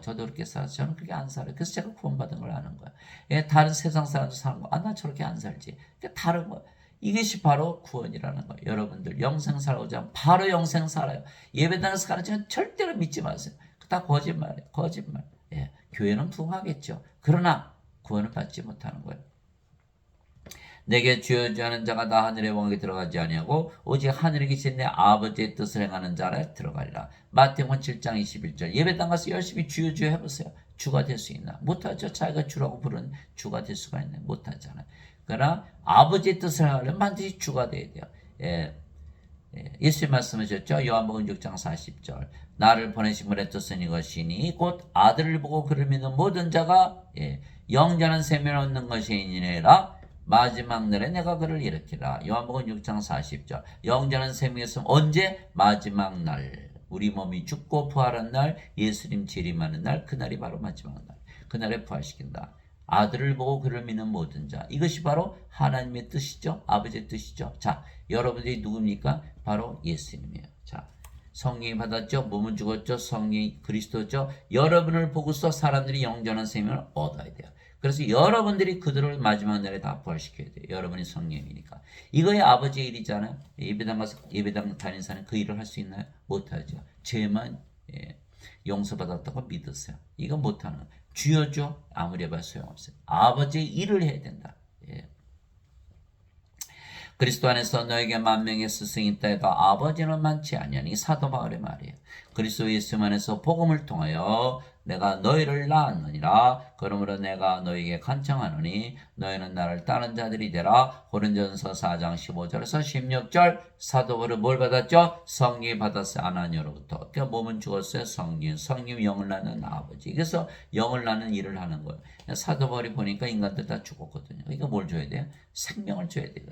저도 그렇게 살았어요. 저는 그렇게 안 살아요. 그래서 제가 구원받은 걸 아는 거예요. 다른 세상 사람도 사는 거. 나 저렇게 안 살지. 다른 거예요. 이것이 바로 구원이라는 거예요. 여러분들 영생 살고자 하면 바로 영생 살아요. 예배당에서 가르치면 절대로 믿지 마세요. 다 거짓말이에요. 거짓말. 교회는 부흥하겠죠. 그러나 구원을 받지 못하는 거예요. 내게 주여주하는 자가 다 하늘의 왕에 들어가지 아니하고 오직 하늘에 계신 내 아버지의 뜻을 행하는 자라 들어가리라. 마태복음 7장 21절. 예배당 가서 열심히 주여 주여 해보세요. 주가 될 수 있나? 못하죠. 자기가 주라고 부르는 주가 될 수가 있나? 못하잖아요. 그러나 아버지의 뜻을 하려면 반드시 주가 돼야 돼요. 예수님 말씀하셨죠. 요한복음 6장 40절. 나를 보내신 분의 뜻은 이것이니 곧 아들을 보고 그를 믿는 모든 자가 영원한 생명을 얻는 것이니라. 마지막 날에 내가 그를 일으키라. 요한복음 6장 40절. 영원한 생명이 있으면 언제? 마지막 날. 우리 몸이 죽고 부활한 날, 예수님 재림하는 날, 그날이 바로 마지막 날. 그날에 부활시킨다. 아들을 보고 그를 믿는 모든 자. 이것이 바로 하나님의 뜻이죠. 아버지의 뜻이죠. 자, 여러분들이 누굽니까? 바로 예수님이에요. 자, 성령이 받았죠. 몸은 죽었죠. 성령이 그리스도죠. 여러분을 보고서 사람들이 영원한 생명을 얻어야 돼요. 그래서 여러분들이 그들을 마지막 날에 다 부활시켜야 돼요. 여러분이 성령이니까. 이거의 아버지의 일이잖아요. 예배당 가서 예배당 다니는 사람은 그 일을 할 수 있나요? 못하죠. 죄만 용서받았다고 믿으세요. 이거 못하는 거예요. 주여줘 아무리 해봐야 소용없어요. 아버지의 일을 해야 된다. 그리스도 안에서 너에게 만명의 스승이 있다 해도 아버지는 많지 아니하니 사도 바울의 말이에요. 그리스도 예수 안에서 복음을 통하여 내가 너희를 낳았느니라. 그러므로 내가 너희에게 간청하노니 너희는 나를 따른 자들이 되라. 고린도전서 4장 15절에서 16절. 사도 바울은 뭘 받았죠? 성령이 받았어요. 하나님으로부터. 그러니까 몸은 죽었어요. 성령 영을 낳는 아버지. 그래서 영을 낳는 일을 하는 거예요. 사도 바울이 보니까 인간들 다 죽었거든요. 그러니까 뭘 줘야 돼요? 생명을 줘야 돼요.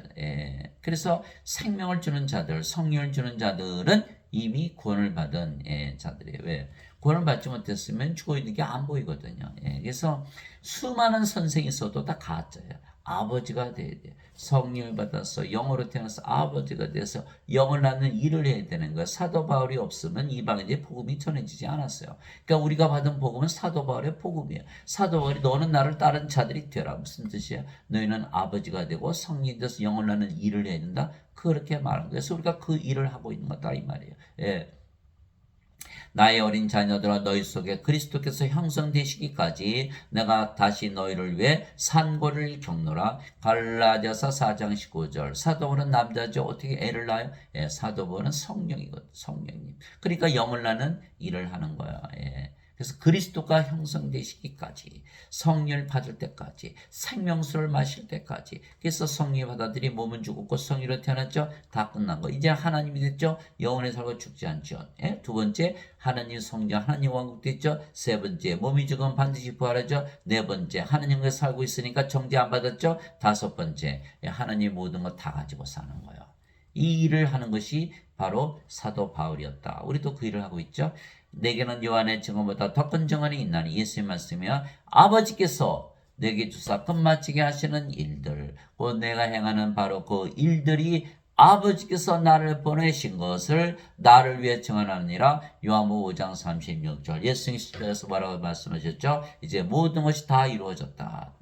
그래서 생명을 주는 자들, 성령을 주는 자들은 이미 구원을 받은 자들이에요. 왜? 구원을 받지 못했으면 죽어있는 게 안 보이거든요. 그래서 수많은 선생이 있어도 다 가짜예요. 아버지가 돼야 돼요. 성령을 받아서 영으로 태어나서 아버지가 돼서 영을 낳는 일을 해야 되는 거예요. 사도 바울이 없으면 이방인들의 복음이 전해지지 않았어요. 그러니까 우리가 받은 복음은 사도 바울의 복음이에요. 사도 바울이 너는 나를 따른 자들이 되라. 무슨 뜻이야? 너희는 아버지가 되고 성령이 돼서 영을 낳는 일을 해야 된다. 그렇게 말한 거예요. 그래서 우리가 그 일을 하고 있는 거다 이 말이에요. 나의 어린 자녀들아 너희 속에 그리스도께서 형성되시기까지 내가 다시 너희를 위해 산고를 겪노라. 갈라디아서 4장 19절. 사도바울은 남자죠. 어떻게 애를 낳아요? 사도바울은 성령이거든. 성령님. 그러니까 영을 낳는 일을 하는 거야. 그래서 그리스도가 형성되시기까지 성령을 받을 때까지 생명수를 마실 때까지 그래서 성령이 받아들이 몸은 죽었고 성령으로 태어났죠. 다 끝난 거. 이제 하나님이 됐죠. 영원히 살고 죽지 않죠. 두 번째 하나님 성령 하나님 왕국 됐죠. 세 번째 몸이 죽으면 반드시 부활하죠. 네 번째 하나님과 살고 있으니까 정죄 안 받았죠. 다섯 번째 하나님 모든 거 다 가지고 사는 거예요. 이 일을 하는 것이 바로 사도 바울이었다. 우리도 그 일을 하고 있죠. 내게는 요한의 증언보다 더 큰 증언이 있나니 예수님 말씀이야. 아버지께서 내게 주사 끝마치게 하시는 일들 곧 내가 행하는 바로 그 일들이 아버지께서 나를 보내신 것을 나를 위해 증언하느니라. 요한복음 5장 36절. 예수님께서 뭐라고 말씀하셨죠? 이제 모든 것이 다 이루어졌다.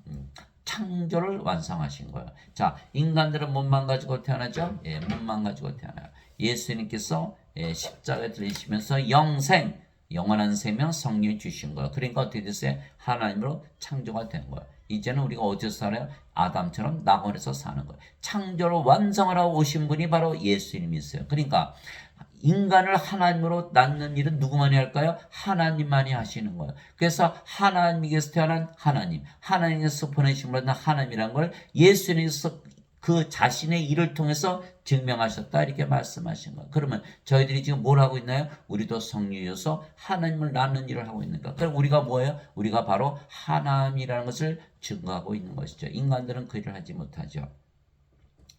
창조를 완성하신 거예요. 자, 인간들은 몸만 가지고 태어나죠? 몸만 가지고 태어나요. 예수님께서 십자가에 들리시면서 영생, 영원한 생명 성령을 주신 거예요. 그러니까 어떻게 됐어요? 하나님으로 창조가 된 거예요. 이제는 우리가 어디서 살아요? 아담처럼 낙원에서 사는 거예요. 창조를 완성하러 오신 분이 바로 예수님이세요. 그러니까 인간을 하나님으로 낳는 일은 누구만이 할까요? 하나님만이 하시는 거예요. 그래서 하나님께서 태어난 하나님, 하나님께서 보내신 분은 하나님이란 걸 예수님께서 그 자신의 일을 통해서 증명하셨다 이렇게 말씀하신 거예요. 그러면 저희들이 지금 뭘 하고 있나요? 우리도 성령이어서 하나님을 낳는 일을 하고 있는가? 그럼 우리가 뭐예요? 우리가 바로 하나님이라는 것을 증거하고 있는 것이죠. 인간들은 그 일을 하지 못하죠.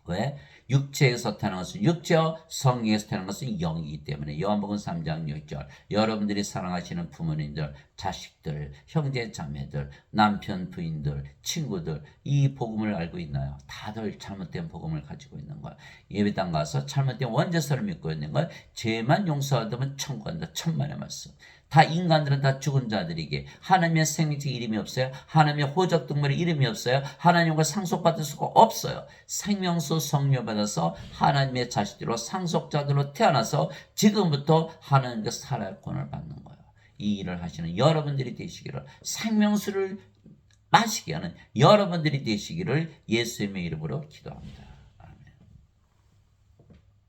왜? 육체에서 태어난 것은 육체요, 성령에서 태어난 것은 영이기 때문에. 요한복음 3장 6절. 여러분들이 사랑하시는 부모님들, 자식들, 형제 자매들, 남편 부인들, 친구들 이 복음을 알고 있나요? 다들 잘못된 복음을 가지고 있는 거야. 예배당 가서 잘못된 원죄서를 믿고 있는 걸 죄만 용서하면 천국 간다. 천만의 말씀. 다 인간들은 다 죽은 자들이기에 하나님의 생명체 이름이 없어요. 하나님의 호적동물의 이름이 없어요. 하나님과 상속받을 수가 없어요. 생명수 성령 받아서 하나님의 자식들로 상속자들로 태어나서 지금부터 하나님과 살아갈 권을 받는 거예요. 이 일을 하시는 여러분들이 되시기를 생명수를 마시게 하는 여러분들이 되시기를 예수님의 이름으로 기도합니다.